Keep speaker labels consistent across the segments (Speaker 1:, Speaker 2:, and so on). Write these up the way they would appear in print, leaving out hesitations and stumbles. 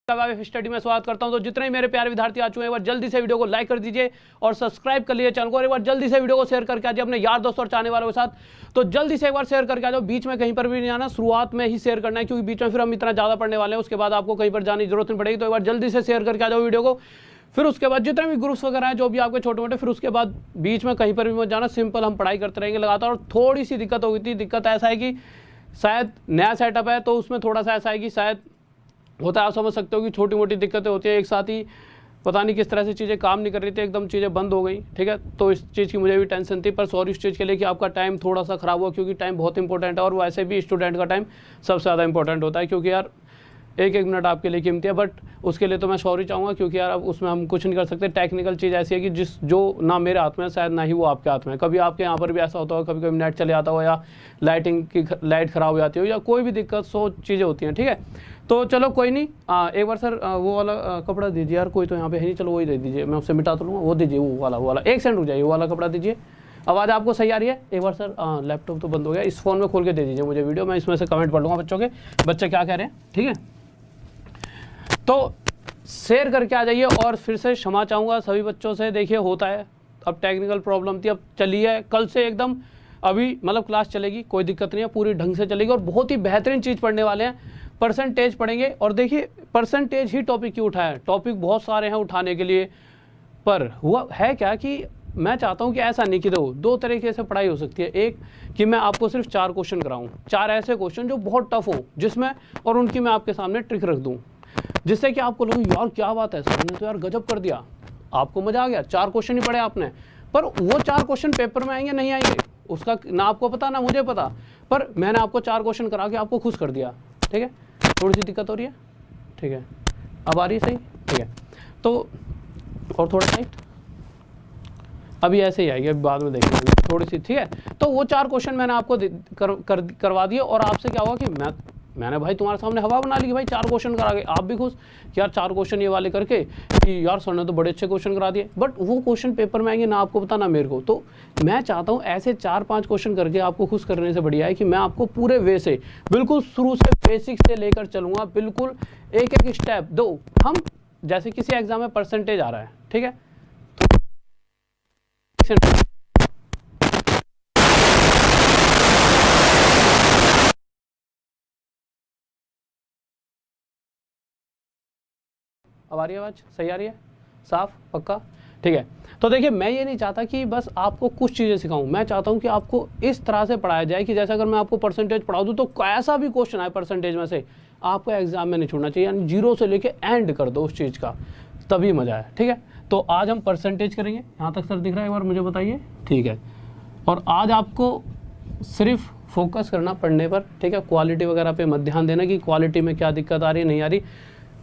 Speaker 1: Study में स्वागत करता हूं। तो जितने मेरे प्यारे विद्यार्थी आ चुके हैं एक बार जल्दी से वीडियो को लाइक कर दीजिए और सब्सक्राइब कर लीजिए चैनल को, और एक बार जल्दी से वीडियो को शेयर करके आ जाइए अपने यार दोस्तों और चाहने वालों के साथ। तो जल्दी से एक बार शेयर करके आ जाओ, बीच में कहीं पर भी नहीं आना, शुरुआत में ही शेयर करना है, क्योंकि बीच में फिर हम इतना ज्यादा पढ़ने वाले हैं, उसके बाद आपको कहीं पर जाने की जरूरत नहीं पड़ेगी। तो एक बार जल्दी से शेयर करके आ जाओ वीडियो को। फिर उसके बाद जितने भी ग्रुप्स वगैरह हैं जो भी आपके छोटे मोटे, फिर उसके बाद बीच में कहीं पर भी मत जाना, सिंपल हम पढ़ाई करते रहेंगे लगातार। और थोड़ी सी दिक्कत हो गई थी, दिक्कत ऐसा है कि शायद नया सेटअप है तो उसमें थोड़ा सा ऐसा है कि शायद होता है, आप समझ सकते हो कि छोटी मोटी दिक्कतें होती है, एक साथ ही पता नहीं किस तरह से चीज़ें काम नहीं कर रही थी, एकदम चीज़ें बंद हो गई। ठीक है, तो इस चीज़ की मुझे भी टेंशन थी, पर सॉरी इस चीज़ के लिए कि आपका टाइम थोड़ा सा ख़राब हुआ, क्योंकि टाइम बहुत इंपॉर्टेंट है और वैसे भी स्टूडेंट का टाइम सबसे ज़्यादा इंपॉर्टेंट होता है, क्योंकि यार एक एक मिनट आपके लिए कीमती है। बट उसके लिए तो मैं सॉरी चाहूँगा, क्योंकि यार अब उसमें हम कुछ नहीं कर सकते। टेक्निकल चीज़ ऐसी है कि जो ना मेरे हाथ में है, शायद ना ही वो आपके हाथ में है। कभी आपके यहाँ पर भी ऐसा होता होगा, कभी कभी नेट चले जाता हो, या लाइट ख़राब हो जाती हो, या कोई भी दिक्कत, सो चीज़ें होती हैं। ठीक है, तो चलो कोई नहीं। एक बार सर वो वाला कपड़ा दीजिए यार, कोई तो यहाँ पे है नहीं, चलो वही दे दीजिए, मैं उससे मिटा तो लूँगा। वो दीजिए, वो वाला एक सेकंड रुक जाइए, वो वाला कपड़ा दीजिए। आवाज़ आपको सही आ रही है? एक बार सर लैपटॉप तो बंद हो गया, इस फ़ोन में खोल के दे दीजिए मुझे वीडियो, मैं इसमें से कमेंट पढ़ लूँगा बच्चों के, बच्चे क्या कह रहे हैं। ठीक है, तो शेयर करके आ जाइए। और फिर से क्षमा चाहूँगा सभी बच्चों से, देखिए होता है, अब टेक्निकल प्रॉब्लम थी, अब चलिए कल से एकदम अभी मतलब क्लास चलेगी, कोई दिक्कत नहीं है, पूरी ढंग से चलेगी और बहुत ही बेहतरीन चीज़ पढ़ने वाले हैं। परसेंटेज पढ़ेंगे, और देखिए परसेंटेज ही टॉपिक क्यों उठाया है, टॉपिक बहुत सारे हैं उठाने के लिए, पर हुआ है क्या कि मैं चाहता हूं कि ऐसा नहीं कि दो तरीके से पढ़ाई हो सकती है। एक कि मैं आपको सिर्फ 4 क्वेश्चन कराऊं, 4 ऐसे क्वेश्चन जो बहुत टफ हो जिसमें, और उनकी मैं आपके सामने ट्रिक रख दूं, जिससे कि आपको लगे यार क्या बात है, सर ने तो यार गजब कर दिया, आपको मजा आ गया, 4 क्वेश्चन ही पढ़े आपने। पर वो 4 क्वेश्चन पेपर में आएंगे नहीं आएंगे उसका ना आपको पता ना मुझे पता, पर मैंने आपको 4 क्वेश्चन करा के आपको खुश कर दिया। ठीक है, थोड़ी सी दिक्कत हो रही है, ठीक है, अब आ रही है सही, ठीक है। तो और थोड़ा टाइट, अभी ऐसे ही आएगी, अभी बाद में देखेंगे थोड़ी सी। ठीक है, तो वो 4 क्वेश्चन मैंने आपको करवा दिए, और आपसे क्या हुआ कि मैंने भाई तुम्हारे सामने हवा बना ली कि भाई 4 क्वेश्चन करा के, आप भी खुश कि यार 4 क्वेश्चन ये वाले करके कि यार सर ने तो बड़े अच्छे क्वेश्चन करा दिए। बट वो क्वेश्चन पेपर में आएंगे ना आपको पता ना मेरे को। तो मैं चाहता हूँ ऐसे 4-5 क्वेश्चन करके आपको खुश करने से बढ़िया है कि मैं आपको पूरे वे से बिल्कुल शुरू से बेसिक से लेकर चलूंगा, बिल्कुल एक एक स्टेप दो। हम जैसे किसी एग्जाम में परसेंटेज आ रहा है, ठीक है, अब आ रही है आवाज़, सही आ रही है, साफ पक्का? ठीक है, तो देखिए मैं ये नहीं चाहता कि बस आपको कुछ चीज़ें सिखाऊं, मैं चाहता हूं कि आपको इस तरह से पढ़ाया जाए कि जैसे अगर मैं आपको परसेंटेज पढ़ा दूं तो ऐसा भी क्वेश्चन आए परसेंटेज में से, आपको एग्जाम में नहीं छोड़ना चाहिए, यानी 0 से लेके एंड कर दो उस चीज़ का, तभी मजा है। ठीक है, तो आज हम परसेंटेज करेंगे, यहाँ तक सर दिख रहा है, एक बार मुझे बताइए। ठीक है, और आज आपको सिर्फ फोकस करना पढ़ने पर, ठीक है, क्वालिटी वगैरह पे मत ध्यान देना कि क्वालिटी में क्या दिक्कत आ रही है नहीं आ रही,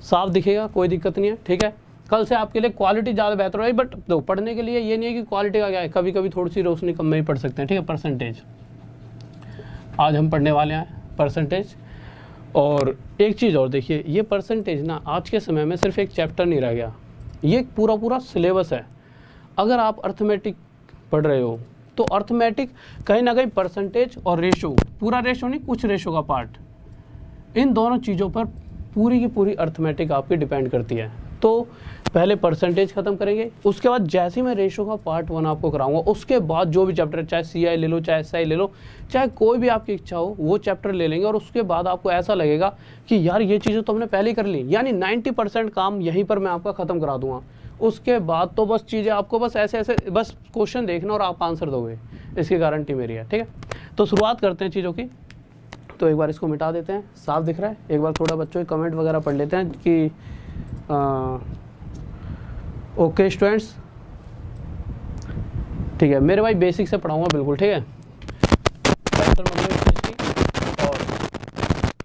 Speaker 1: साफ दिखेगा, कोई दिक्कत नहीं है। ठीक है, कल से आपके लिए क्वालिटी ज़्यादा बेहतर होगी, बट तो पढ़ने के लिए ये नहीं है कि क्वालिटी का क्या है, कभी कभी थोड़ी सी रोशनी कम में ही पढ़ सकते हैं। ठीक है, परसेंटेज आज हम पढ़ने वाले हैं, परसेंटेज। और एक चीज़ और देखिए, ये परसेंटेज ना आज के समय में सिर्फ एक चैप्टर नहीं रह गया, ये पूरा पूरा सिलेबस है। अगर आप अर्थमेटिक पढ़ रहे हो तो अर्थमेटिक कहीं ना कहीं परसेंटेज और रेशो, पूरा रेशो नहीं, कुछ रेशो का पार्ट, इन दोनों चीज़ों पर पूरी की पूरी अर्थमेटिक आपकी डिपेंड करती है। तो पहले परसेंटेज खत्म करेंगे, उसके बाद जैसे ही मैं रेशो का पार्ट 1 आपको कराऊंगा, उसके बाद जो भी चैप्टर, चाहे CI ले लो, चाहे SI ले लो, चाहे कोई भी आपकी इच्छा हो, वो चैप्टर ले लेंगे, और उसके बाद आपको ऐसा लगेगा कि यार ये चीज़ें तो हमने पहले ही कर ली, यानी 90% काम यहीं पर मैं आपका ख़त्म करा दूंगा। उसके बाद तो बस चीज़ें आपको बस ऐसे ऐसे बस क्वेश्चन देखना और आप आंसर दोगे, इसकी गारंटी मेरी है। ठीक है, तो शुरुआत करते हैं चीज़ों की। तो एक बार इसको मिटा देते हैं, साफ दिख रहा है, एक बार थोड़ा बच्चों के कमेंट वगैरह पढ़ लेते हैं कि ओके स्टूडेंट्स, ठीक है, मेरे भाई बेसिक से पढ़ाऊंगा बिल्कुल। ठीक है, और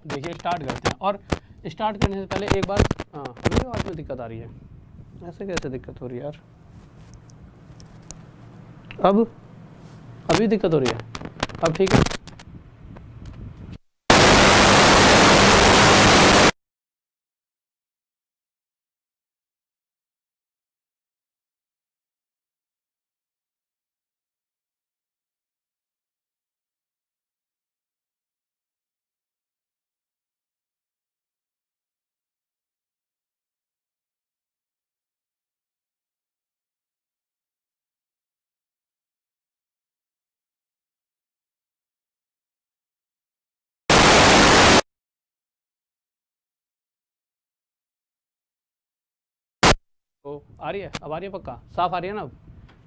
Speaker 1: देखिए स्टार्ट करते हैं, और स्टार्ट करने से पहले एक बार मेरी आवाज़ में दिक्कत आ रही है, ऐसे कैसे दिक्कत हो रही है यार, अब अभी दिक्कत हो रही है, अब ठीक है। तो आ रही है, अब आ रही है पक्का, साफ आ रही है ना अब?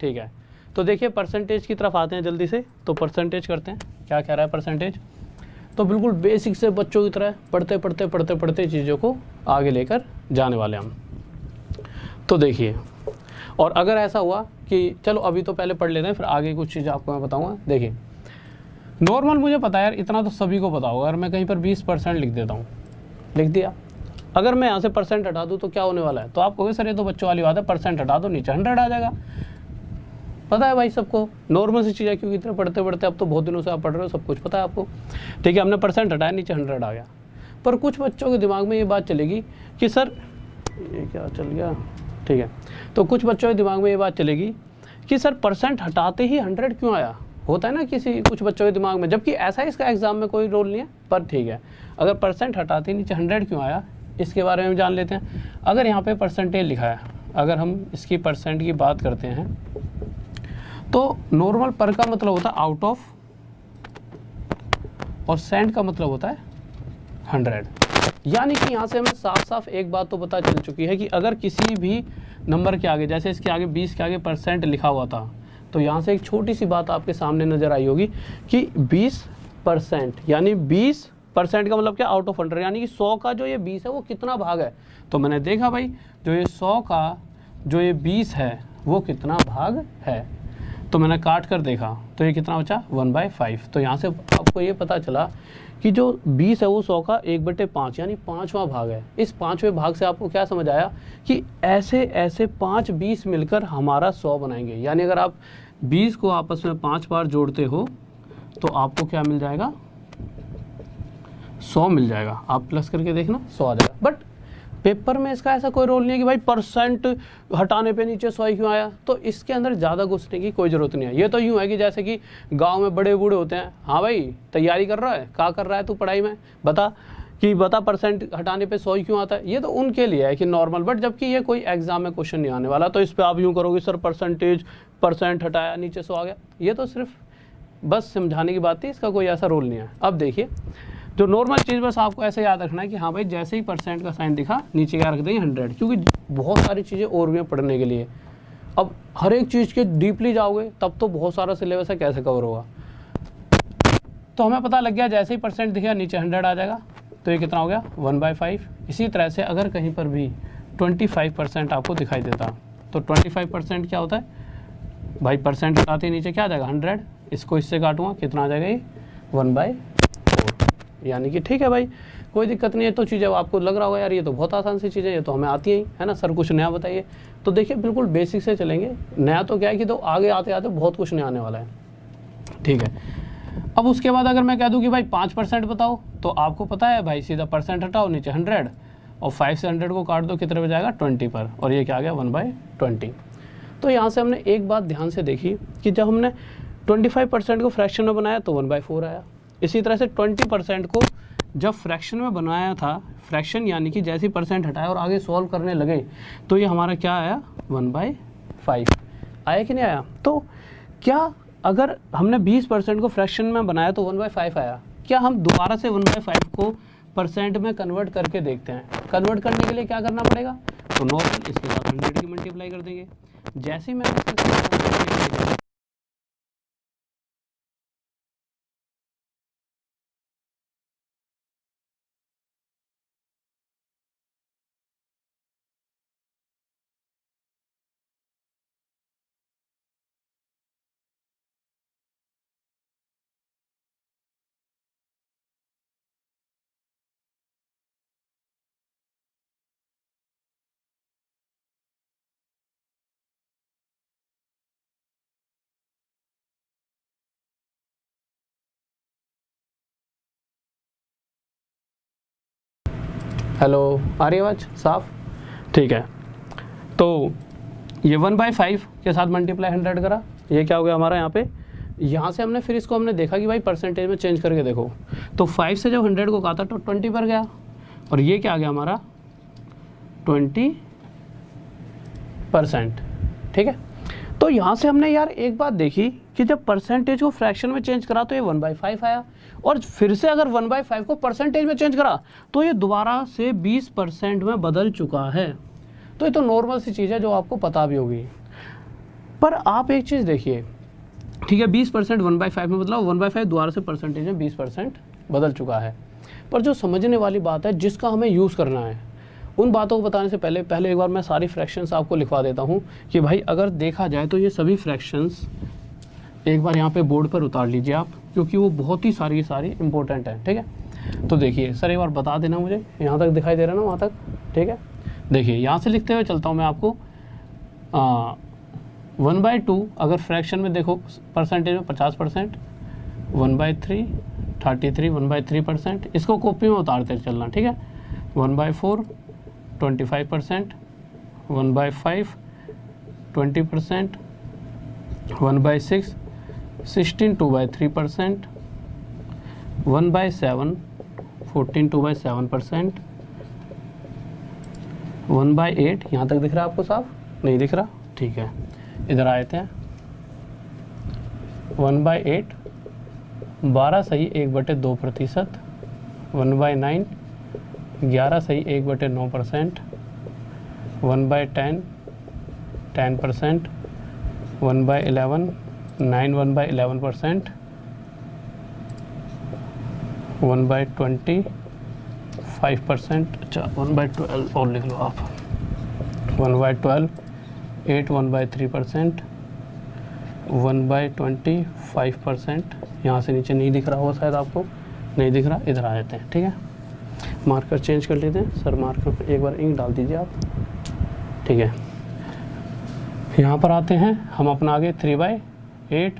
Speaker 1: ठीक है, तो देखिए परसेंटेज की तरफ आते हैं जल्दी से। तो परसेंटेज करते हैं, क्या कह रहा है परसेंटेज। तो बिल्कुल बेसिक से बच्चों की तरह पढ़ते पढ़ते पढ़ते पढ़ते चीज़ों को आगे लेकर जाने वाले हम। तो देखिए, और अगर ऐसा हुआ कि चलो अभी तो पहले पढ़ लेते हैं, फिर आगे कुछ चीज़ आपको मैं बताऊँगा। देखिए नॉर्मल मुझे पता है यार, इतना तो सभी को पता होगा। अगर मैं कहीं पर 20% लिख देता हूँ, लिख दिया, अगर मैं यहाँ से परसेंट हटा दूँ तो क्या होने वाला है? तो आप कहोगे सर ये तो बच्चों वाली बात है, परसेंट हटा दो नीचे 100 आ जाएगा। पता है भाई सबको, नॉर्मल सी चीज़ है, क्योंकि इतना पढ़ते पढ़ते अब तो बहुत दिनों से आप पढ़ रहे हो, सब कुछ पता है आपको। ठीक है, हमने परसेंट हटाया, नीचे 100 आ गया। पर कुछ बच्चों के दिमाग में ये बात चलेगी कि सर ये क्या चल गया, ठीक है, तो कुछ बच्चों के दिमाग में ये बात चलेगी कि सर परसेंट हटाते ही 100 क्यों आया? होता है ना कुछ बच्चों के दिमाग में, जबकि ऐसा इसका एग्जाम में कोई रोल नहीं है। पर ठीक है, अगर परसेंट हटाते ही नीचे 100 क्यों आया, इसके बारे में जान लेते हैं। अगर यहाँ पे परसेंटेज लिखा है, अगर हम इसकी परसेंट की बात करते हैं, तो नॉर्मल पर का मतलब होता है आउट ऑफ, और सेंट का मतलब होता है 100। यानी कि यहाँ से हमें साफ साफ एक बात तो पता चल चुकी है कि अगर किसी भी नंबर के आगे, जैसे इसके आगे 20 के आगे परसेंट लिखा हुआ था, तो यहाँ से एक छोटी सी बात आपके सामने नजर आई होगी कि 20%, यानी 20% का मतलब क्या, आउट ऑफ 100, यानी कि 100 का जो ये 20 है वो कितना भाग है। तो मैंने देखा भाई, जो ये 100 का जो ये 20 है वो कितना भाग है, तो मैंने काट कर देखा तो ये कितना बचा, 1/5। तो यहाँ से आपको ये पता चला कि जो 20 है वो 100 का 1/5 यानी 5वां भाग है। इस 5वें भाग से आपको क्या समझ आया कि ऐसे ऐसे 5 20 मिलकर हमारा 100 बनाएंगे। यानी अगर आप 20 को आपस में 5 बार जोड़ते हो तो आपको क्या मिल जाएगा, 100 मिल जाएगा। आप प्लस करके देखना, 100 आ जाएगा। बट पेपर में इसका ऐसा कोई रोल नहीं है कि भाई परसेंट हटाने पे नीचे 100 क्यों आया। तो इसके अंदर ज़्यादा घुसने की कोई ज़रूरत नहीं है। ये तो यूँ है कि जैसे कि गांव में बड़े बूढ़े होते हैं, हाँ भाई तैयारी कर रहा है, क्या कर रहा है तू पढ़ाई में, बता परसेंट हटाने पे 100 क्यों आता है। ये तो उनके लिए है कि नॉर्मल, बट जबकि ये कोई एग्जाम में क्वेश्चन नहीं आने वाला। तो इस पर आप यूँ करोगे सर परसेंट हटाया नीचे 100 आ गया, ये तो सिर्फ बस समझाने की बात थी, इसका कोई ऐसा रोल नहीं है। अब देखिए, जो नॉर्मल चीज़ बस आपको ऐसे याद रखना है कि हाँ भाई जैसे ही परसेंट का साइन दिखा नीचे क्या रख देंगे 100, क्योंकि बहुत सारी चीज़ें और भी हैं पढ़ने के लिए। अब हर एक चीज़ के डीपली जाओगे तब तो बहुत सारा सिलेबस है, कैसे कवर होगा। तो हमें पता लग गया जैसे ही परसेंट दिखा नीचे 100 आ जाएगा। तो ये कितना हो गया, 1/5। इसी तरह से अगर कहीं पर भी 25% आपको दिखाई देता, तो 25% क्या होता है भाई, परसेंट हटाते ही नीचे क्या आ जाएगा 100। इसको इससे काटूंगा, कितना आ जाएगा ये 1/4। यानी कि ठीक है भाई, कोई दिक्कत नहीं है। तो चीज़ें आपको लग रहा होगा यार ये तो बहुत आसान सी चीज़ें, ये तो हमें आती ही है ना सर, कुछ नया बताइए। तो देखिए बिल्कुल बेसिक से चलेंगे, नया तो क्या है कि तो आगे आते आते बहुत कुछ नया आने वाला है। ठीक है, अब उसके बाद अगर मैं कह दूं कि भाई 5% बताओ, तो आपको पता है भाई सीधा परसेंट हटाओ नीचे 100 और 5 से 100 को काट दो, कितने पे जाएगा 20 पर, और ये क्या आ गया 1/20। तो यहाँ से हमने एक बात ध्यान से देखी कि जब हमने 25% को फ्रैक्शन में बनाया तो 1/4 आया। इसी तरह से 20% को जब फ्रैक्शन में बनाया था, फ्रैक्शन यानी कि जैसे ही परसेंट हटाया और आगे सॉल्व करने लगे, तो ये हमारा क्या आया 1/5 आया कि नहीं आया। तो क्या अगर हमने 20% को फ्रैक्शन में बनाया तो 1/5 आया, क्या हम दोबारा से 1/5 को परसेंट में कन्वर्ट करके देखते हैं। कन्वर्ट करने के लिए क्या करना पड़ेगा, तो नॉर्मल इसके साथ 100 की मल्टीप्लाई कर देंगे। जैसे ही मैं हेलो आ रही आवाज़ साफ, ठीक है। तो ये 1/5 के साथ मल्टीप्लाई 100 करा, ये क्या हो गया हमारा यहाँ पे। यहाँ से हमने फिर इसको हमने देखा कि भाई परसेंटेज में चेंज करके देखो, तो 5 से जब 100 को काटा तो 20 पर गया, और ये क्या आ गया हमारा 20%। ठीक है, तो यहाँ से हमने यार एक बात देखी कि जब परसेंटेज को फ्रैक्शन में चेंज करा तो ये 1/5 आया, और फिर से अगर 1/5 को परसेंटेज में चेंज करा तो ये दोबारा से 20% में बदल चुका है। तो ये तो नॉर्मल सी चीज़ है जो आपको पता भी होगी। पर आप एक चीज़ देखिए, ठीक है 20% 1/5 में बदलाव, 1/5 दोबारा से परसेंटेज में 20% बदल चुका है। पर जो समझने वाली बात है जिसका हमें यूज़ करना है, उन बातों को बताने से पहले एक बार मैं सारी फ्रैक्शंस आपको लिखवा देता हूँ कि भाई अगर देखा जाए तो ये सभी फ्रैक्शंस एक बार यहाँ पे बोर्ड पर उतार लीजिए आप, क्योंकि वो बहुत ही सारी इंपॉर्टेंट है। ठीक है, तो देखिए सर एक बार बता देना मुझे, यहाँ तक दिखाई दे रहा है ना, वहाँ तक? ठीक है, देखिए यहाँ से लिखते हुए चलता हूँ मैं आपको। 1/2 अगर फ्रैक्शन में देखो परसेंटेज में 50%, 1/3 33 1/3%, इसको कॉपी में उतारते चलना। ठीक है, 1/4 25%, 1/5 20%, 1/6 16 2/3%, 1/7 14 2/7%, 1/8 यहाँ तक दिख रहा है आपको? साफ नहीं दिख रहा? ठीक है, इधर आए थे 1/8 12 सही 1/2%, 1/9 11 सही 1/9%, 1/10 10%, 1/11 9 1/11%, 1/20 5%, अच्छा 1/12 और लिख लो आप, 1/12 8 1/3%, 1/20 5%। यहाँ से नीचे नहीं दिख रहा हो शायद आपको, नहीं दिख रहा, इधर आ जाते हैं। ठीक है, मार्कर चेंज कर लेते हैं सर, मार्कर पर एक बार इंक डाल दीजिए आप। ठीक है, यहाँ पर आते हैं हम अपना आगे 3/8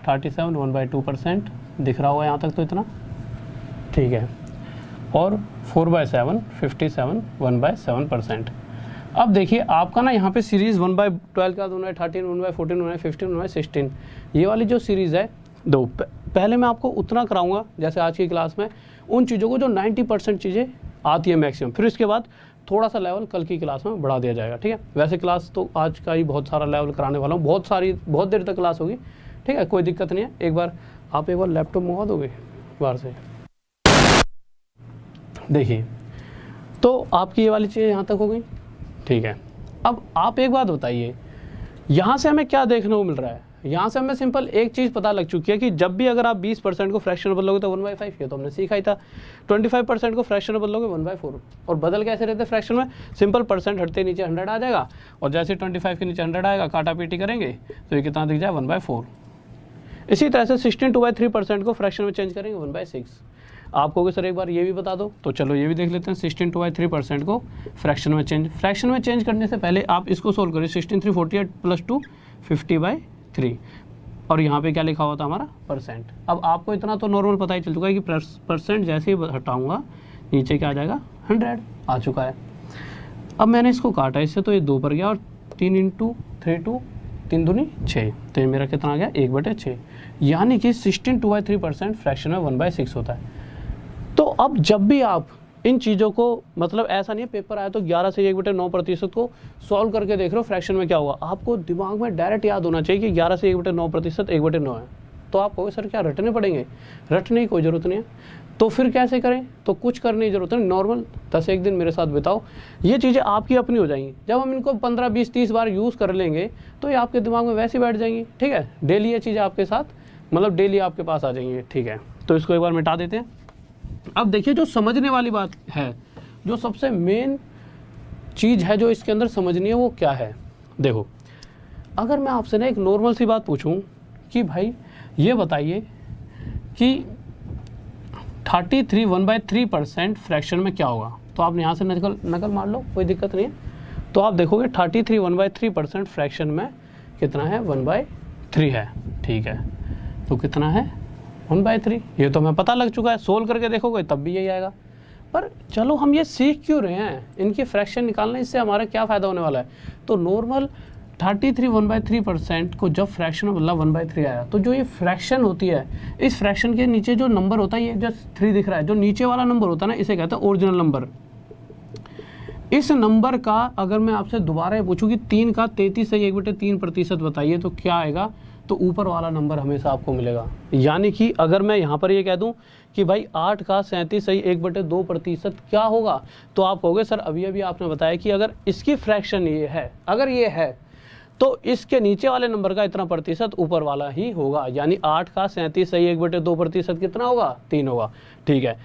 Speaker 1: 37 1/2% दिख रहा होगा यहाँ तक तो इतना। ठीक है, और 4/7 57 1/7%। अब देखिए आपका ना यहाँ पे सीरीज़ 1/12 का 1/13 1/14 1/15 1/16 ये वाली जो सीरीज़ है दो, पहले मैं आपको उतना कराऊंगा जैसे आज की क्लास में उन चीज़ों को जो 90% चीज़ें आती है मैक्सिमम, फिर इसके बाद थोड़ा सा लेवल कल की क्लास में बढ़ा दिया जाएगा। ठीक है, वैसे क्लास तो आज का ही बहुत सारा लेवल कराने वाला हूँ, बहुत देर तक क्लास होगी। ठीक है, कोई दिक्कत नहीं है। एक बार लैपटॉप मंगवा दोगे बाहर से? देखिए तो आपकी ये वाली चीज़ यहाँ तक हो गई। ठीक है, अब आप एक बात बताइए, यहाँ से हमें क्या देखने को मिल रहा है? यहाँ से हमें सिंपल एक चीज़ पता लग चुकी है कि जब भी अगर आप 20% को फ्रैक्शन में बदलोगे तो 1/5, ये तो हमने सीखा ही था। 25% को फ्रैक्शन में बदलोगे 1/4। और बदल कैसे रहते फ्रैक्शन में? सिंपल परसेंट हटते नीचे 100 आ जाएगा, और जैसे 25 के नीचे 100 आएगा काटा पीटी करेंगे तो ये कितना दिख जाए 1/4। इसी तरह से 16 2/3% को फ्रैक्शन में चेंज करेंगे 1/6। आप कहोगे सर एक बार ये भी बता दो, तो चलो ये भी देख लेते हैं। 16 2/3% को फ्रैक्शन में चेंज करने से पहले आप इसको सोल्व करिए। 16 3 48 + 2 50/3, और यहाँ पे क्या लिखा हुआ था हमारा? परसेंट। अब आपको इतना तो नॉर्मल पता ही चल चुका है कि परसेंट जैसे ही हटाऊंगा नीचे क्या आ जाएगा? 100 आ चुका है। अब मैंने इसको काटा, इससे तो ये 2 पर गया, और 3 × 3 2 3 दूनी 6, तो ये मेरा कितना आ गया? 1/6। यानी कि 16 2/3% फ्रैक्शन में 1/6 होता है। तो अब जब भी आप इन चीज़ों को, मतलब ऐसा नहीं है पेपर आया तो 11 से 1/9% को सॉल्व करके देख रहे हो फ्रैक्शन में क्या हुआ, आपको दिमाग में डायरेक्ट याद होना चाहिए कि 11 से 1/9% 1/9 है। तो आप कहोगे सर क्या रटने पड़ेंगे? रटने की कोई ज़रूरत नहीं है। तो फिर कैसे करें? तो कुछ करने की ज़रूरत नहीं, नॉर्मल 10 दिन मेरे साथ बिताओ, ये चीज़ें आपकी अपनी हो जाएंगी। जब हम इनको 15 20 30 बार यूज़ कर लेंगे तो ये आपके दिमाग में वैसे बैठ जाएंगी। ठीक है, डेली ये चीज़ें आपके साथ, मतलब डेली आपके पास आ जाएंगी। ठीक है, तो इसको एक बार मिटा देते हैं। अब देखिए जो समझने वाली बात है, जो सबसे मेन चीज़ है जो इसके अंदर समझनी है, वो क्या है? देखो, अगर मैं आपसे ना एक नॉर्मल सी बात पूछूं कि भाई ये बताइए कि 33 1/3% फ्रैक्शन में क्या होगा, तो आप यहाँ से नकल मार लो, कोई दिक्कत नहीं है। तो आप देखोगे 33 1/3% फ्रैक्शन में कितना है? 1/3 है। ठीक है, तो कितना है? 1/3। ये तो हमें पता लग चुका है, सोल्व करके देखोगे तब भी यही आएगा। पर चलो हम ये सीख क्यों रहे हैं? इनकी फ्रैक्शन निकालना, इससे हमारा क्या फ़ायदा होने वाला है? तो नॉर्मल 33 1/3% को जब फ्रैक्शन में बदला 1/3 आया, तो जो ये फ्रैक्शन होती है, इस फ्रैक्शन के नीचे जो नंबर होता है, ये जो 3 दिख रहा है, जो नीचे वाला नंबर होता है ना, इसे कहते हैं ओरिजिनल नंबर। इस नंबर का अगर मैं आपसे दोबारा पूछूं कि 3 का 33 से 1/3% बताइए, तो क्या आएगा? तो ऊपर वाला नंबर हमेशा आपको मिलेगा। यानी कि अगर मैं यहाँ पर ये कह दूँ कि भाई 8 का 37.2% क्या होगा, तो आप कहोगे सर अभी अभी आपने बताया कि अगर इसकी फ्रैक्शन ये है, अगर ये है तो इसके नीचे वाले नंबर का इतना प्रतिशत ऊपर वाला ही होगा। यानी 8 का 37.2% कितना होगा, 3 होगा। ठीक है,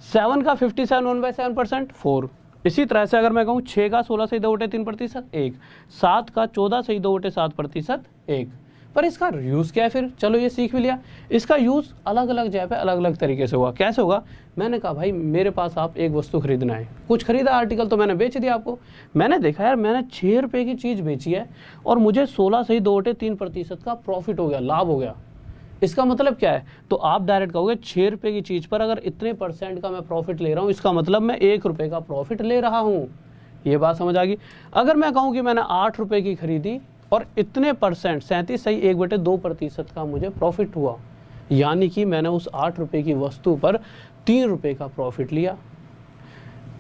Speaker 1: 7 का 57 1/7% 4। इसी तरह से अगर मैं कहूँ 6 का 16.2/3% 1, 7 का 14.2/7% 1। पर इसका यूज़ क्या है फिर, चलो ये सीख भी लिया। इसका यूज़ अलग अलग जगह पे अलग अलग तरीके से होगा। कैसे होगा, मैंने कहा भाई मेरे पास आप एक वस्तु खरीदना है, कुछ खरीदा आर्टिकल तो मैंने बेच दिया आपको। मैंने देखा यार मैंने 6 रुपये की चीज़ बेची है और मुझे 16.2/3% का प्रॉफिट हो गया, लाभ हो गया। इसका मतलब क्या है, तो आप डायरेक्ट कहोगे 6 रुपये की चीज़ पर अगर इतने % का मैं प्रॉफिट ले रहा हूँ, इसका मतलब मैं 1 रुपये का प्रॉफिट ले रहा हूँ। ये बात समझ आ गई। अगर मैं कहूँ कि मैंने 8 रुपये की खरीदी और इतने %, 37.2% का मुझे प्रॉफिट हुआ, यानी कि मैंने उस 8 रुपये की वस्तु पर 3 रुपये का प्रॉफिट लिया।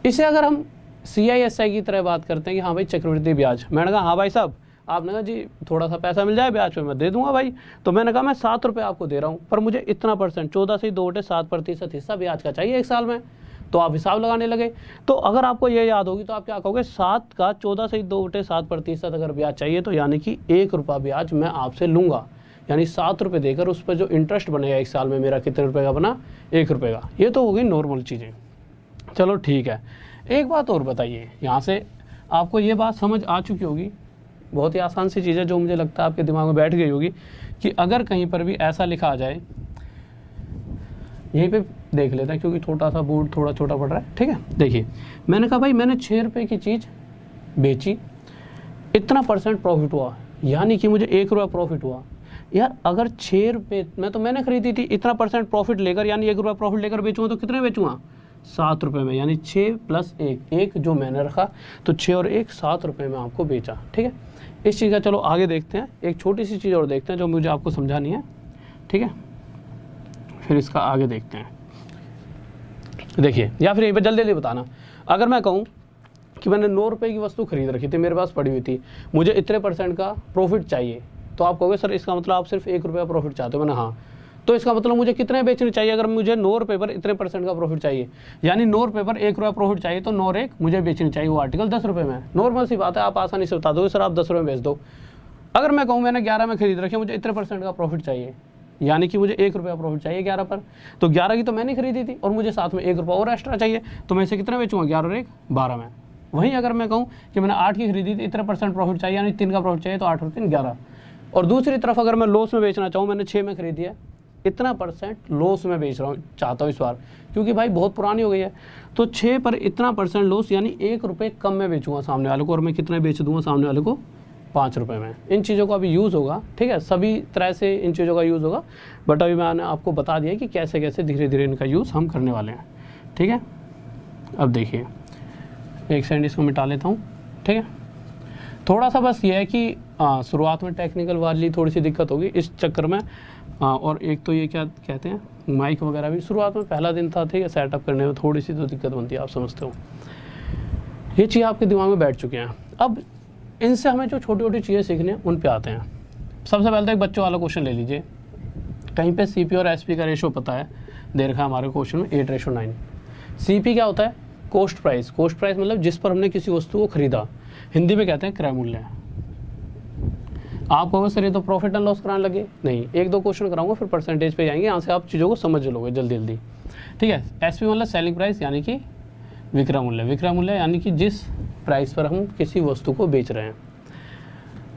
Speaker 1: इसे अगर हम CISI की तरह बात करते हैं कि हाँ भाई चक्रवृद्धि ब्याज, मैंने कहा हाँ भाई साहब, आपने कहा जी थोड़ा सा पैसा मिल जाए ब्याज पे, मैं दे दूंगा भाई। तो मैंने कहा मैं 7 रुपये आपको दे रहा हूँ, पर मुझे इतना %, 14.2% हिस्सा ब्याज का चाहिए 1 साल में। तो आप हिसाब लगाने लगे। तो अगर आपको ये याद होगी तो आप क्या कहोगे, 7 का 14.2% अगर ब्याज चाहिए तो यानी कि 1 रुपया ब्याज मैं आपसे लूँगा। यानी 7 रुपये देकर उस पर जो इंटरेस्ट बनेगा 1 साल में मेरा कितने रुपये का बना, 1 रुपये का। ये तो हो गई नॉर्मल चीज़ें। चलो ठीक है, एक बात और बताइए, यहाँ से आपको ये बात समझ आ चुकी होगी, बहुत ही आसान सी चीज़ है जो मुझे लगता है आपके दिमाग में बैठ गई होगी, कि अगर कहीं पर भी ऐसा लिखा आ जाए, यहीं पे देख लेते हैं क्योंकि छोटा सा बोर्ड थोड़ा छोटा पड़ रहा है। ठीक है, देखिए मैंने कहा भाई मैंने 6 रुपये की चीज़ बेची, इतना % प्रॉफिट हुआ, यानी कि मुझे 1 रुपया प्रॉफिट हुआ। यार अगर 6 रुपये मैंने खरीदी थी, इतना % प्रॉफिट लेकर यानी 1 रुपया प्रॉफिट लेकर बेचूँगा तो कितने बेचूँगा, 7 रुपये में। यानी 6 + 1 जो मैंने रखा, तो 6 और 1 7 रुपये में आपको बेचा। ठीक है, इस चीज़ का चलो आगे देखते हैं, एक छोटी सी चीज़ और देखते हैं जो मुझे आपको समझानी है। ठीक है, फिर इसका आगे देखते हैं। देखिए, या फिर यहीं पर जल्दी जल्दी बताना, अगर मैं कहूँ कि मैंने 9 रुपये की वस्तु खरीद रखी थी, मेरे पास पड़ी हुई थी, मुझे इतने % का प्रॉफिट चाहिए, तो आप कहोगे सर इसका मतलब आप सिर्फ 1 रुपया प्रॉफिट चाहते हो। मैंने हाँ, तो इसका मतलब मुझे कितने बेचने चाहिए, अगर मुझे 9 रुपये पर इतने % का प्रॉफिट चाहिए, यानी 9 रुपये पर 1 रुपया प्रॉफिट चाहिए, तो 9 और 1 मुझे बेचनी चाहिए वो आर्टिकल 10 रुपये में। नॉर्मल सी बात है, आप आसानी से बता दोगे सर आप 10 रुपये में बेच दो। अगर मैं कहूँ मैंने 11 में खरीद रखी, मुझे इतने % का प्रॉफिट चाहिए, यानी कि मुझे 1 रुपया प्रॉफिट चाहिए 11 पर, तो 11 की तो मैंने खरीदी थी और मुझे साथ में 1 रुपया और एक्स्ट्रा चाहिए, तो मैं इसे कितने बेचूँगा, 11 और 1 12 में। वहीं अगर मैं कहूँ कि मैंने 8 की खरीदी थी, इतने % प्रॉफिट चाहिए, यानी 3 का प्रॉफिट चाहिए, तो 8 और 3 11। और दूसरी तरफ अगर मैं लॉस में बेचना चाहूँ, मैंने 6 में खरीदी है, इतना % लॉस में बेच रहा हूँ, चाहता हूँ इस बार, क्योंकि भाई बहुत पुरानी हो गई है, तो 6 पर इतना % लॉस, यानी 1 रुपये कम में बेचूंगा सामने वाले को, और मैं कितने बेच दूंगा सामने वाले को, 5 रुपये में। इन चीज़ों का अभी यूज़ होगा। ठीक है, सभी तरह से इन चीज़ों का यूज़ होगा, बट अभी मैंने आपको बता दिया कि कैसे कैसे धीरे धीरे इनका यूज़ हम करने वाले हैं। ठीक है, अब देखिए, एक सेकंड इसको मिटा लेता हूँ। ठीक है, थोड़ा सा बस ये है कि शुरुआत में टेक्निकल वाली थोड़ी सी दिक्कत होगी इस चक्कर में, और एक तो ये क्या कहते हैं, माइक वगैरह भी शुरुआत में पहला दिन था। ठीक है, सेटअप करने में थोड़ी सी तो दिक्कत बनती है, आप समझते हो। ये चीज़ आपके दिमाग में बैठ चुकी हैं। अब इनसे हमें जो छोटी छोटी चीज़ें सीखनी है उन पे आते हैं। सबसे पहले तो एक बच्चों वाला क्वेश्चन ले लीजिए, कहीं पे CP और SP का रेशो पता है, दे रखा है हमारे क्वेश्चन में 8:9। CP क्या होता है, कॉस्ट प्राइस। कॉस्ट प्राइस मतलब जिस पर हमने किसी वस्तु को खरीदा, हिंदी में कहते हैं क्रय मूल्य। आप कहोगे सर ये तो प्रॉफिट एंड लॉस कराने लगे, नहीं, 1-2 क्वेश्चन कराऊंगा फिर % पे जाएंगे, यहाँ से आप चीज़ों को समझ लोगे जल्दी जल्दी। ठीक है, SP मतलब सेलिंग प्राइस, यानी कि विक्रय मूल्य। विक्रय मूल्य यानी कि जिस प्राइस पर हम किसी वस्तु को बेच रहे हैं।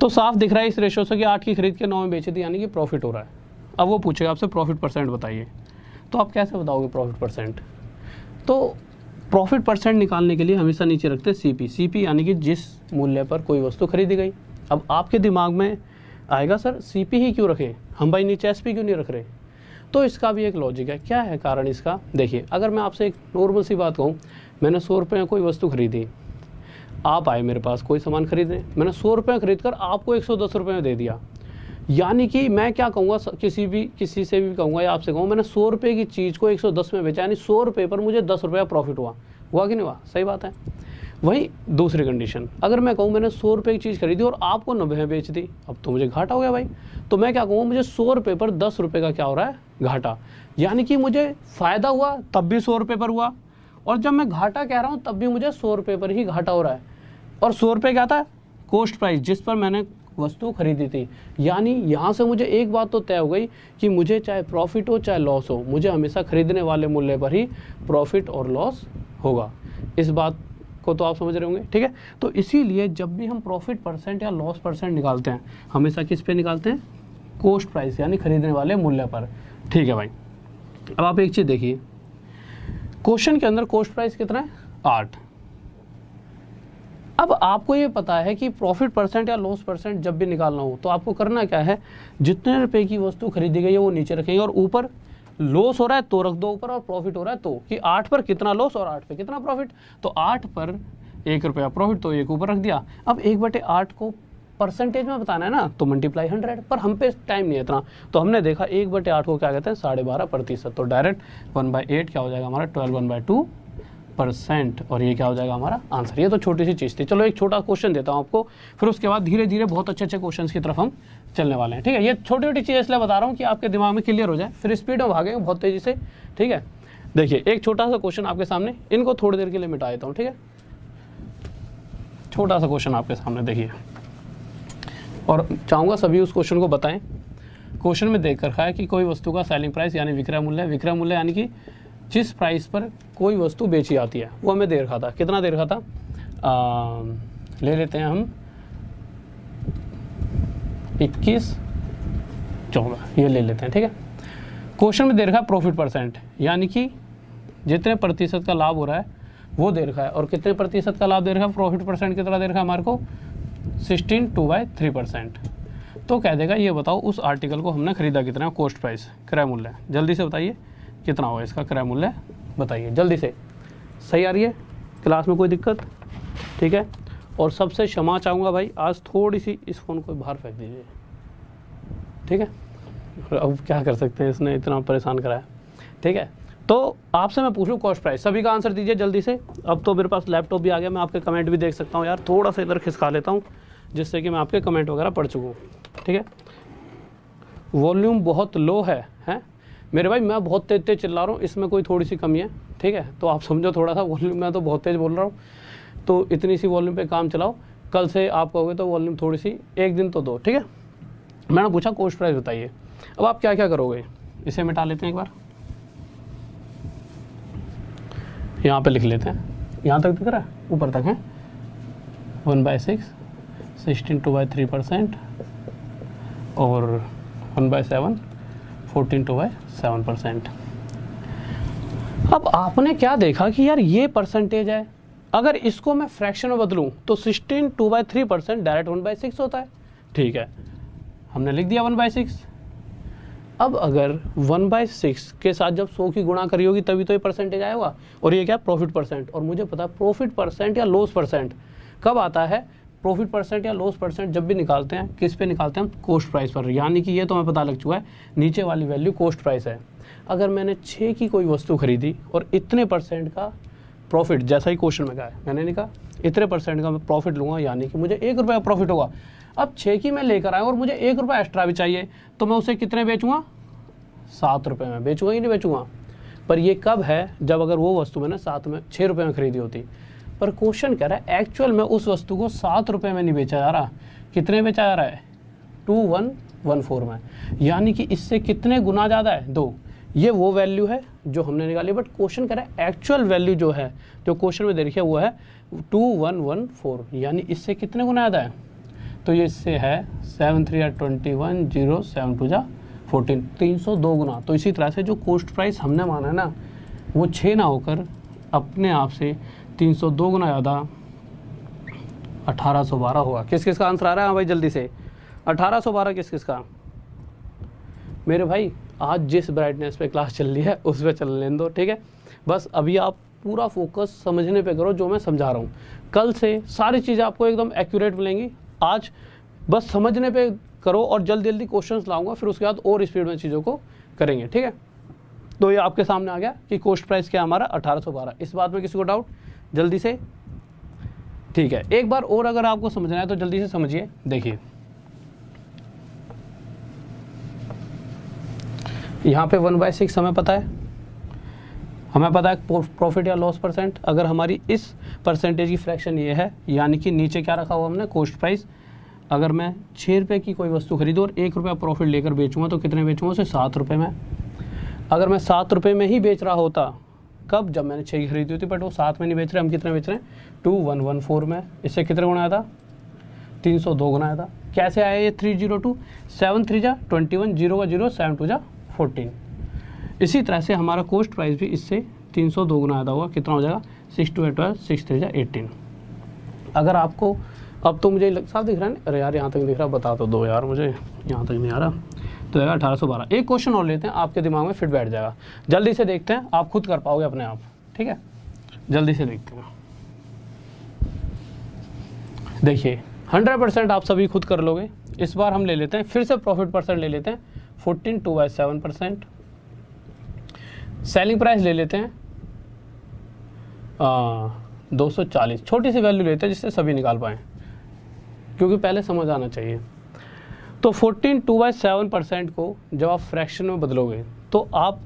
Speaker 1: तो साफ दिख रहा है इस रेशो से कि 8 की खरीद के 9 में बेची थी, यानी कि प्रॉफिट हो रहा है। अब वो पूछेगा आपसे प्रॉफिट % बताइए, तो आप कैसे बताओगे प्रॉफिट %? तो प्रॉफिट % निकालने के लिए हमेशा नीचे रखते हैं CP। CP यानी कि जिस मूल्य पर कोई वस्तु खरीदी गई। अब आपके दिमाग में आएगा सर CP ही क्यों रखें, हम भाई नीचे SP क्यों नहीं रख रहे? तो इसका भी एक लॉजिक है। क्या है कारण इसका? देखिए, अगर मैं आपसे एक नॉर्मल सी बात कहूँ, मैंने 100 रुपये में कोई वस्तु खरीदी, आप आए मेरे पास कोई सामान खरीदने, मैंने 100 रुपये खरीद कर आपको 110 रुपये में दे दिया, यानी कि मैं क्या कहूँगा, किसी से भी कहूँगा या आपसे कहूँ, मैंने 100 रुपये की चीज़ को 110 में बेचा, यानी 100 रुपये पर मुझे 10 रुपया प्रॉफिट हुआ कि नहीं हुआ? सही बात है। वही दूसरी कंडीशन, अगर मैं कहूँ मैंने 100 रुपये की चीज़ खरीदी और आपको 90 में बेच दी, अब तो मुझे घाटा हो गया भाई। तो मैं क्या कहूँ, मुझे 100 रुपये पर 10 रुपये का क्या हो रहा है, घाटा। यानी कि मुझे फ़ायदा हुआ तब भी 100 रुपये पर हुआ, और जब मैं घाटा कह रहा हूँ तब भी मुझे 100 रुपये पर ही घाटा हो रहा है। और 100 रुपये क्या था, कॉस्ट प्राइस, जिस पर मैंने वस्तु खरीदी थी। यानी यहाँ से मुझे एक बात तो तय हो गई कि मुझे चाहे प्रॉफिट हो चाहे लॉस हो, मुझे हमेशा खरीदने वाले मूल्य पर ही प्रॉफिट और लॉस होगा। इस बात को तो आप समझ रहे होंगे, ठीक है। तो इसीलिए जब भी हम प्रॉफिट परसेंट या लॉस परसेंट निकालते हैं, हमेशा किस पे निकालते हैं, कॉस्ट प्राइस यानी खरीदने वाले मूल्य पर, ठीक है भाई। अब आप एक चीज़ देखिए, क्वेश्चन के अंदर कॉस्ट प्राइस कितना है, 8। अब आपको ये पता है कि प्रॉफिट परसेंट या लॉस परसेंट जब भी निकालना हो तो आपको करना क्या है, जितने रुपए की वस्तु खरीदी गई है वो नीचे रखेंगे, और ऊपर लॉस हो रहा है तो रख दो ऊपर, और प्रॉफिट हो रहा है तो, कि 8 पर कितना लॉस और 8 पे कितना प्रॉफिट। तो 8 पर 1 रुपया प्रॉफिट तो 1 ऊपर रख दिया। अब 1/8 को परसेंटेज में बताना है ना, तो मल्टीप्लाई 100, पर हम पे टाइम नहीं है इतना, तो हमने देखा 1/8 को क्या कहते हैं, 12.5%। तो डायरेक्ट 1/8 क्या हो जाएगा हमारा, 12/2%, और ये क्या हो जाएगा हमारा आंसर। ये तो छोटी सी चीज़ थी। चलो एक छोटा क्वेश्चन देता हूँ आपको, फिर उसके बाद धीरे धीरे बहुत अच्छे अच्छे क्वेश्चन की तरफ हम चलने वाले हैं, ठीक है। ये छोटी छोटी चीज़ें इसलिए बता रहा हूँ कि आपके दिमाग में क्लियर हो जाए, फिर स्पीड में भागेंगे बहुत तेज़ी से, ठीक है। देखिए एक छोटा सा क्वेश्चन आपके सामने, इनको थोड़ी देर के लिए मिटा देता हूँ, ठीक है। छोटा सा क्वेश्चन आपके सामने देखिए, और चाहूँगा सभी उस क्वेश्चन को बताएं। क्वेश्चन में देख रखा है कि कोई वस्तु का सेलिंग प्राइस यानी विक्रय मूल्य, विक्रय मूल्य यानी कि जिस प्राइस पर कोई वस्तु बेची जाती है, वो हमें दे रखा था। कितना दे रखा था, ले लेते हैं हम 21.14, ये ले लेते हैं, ठीक है। क्वेश्चन में दे रखा है प्रॉफिट परसेंट, यानी कि जितने प्रतिशत का लाभ हो रहा है वो दे रखा है, और कितने प्रतिशत का लाभ दे रखा है, प्रॉफिट परसेंट कितना दे रखा है हमारे को, 16/2/3%। तो कह देगा ये बताओ उस आर्टिकल को हमने खरीदा कितना, कॉस्ट प्राइस, क्रय मूल्य, जल्दी से बताइए कितना होगा इसका क्रय मूल्य, बताइए जल्दी से। सही आ रही है क्लास में, कोई दिक्कत, ठीक है। और सबसे क्षमा चाहूँगा भाई, आज थोड़ी सी इस फ़ोन को बाहर फेंक दीजिए, ठीक है। अब क्या कर सकते हैं, इसने इतना परेशान कराया, ठीक है। तो आपसे मैं पूछूं कॉस्ट प्राइस, सभी का आंसर दीजिए जल्दी से। अब तो मेरे पास लैपटॉप भी आ गया, मैं आपके कमेंट भी देख सकता हूँ यार, थोड़ा सा इधर खिसका लेता हूँ जिससे कि मैं आपके कमेंट वगैरह पढ़ चुकूँ, ठीक है। वॉल्यूम बहुत लो है मेरे भाई, मैं बहुत तेज तेज चिल्ला रहा हूँ, इसमें कोई थोड़ी सी कमी है, ठीक है। तो आप समझो थोड़ा सा वॉल्यूम, मैं तो बहुत तेज बोल रहा हूँ, तो इतनी सी वॉल्यूम पे काम चलाओ। कल से आप कहोगे तो वॉल्यूम थोड़ी सी, एक दिन तो दो, ठीक है। मैंने पूछा कॉस्ट प्राइस बताइए, अब आप क्या क्या करोगे, इसे मिटा लेते हैं एक बार, यहाँ पे लिख लेते हैं, यहाँ तक दिख रहा है, ऊपर तक है 1/6, 16/2/3%, और 1/7, 14/2/7%। अब आपने क्या देखा कि यार ये परसेंटेज है, अगर इसको मैं फ्रैक्शन में बदलूं तो 16/2/3% डायरेक्ट 1/6 होता है, ठीक है, हमने लिख दिया 1/6। अब अगर 1/6 के साथ जब 100 की गुणा करी होगी तभी तो ये परसेंटेज आएगा, और ये क्या, प्रॉफिट परसेंट। और मुझे पता है प्रॉफिट परसेंट या लॉस परसेंट कब आता है, प्रॉफिट परसेंट या लॉस परसेंट जब भी निकालते हैं, किस पे निकालते हैं हम, कॉस्ट प्राइस पर। यानी कि ये तो हमें पता लग चुका है, नीचे वाली वैल्यू कॉस्ट प्राइस है। अगर मैंने 6 की कोई वस्तु खरीदी और इतने परसेंट का प्रॉफिट, जैसा ही क्वेश्चन में कहा है, मैंने नहीं कहा इतने परसेंट का मैं प्रॉफिट लूँगा, यानी कि मुझे 1 रुपये का प्रॉफिट होगा। अब 6 की मैं लेकर आया और मुझे 1 रुपया एक्स्ट्रा भी चाहिए, तो मैं उसे कितने बेचूँगा, 7 रुपये में बेचूँगा ही नहीं बेचूँगा। पर ये कब है, जब अगर वो वस्तु मैंने 6 रुपये में खरीदी होती। पर क्वेश्चन कह रहा है एक्चुअल में उस वस्तु को 7 रुपये में नहीं बेचा जा रहा, कितने बेचा जा रहा है, 2114 में, यानी कि इससे कितने गुना ज़्यादा है, 2। ये वो वैल्यू है जो हमने निकाली, बट क्वेश्चन कह रहा है एक्चुअल वैल्यू जो है, जो क्वेश्चन में देखिए वो है 2114, यानी इससे कितने गुना ज़्यादा है। तो ये इससे है 7 3 21, 0 7 2 14, 302 गुना। तो इसी तरह से जो कॉस्ट प्राइस हमने माना है ना, वो 6 ना होकर अपने आप से 302 गुना ज़्यादा 1812 होगा। किस किस का आंसर आ रहा है, हाँ भाई जल्दी से, 1812 किस किस का। मेरे भाई आज जिस ब्राइटनेस पे क्लास चल रही है उस पर चल लेने दो, ठीक है। बस अभी आप पूरा फोकस समझने पे करो जो मैं समझा रहा हूँ। कल से सारी चीज़ें आपको एकदम एक्यूरेट मिलेंगी, आज बस समझने पे करो, और जल्दी जल्दी क्वेश्चंस लाऊंगा, फिर उसके बाद और स्पीड में चीज़ों को करेंगे, ठीक है। तो ये आपके सामने आ गया कि कॉस्ट प्राइस क्या हमारा 1812। इस बात में किसी को डाउट, जल्दी से ठीक है, एक बार और अगर आपको समझना है तो जल्दी से समझिए। देखिए यहाँ पे 1/6 हमें पता है, प्रॉफिट या लॉस परसेंट। अगर हमारी इस परसेंटेज की फ्रैक्शन ये है, यानी कि नीचे क्या रखा हुआ हमने, कॉस्ट प्राइस। अगर मैं 6 रुपये की कोई वस्तु खरीदूँ और 1 रुपया प्रॉफिट लेकर बेचूंगा तो कितने बेचूंगा उसे, 7 रुपये में। अगर मैं 7 रुपये में ही बेच रहा होता, कब, जब मैंने 6 की खरीदी होती, बट वो 7 में नहीं बेच रहे, हम कितने बेच रहे हैं, 2114 में। इससे कितने गुना आया था, 302 गुना आया था। कैसे आया ये 302, 7 3 जा 21, 0 का 0, 7 2 जा 14। इसी तरह से हमारा कॉस्ट प्राइस भी इससे 302 गुना आया होगा। कितना हो जाएगा, 6 2 12, 6 3 जा 18। अगर आपको अब तो मुझे साफ दिख रहा है, अरे यार यहाँ तक दिख रहा, बता तो दो यार, मुझे यहाँ तक नहीं आ रहा। तो 1812। एक क्वेश्चन और लेते हैं, आपके दिमाग में फिट बैठ जाएगा। जल्दी से देखते हैं, आप खुद कर पाओगे अपने आप, ठीक है। जल्दी से देखते हैं। देखिए 100% आप सभी खुद कर लोगे। इस बार हम ले लेते हैं, फिर से प्रॉफिट परसेंट ले लेते हैं 14 2/7%। सेलिंग प्राइस ले लेते हैं 240। छोटी सी वैल्यू लेते हैं जिससे सभी निकाल पाएँ, क्योंकि पहले समझ आना चाहिए। तो 14 2/7% को जब आप फ्रैक्शन में बदलोगे तो आप,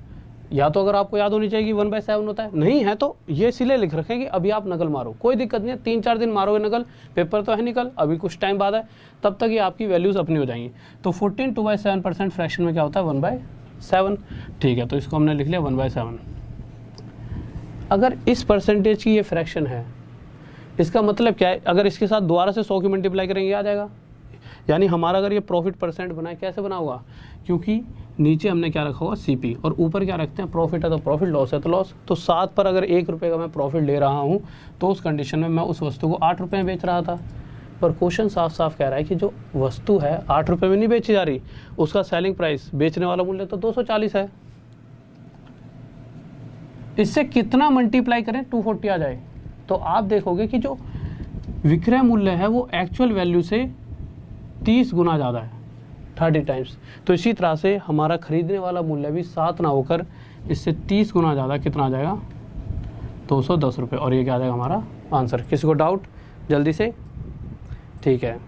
Speaker 1: या तो अगर आपको याद होनी चाहिए कि 1/7 होता है, नहीं है तो ये इसीलिए लिख रखें कि अभी आप नकल मारो, कोई दिक्कत नहीं है, 3-4 दिन मारोगे नकल, पेपर तो है निकल, अभी कुछ टाइम बाद है, तब तक ये आपकी वैल्यूज़ अपनी हो जाएंगी। तो 14 2/7% फ्रैक्शन में क्या होता है, 1/7। ठीक है, तो इसको हमने लिख लिया 1/7। अगर इस परसेंटेज की ये फ्रैक्शन है, इसका मतलब क्या है, अगर इसके साथ दोबारा से 100 की मल्टीप्लाई करेंगे आ जाएगा। यानी हमारा अगर ये प्रॉफिट परसेंट बना है, कैसे बना होगा, क्योंकि नीचे हमने क्या रखा होगा, सीपी, और ऊपर क्या रखते हैं, प्रॉफिट है तो प्रॉफिट, लॉस है तो लॉस। तो 7 पर अगर 1 रुपये का मैं प्रॉफिट ले रहा हूँ तो उस कंडीशन में मैं उस वस्तु को 8 रुपये में बेच रहा था। पर क्वेश्चन साफ साफ कह रहा है कि जो वस्तु है 8 रुपये में नहीं बेची जा रही, उसका सेलिंग प्राइस, बेचने वाला मूल्य तो 240 है। इससे कितना मल्टीप्लाई करें 240 आ जाए, तो आप देखोगे कि जो विक्रय मूल्य है वो एक्चुअल वैल्यू से 30 गुना ज़्यादा है, 30 टाइम्स। तो इसी तरह से हमारा खरीदने वाला मूल्य भी 7 ना होकर इससे 30 गुना ज़्यादा कितना आ जाएगा, 210 रुपये। और ये क्या आ जाएगा हमारा आंसर। किसी को डाउट, जल्दी से, ठीक है,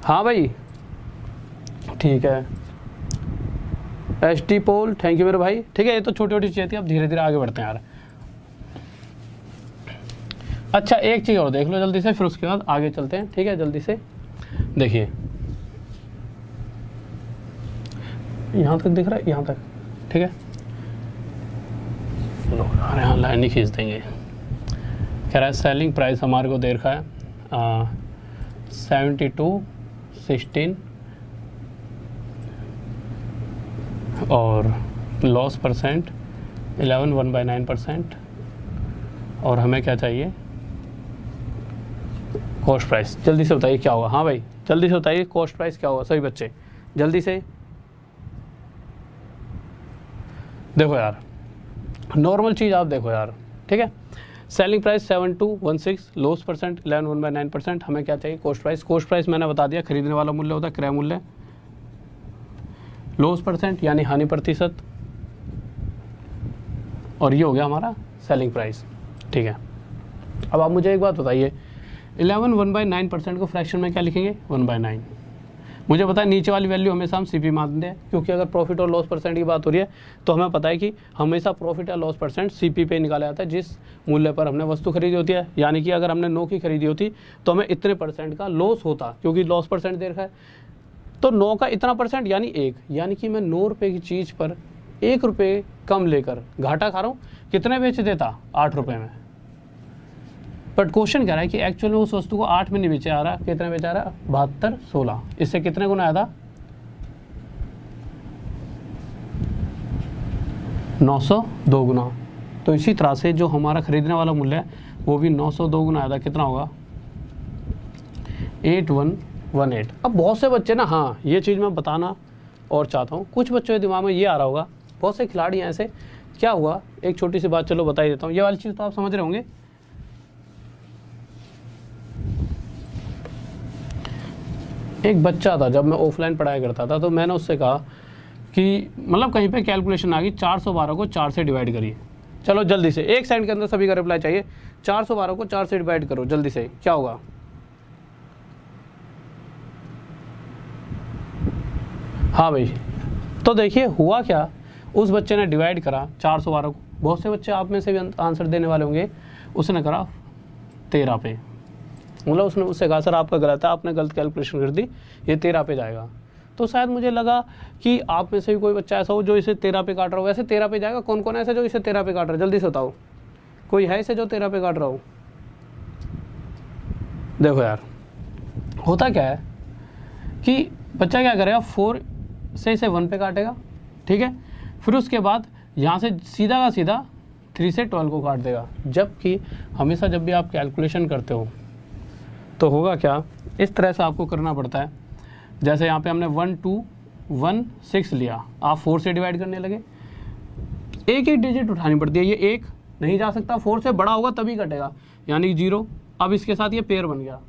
Speaker 1: हाँ भाई, ठीक है, H T pole, thank you मेरे भाई। ठीक है, ये तो छोटी छोटी चीज़ें थी, अब धीरे धीरे आगे बढ़ते हैं यार। अच्छा, एक चीज़ और देख लो जल्दी से, फिर उसके बाद आगे चलते हैं। ठीक है, जल्दी से देखिए, यहाँ तक दिख रहा है, यहाँ तक, ठीक है। अरे हाँ, लाइन ही खींच देंगे। कह रहा है सेलिंग प्राइस हमारे को दे रखा है 72.16 और लॉस परसेंट 11.1/9%, और हमें क्या चाहिए, कॉस्ट प्राइस। जल्दी से बताइए क्या होगा। हाँ भाई, जल्दी से बताइए कॉस्ट प्राइस क्या होगा, सभी बच्चे जल्दी से। देखो यार, नॉर्मल चीज़ आप देखो यार, ठीक है। सेलिंग प्राइस 7216, लॉस परसेंट 11.1/9%, हमें क्या चाहिए, कॉस्ट प्राइस। कॉस्ट प्राइस मैंने बता दिया, खरीदने वाला मूल्य होता है क्रय मूल्य, लॉस परसेंट यानी हानि प्रतिशत, और ये हो गया हमारा सेलिंग प्राइस। ठीक है, अब आप मुझे एक बात बताइए, 11.1/9% को फ्रैक्शन में क्या लिखेंगे, 1/9। मुझे पता है नीचे वाली वैल्यू हमेशा हम सीपी मानते हैं, क्योंकि अगर प्रॉफिट और लॉस परसेंट की बात हो रही है तो हमें पता है कि हमेशा प्रॉफिट या लॉस परसेंट सीपी पे निकाला जाता है, जिस मूल्य पर हमने वस्तु खरीदी होती है। यानी कि अगर हमने 9 की खरीदी होती तो हमें इतने % का लॉस होता, क्योंकि लॉस परसेंट दे रखा है। तो 9 का इतना % यानी 1, यानी कि मैं 9 रुपये की चीज़ पर 1 रुपये कम लेकर घाटा खा रहा हूँ। कितने बेच देता, 8 रुपये में। बट क्वेश्चन कह रहा है कि एक्चुअल में उस वस्तु को 8 में नहीं बेचा आ रहा, कितने बेचा रहा, 72.16। इससे कितने गुना आया था, 902 गुना। तो इसी तरह से जो हमारा खरीदने वाला मूल्य है वो भी 902 गुना आया था। कितना होगा, 8118। अब बहुत से बच्चे ना, हाँ ये चीज़ मैं बताना और चाहता हूँ, कुछ बच्चों के दिमाग में ये आ रहा होगा, बहुत से खिलाड़ी हैं ऐसे। क्या हुआ, एक छोटी सी बात चलो बता ही देता हूँ, ये वाली चीज़ तो आप समझ रहे होंगे। एक बच्चा था, जब मैं ऑफलाइन पढ़ाई करता था, तो मैंने उससे कहा कि मतलब कहीं पे कैलकुलेशन आ गई, 412 को 4 से डिवाइड करिए। चलो जल्दी से 1 सेकंड के अंदर सभी का रिप्लाई चाहिए। 412 को 4 से डिवाइड करो जल्दी से, क्या होगा? हाँ भाई, तो देखिए हुआ क्या, उस बच्चे ने डिवाइड करा 412 को, बहुत से बच्चे आप में से भी आंसर देने वाले होंगे, उसने करा 13 पे, मतलब उसने उससे कहा सर आपका गलत है, आपने गलत कैलकुलेशन कर दी, ये 13 पे जाएगा। तो शायद मुझे लगा कि आप में से भी कोई बच्चा ऐसा हो जो इसे 13 पे काट रहा हो। वैसे 13 पे जाएगा? कौन कौन है ऐसे जो इसे 13 पे काट रहा है? जल्दी से बताओ, कोई है इसे जो 13 पे काट रहा हो? देखो यार, होता क्या है कि बच्चा क्या करेगा, 4 से इसे 1 पे काटेगा, ठीक है, फिर उसके बाद यहाँ से सीधा का सीधा 3 से 12 को काट देगा। जबकि हमेशा जब भी आप कैलकुलेशन करते हो तो होगा क्या, इस तरह से आपको करना पड़ता है। जैसे यहाँ पे हमने 1 2 1 6 लिया, आप 4 से डिवाइड करने लगे, एक एक डिजिट उठानी पड़ती है, ये 1 नहीं जा सकता, 4 से बड़ा होगा तभी कटेगा, यानी 0। अब इसके साथ ये पेयर बन गया,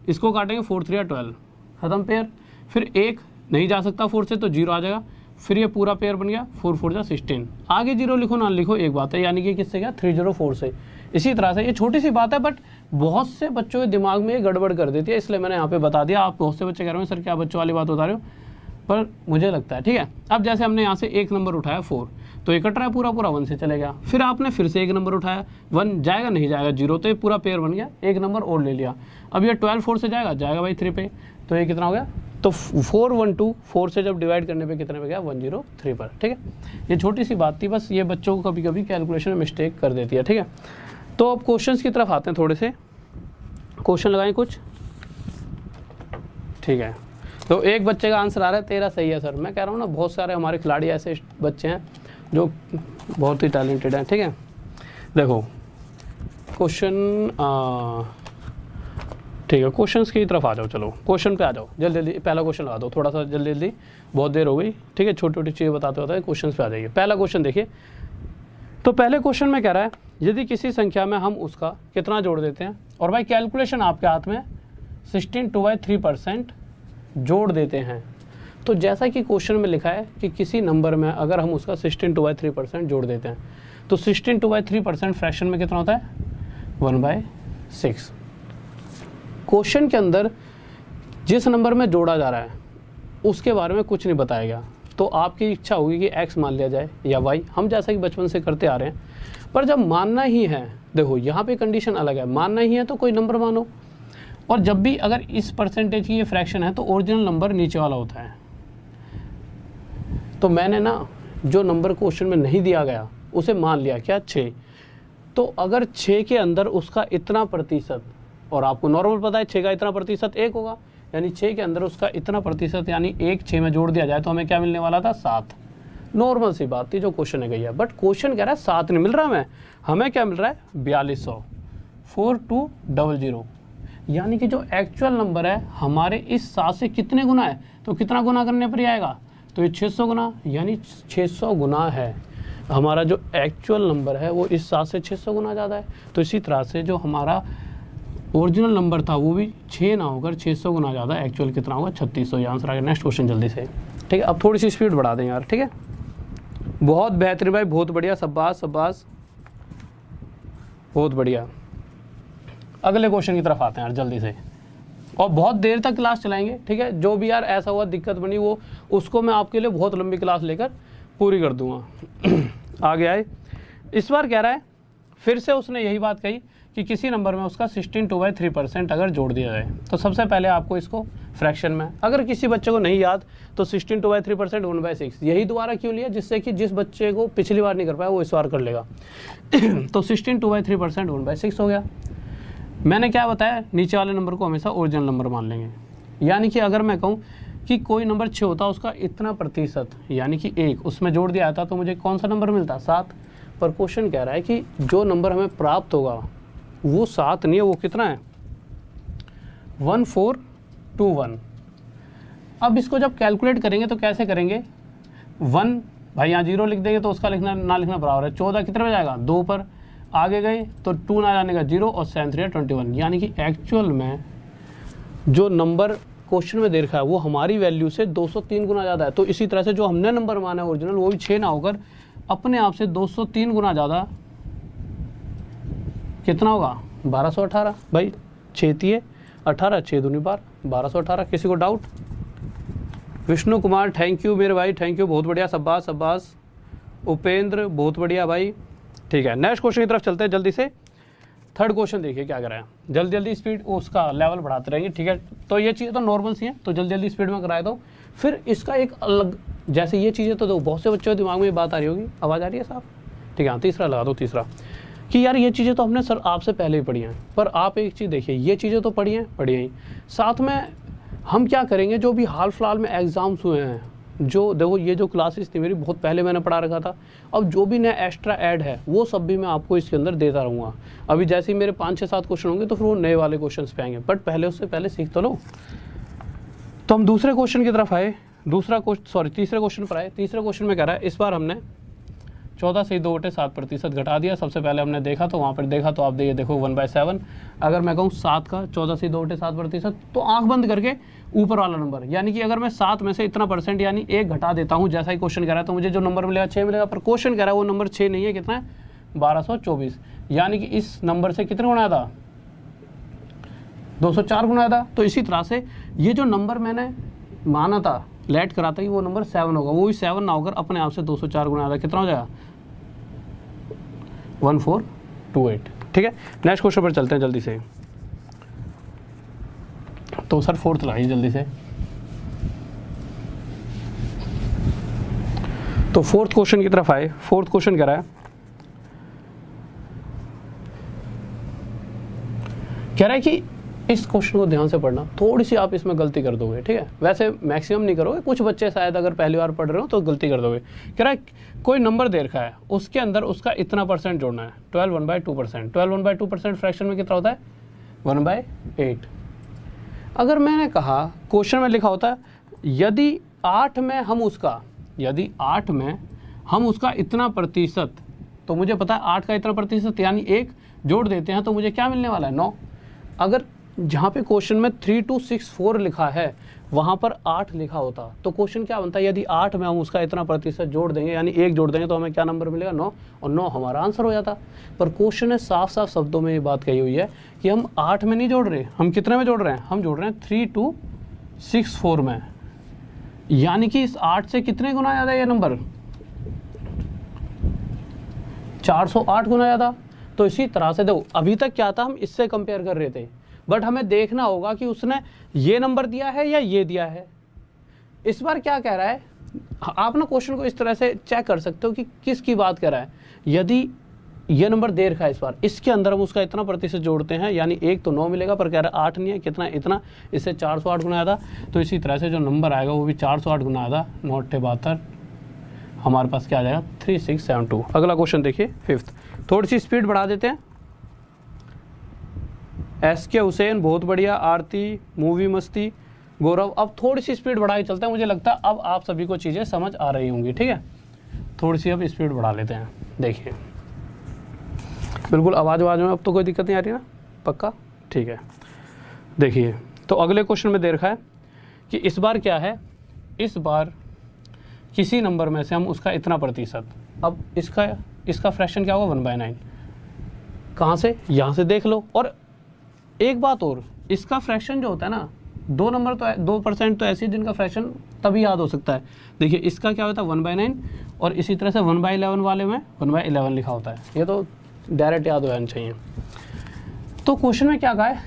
Speaker 1: इसको काटेंगे 4 3 12, ख़त्म पेयर। फिर 1 नहीं जा सकता 4 से, तो 0 आ जाएगा, फिर ये पूरा पेयर बन गया 4 4 16। आगे 0 लिखो ना लिखो एक बात है, यानी कि किससे गया 304 से। इसी तरह से ये छोटी सी बात है, बट बहुत से बच्चों के दिमाग में ये गड़बड़ कर देती है, इसलिए मैंने यहाँ पे बता दिया। आप बहुत से बच्चे कह रहे हो सर क्या बच्चों वाली बात बता रहे हो, पर मुझे लगता है ठीक है। अब जैसे हमने यहाँ से एक नंबर उठाया 4, तो ये कट रहा है पूरा पूरा 1 से चले गया। फिर आपने फिर से एक नंबर उठाया, 1 जाएगा नहीं जाएगा 0, तो ये पूरा पेयर बन गया, एक नंबर और ले लिया। अब ये 12 4 से जाएगा भाई 3 पे, तो ये कितना हो गया, तो 4 1 2 4 से जब डिवाइड करने पे कितने पे गया 103 पर, ठीक है। ये छोटी सी बात थी, बस ये बच्चों को कभी कभी कैलकुलेशन में मिस्टेक कर देती है, ठीक है। तो अब क्वेश्चंस की तरफ आते हैं, थोड़े से क्वेश्चन लगाएं कुछ, ठीक है। तो एक बच्चे का आंसर आ रहा है 13 सही है सर। मैं कह रहा हूँ ना, बहुत सारे हमारे खिलाड़ी ऐसे बच्चे हैं जो बहुत ही टैलेंटेड हैं, ठीक है। देखो क्वेश्चन, ठीक है, क्वेश्चंस की तरफ आ जाओ, चलो क्वेश्चन पे आ जाओ, जल्दी जल्दी पहला क्वेश्चन लगा दो, थोड़ा सा जल्दी जल्दी, बहुत देर हो गई, ठीक है। छोटी छोटी चीज़ें बताते होता है, क्वेश्चन पे आ जाइए। पहला क्वेश्चन देखिए, तो पहले क्वेश्चन में कह रहा है यदि किसी संख्या में हम उसका कितना जोड़ देते हैं, और भाई कैलकुलेशन आपके हाथ में 16/3% जोड़ देते हैं। तो जैसा कि क्वेश्चन में लिखा है कि किसी नंबर में अगर हम उसका 16/3% जोड़ देते हैं, तो 16/3% फ्रैक्शन में कितना होता है 1/6। क्वेश्चन के अंदर जिस नंबर में जोड़ा जा रहा है उसके बारे में कुछ नहीं बताया गया, तो आपकी इच्छा होगी कि x मान लिया जाए या y, हम जैसा कि बचपन से करते आ रहे हैं। पर जब मानना ही है, देखो यहाँ पे कंडीशन अलग है, मानना ही है तो कोई नंबर मानो। और जब भी अगर इस परसेंटेज की ये फ्रैक्शन है तो ओरिजिनल नंबर नीचे वाला होता है। तो मैंने ना जो नंबर क्वेश्चन में नहीं दिया गया उसे मान लिया, क्या 6। तो अगर 6 के अंदर उसका इतना प्रतिशत, और आपको नॉर्मल पता है 6 का इतना प्रतिशत 1 होगा, यानी 6 के अंदर उसका इतना प्रतिशत यानी 1 6 में जोड़ दिया जाए तो हमें क्या मिलने वाला था 7। नॉर्मल सी बात थी जो क्वेश्चन ने कही है, बट क्वेश्चन कह रहा है 7 नहीं मिल रहा हमें क्या मिल रहा है 4200, 4200, यानी कि जो एक्चुअल नंबर है हमारे इस 7 से कितने गुना है, तो कितना गुना करने पर ही आएगा, तो ये 600 गुना, यानी 600 गुना है हमारा जो एक्चुअल नंबर है, वो इस 7 से 600 गुना ज़्यादा है। तो इसी तरह से जो हमारा ओरिजिनल नंबर था वो भी 6 ना होकर 600 गुना ज़्यादा, एक्चुअल कितना होगा 3600। ये आंसर आ गया। नेक्स्ट क्वेश्चन जल्दी से, ठीक है। अब थोड़ी सी स्पीड बढ़ा दें यार, ठीक है। बहुत बेहतरीन भाई, बहुत बढ़िया, शाबाश शाबाश, बहुत बढ़िया। अगले क्वेश्चन की तरफ आते हैं यार जल्दी से, और बहुत देर तक क्लास चलाएंगे, ठीक है। जो भी यार ऐसा हुआ दिक्कत बनी वो उसको मैं आपके लिए बहुत लंबी क्लास लेकर पूरी कर दूंगा। आगे आए, इस बार कह रहा है फिर से उसने यही बात कही कि किसी नंबर में उसका 16/3% अगर जोड़ दिया जाए। तो सबसे पहले आपको इसको फ्रैक्शन में, अगर किसी बच्चे को नहीं याद तो 16/3% 1/6, यही दोबारा क्यों लिया, जिससे कि जिस बच्चे को पिछली बार नहीं कर पाया वो इस बार कर लेगा। तो 16/3% 1/6 हो गया। मैंने क्या बताया, नीचे वाले नंबर को हमेशा ओरिजिनल नंबर मान लेंगे, यानी कि अगर मैं कहूँ कि कोई नंबर 6 होता उसका इतना प्रतिशत यानी कि 1 उसमें जोड़ दिया था तो मुझे कौन सा नंबर मिलता 7। पर क्वेश्चन कह रहा है कि जो नंबर हमें प्राप्त होगा वो 7 नहीं है, वो कितना है 1421। अब इसको जब कैलकुलेट करेंगे तो कैसे करेंगे, 1 भाई यहाँ 0 लिख देंगे तो उसका लिखना ना लिखना बराबर है 14 कितने में जाएगा 2 पर, आगे गए तो 2 ना जाने का 0 और 7 3 21, यानी कि एक्चुअल में जो नंबर क्वेश्चन में दे रखा है वो हमारी वैल्यू से 203 गुना ज़्यादा है। तो इसी तरह से जो हमने नंबर माना है ओरिजिनल वो भी 6 ना होकर अपने आप से 203 गुना ज़्यादा कितना होगा 1218 भाई, 6 18 6 दूनी 1218। किसी को doubt? Vishnu Kumar thank you मेरे भाई, थैंक यू, बहुत बढ़िया, शाबाश शाबाश। उपेंद्र बहुत बढ़िया भाई। ठीक है, नेक्स्ट क्वेश्चन की तरफ चलते हैं जल्दी से। थर्ड क्वेश्चन देखिए क्या कर रहा है, जल्दी जल्दी स्पीड उसका लेवल बढ़ाते रहेंगे। ठीक है, तो ये चीज़ें तो नॉर्मल सी हैं, तो जल्दी जल्दी स्पीड में कराए दो। फिर इसका एक अलग, जैसे ये चीज़ें तो बहुत से बच्चों के दिमाग में ये बात आ रही होगी, आवाज़ आ रही है साहब? ठीक है, तीसरा लगा दो, तीसरा कि यार ये चीज़ें तो हमने सर आपसे पहले ही पढ़ी हैं, पर आप एक चीज़ देखिए, ये चीज़ें तो पढ़ी हैं ही, साथ में हम क्या करेंगे, जो भी हाल फिलहाल में एग्ज़ाम्स हुए हैं, जो देखो ये जो क्लासेस थी मेरी बहुत पहले मैंने पढ़ा रखा था, अब जो भी नया एक्स्ट्रा ऐड है वो सब भी मैं आपको इसके अंदर देता रहूँगा। अभी जैसे ही मेरे 5 6 7 क्वेश्चन होंगे तो फिर वो नए वाले क्वेश्चन पे आएंगे, बट पहले उससे पहले सीख तो लो। तो हम दूसरे क्वेश्चन की तरफ आए, तीसरे क्वेश्चन पर आए। तीसरे क्वेश्चन में कह रहा है, इस बार हमने 14 से 2/7% घटा दिया। सबसे पहले हमने देखा तो वहाँ पर देखा तो आप देखो 1/7। अगर मैं कहूँ 7 का 14 से 2/7%, तो आंख बंद करके ऊपर वाला नंबर, यानी कि अगर मैं 7 में से इतना परसेंट यानी 1 घटा देता हूँ, जैसा ही क्वेश्चन कह रहा है, तो मुझे जो नंबर मिलेगा 6 मिलेगा। पर क्वेश्चन कह रहा है वो नंबर 6 नहीं है, कितना है 1224, यानी कि इस नंबर से कितने गुना था 204 गुना था। तो इसी तरह से ये जो नंबर मैंने माना था, लेट करा था कि वो नंबर 7 होगा, वो भी 7 ना होकर अपने आप से 204 गुना था, कितना हो जाएगा 1428। ठीक है, नेक्स्ट क्वेश्चन पर चलते हैं जल्दी से। तो सर फोर्थ लगाइए जल्दी से। तो फोर्थ क्वेश्चन की तरफ आए। फोर्थ क्वेश्चन कह रहा है कि इस क्वेश्चन को ध्यान से पढ़ना, थोड़ी सी आप इसमें गलती कर दोगे। ठीक है, वैसे मैक्सिमम नहीं करोगे, कुछ बच्चे शायद अगर पहली बार पढ़ रहे हो तो गलती कर दोगे। कह रहा है कोई नंबर दे रखा है, उसके अंदर उसका इतना परसेंट जोड़ना है, 12 1/2%। 12 1/2% फ्रैक्शन में कितना होता है 1/8। अगर मैंने कहा क्वेश्चन में लिखा होता है यदि 8 में हम उसका इतना प्रतिशत, तो मुझे पता है 8 का इतना प्रतिशत यानी 1 जोड़ देते हैं तो मुझे क्या मिलने वाला है 9। अगर जहाँ पे क्वेश्चन में 3264 लिखा है वहाँ पर 8 लिखा होता तो क्वेश्चन क्या बनता है, यदि 8 में हम उसका इतना प्रतिशत जोड़ देंगे यानी 1 जोड़ देंगे तो हमें क्या नंबर मिलेगा 9, और 9 हमारा आंसर हो जाता। पर क्वेश्चन ने साफ साफ शब्दों में ये बात कही हुई है कि हम 8 में नहीं जोड़ रहे, हम कितने में जोड़ रहे हैं, हम जोड़ रहे हैं 3264 में, यानी कि इस 8 से कितने गुना ज़्यादा ये नंबर 408 गुना ज़्यादा। तो इसी तरह से देखो अभी तक क्या था, हम इससे कंपेयर कर रहे थे, बट हमें देखना होगा कि उसने ये नंबर दिया है या ये दिया है। इस बार क्या कह रहा है, आप ना क्वेश्चन को इस तरह से चेक कर सकते हो कि किसकी बात कर रहा है। यदि ये नंबर दे रखा है इस बार, इसके अंदर हम उसका इतना प्रतिशत जोड़ते हैं यानी 1 तो 9 मिलेगा, पर कह रहा है 8 नहीं है, कितना इतना, इससे 408 गुना आया था। तो इसी तरह से जो नंबर आएगा वो भी 408 गुना आया था, 9 हमारे पास क्या आ जाएगा 3672। अगला क्वेश्चन देखिए फिफ्थ, थोड़ी सी स्पीड बढ़ा देते हैं। SK हुसैन बहुत बढ़िया, आरती मूवी मस्ती, गौरव। अब थोड़ी सी स्पीड बढ़ा के चलते हैं, मुझे लगता है अब आप सभी को चीज़ें समझ आ रही होंगी। ठीक है, थोड़ी सी अब स्पीड बढ़ा लेते हैं। देखिए बिल्कुल आवाज़ में अब तो कोई दिक्कत नहीं आ रही ना, पक्का ठीक है। देखिए तो अगले क्वेश्चन में दे रखा है कि इस बार क्या है, इस बार किसी नंबर में से हम उसका इतना प्रतिशत, अब इसका फ्रैक्शन क्या होगा 1/9। कहाँ से, यहाँ से देख लो। और एक बात और, इसका फ्रैक्शन जो होता है ना, 2% तो ऐसे जिनका फ्रैक्शन तभी याद हो सकता है। देखिए इसका क्या होता है 1/9, और इसी तरह से 1/11 वाले में 1/11 लिखा होता है, ये तो डायरेक्ट याद हो जाना चाहिए। तो क्वेश्चन में क्या कहा है,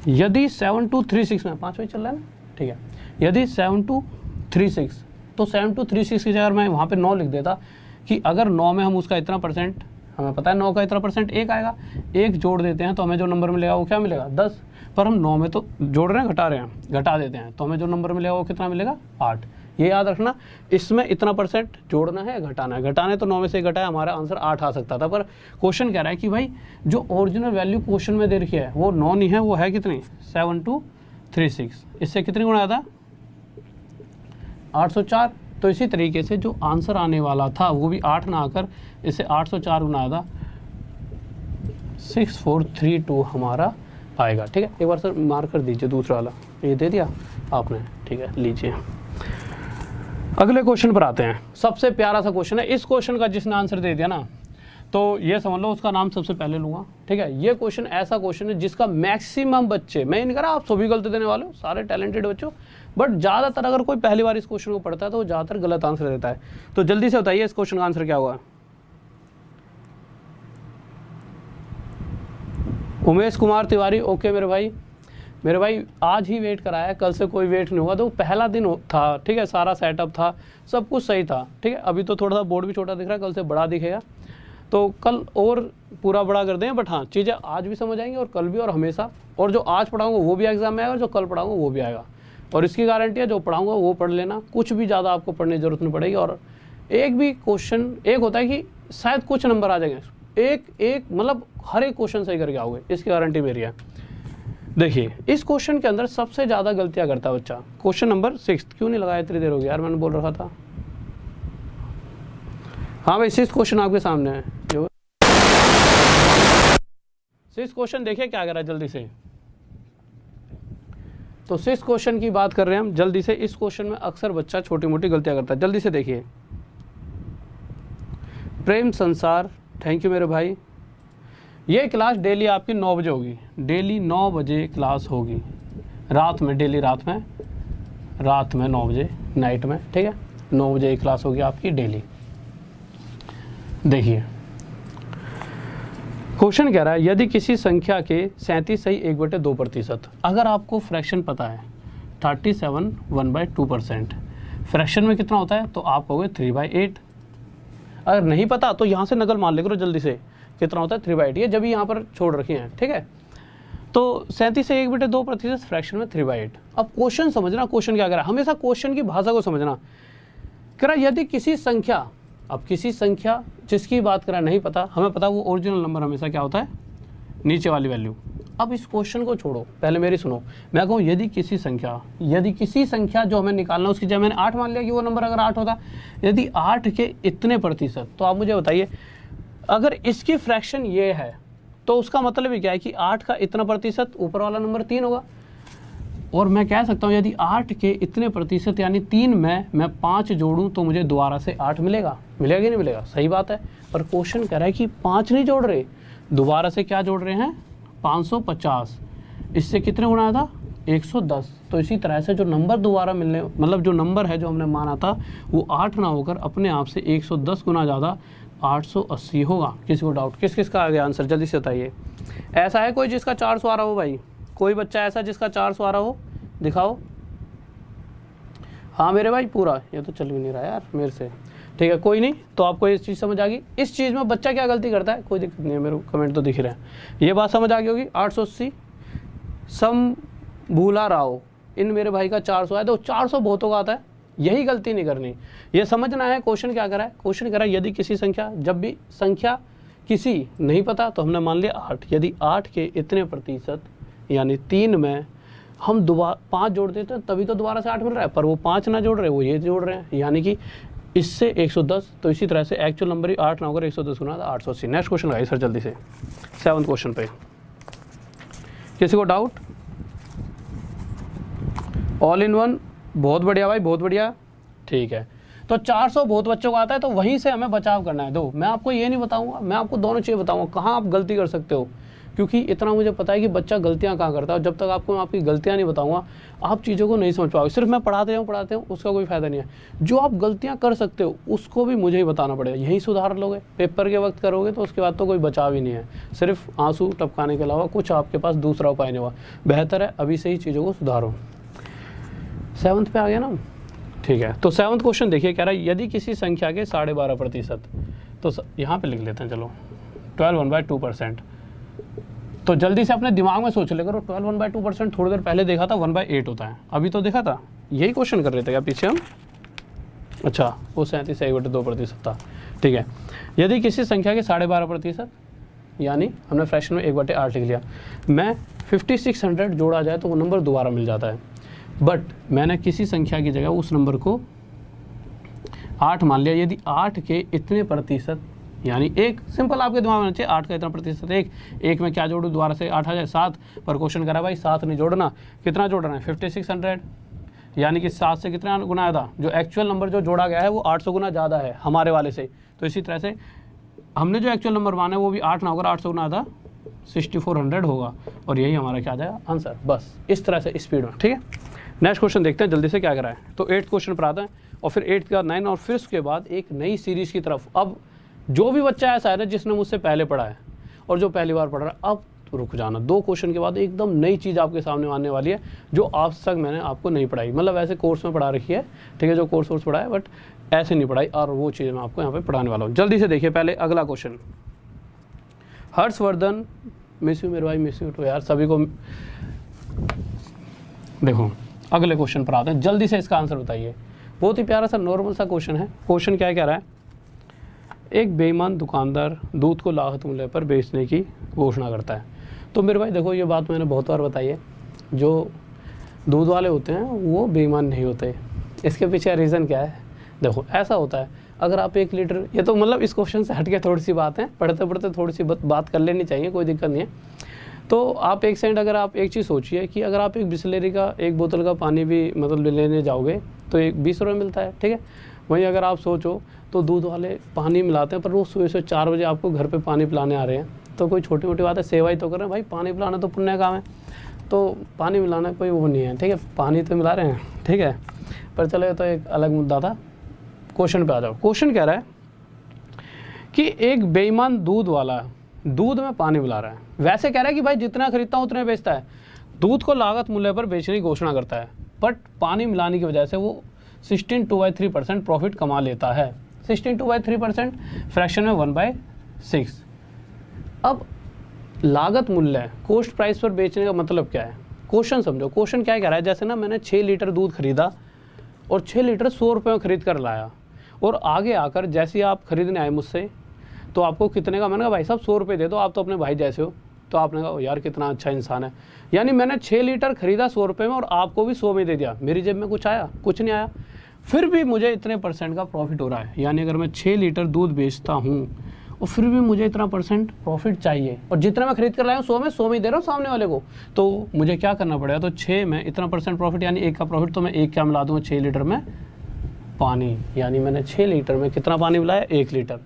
Speaker 1: यदि 7236 में 5 बजे चल रहा है ना, ठीक है, यदि 7236, तो 7236 की जगह मैं वहाँ पे 9 लिख देता कि अगर 9 में हम उसका इतना परसेंट, हमें पता है 9 का इतना परसेंट 1 आएगा, 1 जोड़ देते हैं तो हमें जो नंबर मिलेगा वो क्या मिलेगा 10। पर हम 9 में तो जोड़ रहे हैं, घटा रहे हैं, घटा देते हैं तो हमें जो नंबर मिलेगा वो कितना मिलेगा 8। ये याद रखना, इसमें इतना परसेंट जोड़ना है, घटाना है। घटाने तो 9 में से घटाया, हमारा आंसर 8 आ सकता था, पर क्वेश्चन कह रहा है कि भाई जो ओरिजिनल वैल्यू क्वेश्चन में दे रखी है वो 9 नहीं है, वो है कितनी 7236। इससे कितनी गुना आता 804। तो इसी तरीके से जो आंसर आने वाला था वो भी 8 ना आकर इससे 804 गुना आया, 6432 हमारा आएगा। ठीक है, एक बार सर मार्क कर दीजिए दूसरा वाला, ये दे दिया आपने, ठीक है लीजिए। अगले क्वेश्चन पर आते हैं, सबसे प्यारा सा क्वेश्चन है। इस क्वेश्चन का जिसने आंसर दे दिया ना, तो ये समझ लो उसका नाम सबसे पहले लूँगा, ठीक है। ये क्वेश्चन ऐसा क्वेश्चन है जिसका मैक्सिमम बच्चे, मैं नहीं कह रहा आप सभी गलती देने वाले हो, सारे टैलेंटेड बच्चों, बट ज़्यादातर अगर कोई पहली बार इस क्वेश्चन को पढ़ता है तो वो ज़्यादातर गलत आंसर देता है। तो जल्दी से बताइए इस क्वेश्चन का आंसर क्या होगा। उमेश कुमार तिवारी, ओके मेरे भाई आज ही वेट कराया है, कल से कोई वेट नहीं हुआ, तो पहला दिन था, ठीक है, सारा सेटअप था, सब कुछ सही था, ठीक है। अभी तो थोड़ा सा बोर्ड भी छोटा दिख रहा है, कल से बड़ा दिखेगा, तो कल और पूरा बड़ा कर दें, बट हाँ चीज़ें आज भी समझ आएंगी और कल भी और हमेशा, और जो आज पढ़ाऊंगा वो भी एग्जाम में आएगा और जो कल पढ़ाऊंगा वो भी आएगा, और इसकी गारंटी है जो पढ़ाऊंगा वो पढ़ लेना, कुछ भी ज़्यादा आपको पढ़ने की जरूरत नहीं पड़ेगी। और एक भी क्वेश्चन, एक होता है कि शायद कुछ नंबर आ जाएंगे, एक मतलब हर एक क्वेश्चन सही करके आओगे, इसकी गारंटी मेरी है। देखिए इस क्वेश्चन के अंदर सबसे ज़्यादा गलतियाँ करता है बच्चा। क्वेश्चन नंबर 6, क्यों नहीं लगाया, इतनी देर हो गई यार, मैंने बोल रहा था। हाँ भाई 6 क्वेश्चन आपके सामने है, जो 6 क्वेश्चन देखिए क्या करा जल्दी से। तो 6 क्वेश्चन की बात कर रहे हैं हम जल्दी से। इस क्वेश्चन में अक्सर बच्चा छोटी मोटी गलतियां करता है, जल्दी से देखिए। प्रेम संसार, थैंक यू मेरे भाई। ये क्लास डेली आपकी 9 बजे होगी, डेली 9 बजे क्लास होगी, रात में, डेली रात में 9 बजे नाइट में, ठीक है, 9 बजे क्लास होगी आपकी डेली। देखिए क्वेश्चन कह रहा है यदि किसी संख्या के 37 सही 1/2%, अगर आपको फ्रैक्शन पता है 37 1/2%, फ्रैक्शन में कितना होता है तो आप कहोगे 3/8। अगर नहीं पता तो यहाँ से नकल मान ले करो जल्दी से, कितना होता है 3/8, ये जब भी यहाँ पर छोड़ रखी हैं, ठीक है। तो 37 से 1/2% फ्रैक्शन में 3/8। अब क्वेश्चन समझना, क्वेश्चन क्या कह रहा है, हमेशा क्वेश्चन की भाषा को समझना। कह रहा यदि किसी संख्या, अब किसी संख्या जिसकी बात करा नहीं पता, हमें पता वो ओरिजिनल नंबर हमेशा क्या होता है, नीचे वाली वैल्यू। अब इस क्वेश्चन को छोड़ो, पहले मेरी सुनो, मैं कहूँ यदि किसी संख्या जो हमें निकालना, उसकी जगह मैंने 8 मान लिया कि वो नंबर अगर 8 होता, यदि 8 के इतने प्रतिशत, तो आप मुझे बताइए अगर इसकी फ्रैक्शन ये है तो उसका मतलब ही क्या है कि 8 का इतना प्रतिशत, ऊपर वाला नंबर 3 होगा। और मैं कह सकता हूँ यदि 8 के इतने प्रतिशत यानी 3 में मैं 5 जोड़ूं तो मुझे दोबारा से 8 मिलेगा कि नहीं मिलेगा, सही बात है। पर क्वेश्चन कह रहा है कि 5 नहीं जोड़ रहे, दोबारा से क्या जोड़ रहे हैं, 550। इससे कितने गुना था, 110। तो इसी तरह से जो नंबर दोबारा मिलने, मतलब जो नंबर है जो हमने माना था वो 8 ना होकर अपने आप से 110 गुना ज़्यादा 880 होगा। किसी को डाउट, किस का आ गया आंसर, जल्दी से बताइए। ऐसा है कोई जिसका 400 आ रहा हो भाई, कोई बच्चा ऐसा जिसका 400 आ रहा हो, दिखाओ। हाँ मेरे भाई पूरा, ये तो चल भी नहीं रहा यार मेरे से, ठीक है कोई नहीं। तो आपको ये चीज़ समझ आ गई। इस चीज़ में बच्चा क्या गलती करता है, कोई दिक्कत नहीं है, मेरे को कमेंट तो दिख रहे हैं, ये बात समझ आ गई होगी। 880 सम भूला राव, इन मेरे भाई का 400 है, तो 400 बहुतों का आता है, यही गलती नहीं करनी, ये समझना है। क्वेश्चन क्या करा है, क्वेश्चन करा है यदि किसी संख्या, जब भी संख्या किसी नहीं पता तो हमने मान लिया 8, यदि 8 के इतने प्रतिशत यानी 3 में हम दोबारा 5 जोड़ देते हैं तभी तो दोबारा से 8 मिल रहा है, पर वो 5 ना जोड़ रहे, वो ये जोड़ रहे हैं, यानी कि इससे 110। तो इसी तरह से एक्चुअल नंबर ही 8 ना होकर 110 गुना 880। नेक्स्ट क्वेश्चन आइए सर जल्दी से, 7th क्वेश्चन पे। किसी को डाउट? ऑल इन वन, बहुत बढ़िया भाई, बहुत बढ़िया, ठीक है। तो 400 बहुत बच्चों को आता है, तो वहीं से हमें बचाव करना है। दो, मैं आपको ये नहीं बताऊंगा, मैं आपको दोनों चीज़ें बताऊंगा कहाँ आप गलती कर सकते हो, क्योंकि इतना मुझे पता है कि बच्चा गलतियां कहाँ करता है। और जब तक आपको मैं आपकी गलतियां नहीं बताऊंगा आप चीज़ों को नहीं समझ पाओगे। सिर्फ मैं पढ़ाते हूँ उसका कोई फायदा नहीं है। जो आप गलतियां कर सकते हो उसको भी मुझे ही बताना पड़ेगा, यही सुधार लोगे। पेपर के वक्त करोगे तो उसके बाद तो कोई बचाव ही नहीं है, सिर्फ आंसू टपकाने के अलावा कुछ आपके पास दूसरा उपाय नहीं हुआ। बेहतर है अभी से ही चीज़ों को सुधारो। 7th पे आ गया ना, ठीक है। तो 7th क्वेश्चन देखिए, कह रहा है यदि किसी संख्या के 12.5%, तो यहाँ पे लिख लेते हैं, चलो 12 1/2%। तो जल्दी से अपने दिमाग में सोच ले करो, 12 1/2%, थोड़ी देर पहले देखा था 1/8 होता है, अभी तो देखा था, यही क्वेश्चन कर रहे थे क्या पीछे हम? अच्छा, वो 37 से 1/2% था, ठीक है। यदि किसी संख्या के 12.5% यानी हमने फ्रैक्शन में 1/8 लिख लिया, मैं 5600 जोड़ा जाए तो वो नंबर दोबारा मिल जाता है। बट मैंने किसी संख्या की जगह उस नंबर को 8 मान लिया। यदि 8 के इतने प्रतिशत यानी एक सिंपल आपके दिमाग में चाहिए, 8 का इतना प्रतिशत, एक में क्या जोड़ूँ, दोबारा से 8 आ जाए 7, पर क्वेश्चन करा भाई 7 नहीं जोड़ना, कितना जोड़ना है 5600, यानी कि 7 से कितना गुना आया था, जो एक्चुअल नंबर जो जोड़ा गया है वो 800 गुना ज़्यादा है हमारे वाले से। तो इसी तरह से हमने जो एक्चुअल नंबर माना है वो भी 8 ना होकर 8 से गुना आधा 6400 होगा, और यही हमारा क्या आ जाएगा आंसर। बस इस तरह से स्पीड में, ठीक है। नेक्स्ट क्वेश्चन देखते हैं जल्दी से क्या करा है। तो 8th क्वेश्चन पर आता है, और फिर 8th के बाद 9, और फिर उसके बाद एक नई सीरीज़ की तरफ। अब जो भी बच्चा ऐसा है ना जिसने मुझसे पहले पढ़ा है और जो पहली बार पढ़ रहा है, अब रुक जाना, 2 क्वेश्चन के बाद एकदम नई चीज़ आपके सामने आने वाली है जो आज तक मैंने आपको नहीं पढ़ाई। मतलब ऐसे कोर्स में पढ़ा रखी है, ठीक है, जो कोर्स पढ़ा है, बट ऐसे नहीं पढ़ाई, और वो चीज़ मैं आपको यहाँ पे पढ़ाने वाला हूँ। जल्दी से देखिए पहले अगला क्वेश्चन। हर्षवर्धन, मिस यू मेरे भाई, मिस यू तो यार सभी को। देखो अगले क्वेश्चन पर आते हैं, जल्दी से इसका आंसर बताइए। बहुत ही प्यारा सा नॉर्मल सा क्वेश्चन है। क्वेश्चन क्या कह रहा है, एक बेईमान दुकानदार दूध को लागत मूल्य पर बेचने की घोषणा करता है। तो मेरे भाई देखो, ये बात मैंने बहुत बार बताई है, जो दूध वाले होते हैं वो बेईमान नहीं होते। इसके पीछे रीज़न क्या है, देखो ऐसा होता है, अगर आप 1 लीटर, ये तो मतलब इस क्वेश्चन से हट के थोड़ी सी बात है, पढ़ते पढ़ते थोड़ी सी बात कर लेनी चाहिए, कोई दिक्कत नहीं है। तो आप एक सेकंड, अगर आप एक चीज़ सोचिए कि अगर आप एक बिस्लेरी का 1 बोतल का पानी भी मतलब लेने जाओगे तो एक 20 रुपये मिलता है, ठीक है। वहीं अगर आप सोचो तो दूध वाले पानी मिलाते हैं, पर वो सुबह से 4 बजे आपको घर पे पानी पिलाने आ रहे हैं, तो कोई छोटी मोटी बात है, सेवा ही तो कर रहे हैं भाई, पानी पिलाना तो पुण्य काम है, तो पानी मिलाना कोई वो नहीं है, ठीक है, पानी तो मिला रहे हैं, ठीक है। पर चलो तो एक अलग मुद्दा था। क्वेश्चन पे आ जाओ। क्वेश्चन कह रहा है कि एक बेईमान दूध वाला दूध में पानी मिला रहा है। वैसे कह रहा है कि भाई जितना खरीदता हूँ उतने बेचता है, दूध को लागत मूल्य पर बेचने की घोषणा करता है, बट पानी मिलाने की वजह से वो 16/2/3% प्रॉफिट कमा लेता है। 16/2/3% फ्रैक्शन में 1/6। अब लागत मूल्य कॉस्ट प्राइस पर बेचने का मतलब क्या है, क्वेश्चन समझो। क्वेश्चन क्या कह रहा है, जैसे ना मैंने 6 लीटर दूध खरीदा और 6 लीटर 100 रुपये में खरीद कर लाया, और आगे आकर जैसे आप खरीदने आए मुझसे तो आपको कितने का, मैंने कहा भाई साहब 100 रुपये दे दो, आप तो अपने भाई जैसे हो। तो आपने कहा यार कितना अच्छा इंसान है, यानी मैंने 6 लीटर खरीदा 100 रुपये में और आपको भी 100 में दे दिया, मेरी जेब में कुछ आया, कुछ नहीं आया, फिर भी मुझे इतने % का प्रॉफिट हो रहा है। यानी अगर मैं 6 लीटर दूध बेचता हूँ और फिर भी मुझे इतना % प्रॉफिट चाहिए, और जितना मैं खरीद कर लाया हूँ 100 में 100 में ही दे रहा हूँ सामने वाले को, तो मुझे क्या करना पड़ेगा, तो 6 में इतना % प्रॉफिट, यानी 1 का प्रॉफिट, तो मैं 1 क्या मिला दूँगा 6 लीटर में पानी, यानी मैंने 6 लीटर में कितना पानी मिलाया, 1 लीटर।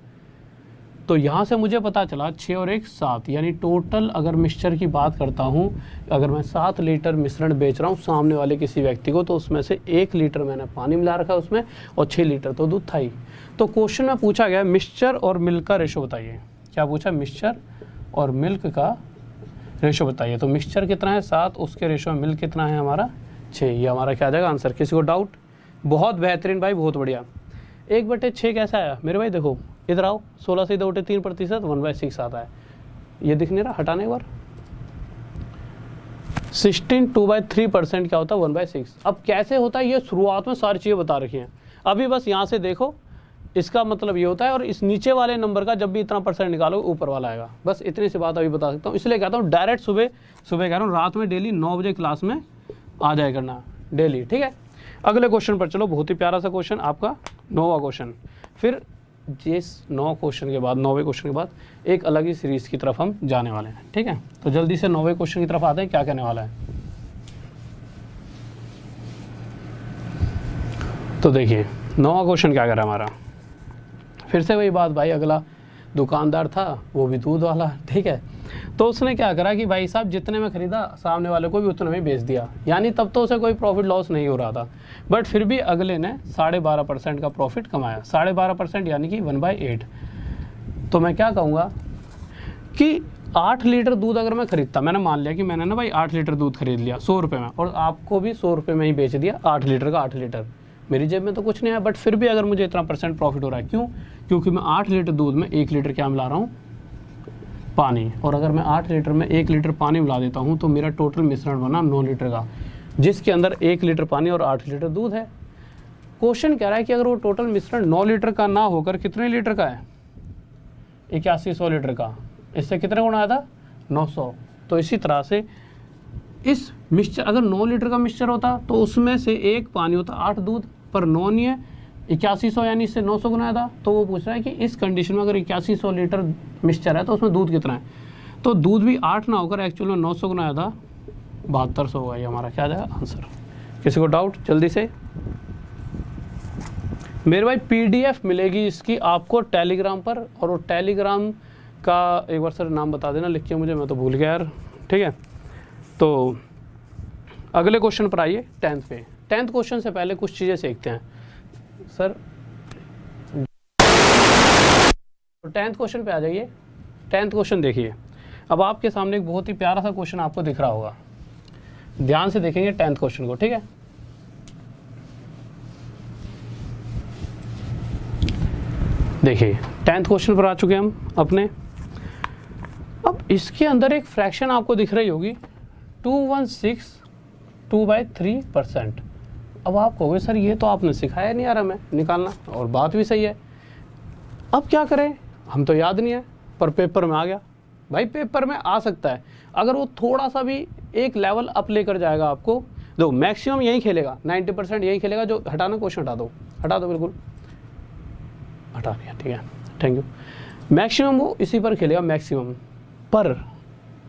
Speaker 1: तो यहाँ से मुझे पता चला 6 और 1 7, यानी टोटल अगर मिक्सचर की बात करता हूँ, अगर मैं 7 लीटर मिश्रण बेच रहा हूँ सामने वाले किसी व्यक्ति को, तो उसमें से 1 लीटर मैंने पानी मिला रखा है उसमें, और 6 लीटर तो दूध था ही। तो क्वेश्चन में पूछा गया मिक्सचर और मिल्क का रेशो बताइए। क्या पूछा, मिक्सचर और मिल्क का रेशो बताइए। तो मिक्सचर कितना है 7, उसके रेशो में मिल्क कितना है हमारा 6, ये हमारा क्या आ जाएगा आंसर। किसी को डाउट? बहुत बेहतरीन भाई, बहुत बढ़िया। 1/6 कैसा आया मेरे भाई, देखो इधर आओ, 16 से 3% 1/6 आता है, ये दिख नहीं रहा, हटाने एक बार। 16/2/3% क्या होता है 1/6। अब कैसे होता है ये शुरुआत में सारी चीज़ें बता रखी हैं, अभी बस यहाँ से देखो, इसका मतलब ये होता है, और इस नीचे वाले नंबर का जब भी इतना % निकालो ऊपर वाला आएगा, बस इतनी सी बात अभी बता सकता हूँ। इसलिए कहता हूँ डायरेक्ट सुबह कह रहा हूँ, रात में डेली 9 बजे क्लास में आ जाए करना डेली, ठीक है। अगले क्वेश्चन पर चलो, बहुत ही प्यारा सा क्वेश्चन आपका 9वां क्वेश्चन। फिर जिस 9 क्वेश्चन के बाद, 9वें क्वेश्चन के बाद एक अलग ही सीरीज की तरफ हम जाने वाले हैं, ठीक है। तो जल्दी से 9वें क्वेश्चन की तरफ आते हैं, क्या कहने वाला है। तो देखिए 9वां क्वेश्चन क्या कर रहा है हमारा, फिर से वही बात भाई, अगला दुकानदार था वो भी दूध वाला, ठीक है। तो उसने क्या करा कि भाई साहब जितने में खरीदा सामने वाले को भी उतने में बेच दिया, यानी तब तो उसे कोई प्रॉफिट लॉस नहीं हो रहा था, बट फिर भी अगले ने 12.5% का प्रॉफिट कमाया। 12.5% यानी कि 1/8। तो मैं क्या कहूँगा कि 8 लीटर दूध अगर मैं खरीदता, मैंने मान लिया कि मैंने ना भाई 8 लीटर दूध खरीद लिया 100 रुपये में, और आपको भी 100 रुपये में ही बेच दिया 8 लीटर का 8 लीटर, मेरी जेब में तो कुछ नहीं आया, बट फिर भी अगर मुझे इतना % प्रॉफिट हो रहा है, क्यों? क्योंकि मैं 8 लीटर दूध में 1 लीटर क्या मिला रहा हूँ, पानी। और अगर मैं 8 लीटर में 1 लीटर पानी मिला देता हूँ तो मेरा टोटल मिश्रण बना 9 लीटर का, जिसके अंदर 1 लीटर पानी और 8 लीटर दूध है। क्वेश्चन कह रहा है कि अगर वो टोटल मिश्रण 9 लीटर का ना होकर कितने लीटर का है, 8100 लीटर का, इससे कितने गुना आया था 900। तो इसी तरह से इस मिक्सचर, अगर 9 लीटर का मिक्सचर होता तो उसमें से 1 पानी होता, 8 दूध, पर 9 नहीं है, 8100 यानी इससे 900 गुना था। तो वो पूछ रहा है कि इस कंडीशन में अगर 8100 लीटर मिक्सचर है तो उसमें दूध कितना है, तो दूध भी 8 ना होकर एक्चुअल में 900 गुना आया था, 7200 होगा, ये हमारा क्या आ जाएगा आंसर। किसी को डाउट? जल्दी से मेरे भाई PDF मिलेगी इसकी आपको टेलीग्राम पर, और वो टेलीग्राम का एक बार सर नाम बता देना लिख के मुझे, मैं तो भूल गया यार। ठीक है, तो अगले क्वेश्चन पर आइए 10th पे। 10th क्वेश्चन से पहले कुछ चीज़ें सीखते हैं सर। तो 10th क्वेश्चन पे आ जाइए। 10th क्वेश्चन देखिए, अब आपके सामने एक बहुत ही प्यारा सा क्वेश्चन आपको दिख रहा होगा, ध्यान से देखेंगे 10th क्वेश्चन को। ठीक है, देखिए 10th क्वेश्चन पर आ चुके हैं हम अपने। अब इसके अंदर एक फ्रैक्शन आपको दिख रही होगी 216/3%। अब आप कहोगे सर ये तो आपने सिखाया नहीं यार हमें निकालना, और बात भी सही है। अब क्या करें, हम तो याद नहीं है, पर पेपर में आ गया। भाई पेपर में आ सकता है, अगर वो थोड़ा सा भी एक लेवल अप लेकर जाएगा आपको। दो मैक्सिमम यही खेलेगा, 90% यही खेलेगा। जो हटाना क्वेश्चन हटा दो बिल्कुल, हटा दिया, ठीक है, थैंक यू। मैक्सिमम वो इसी पर खेलेगा मैक्सिमम, पर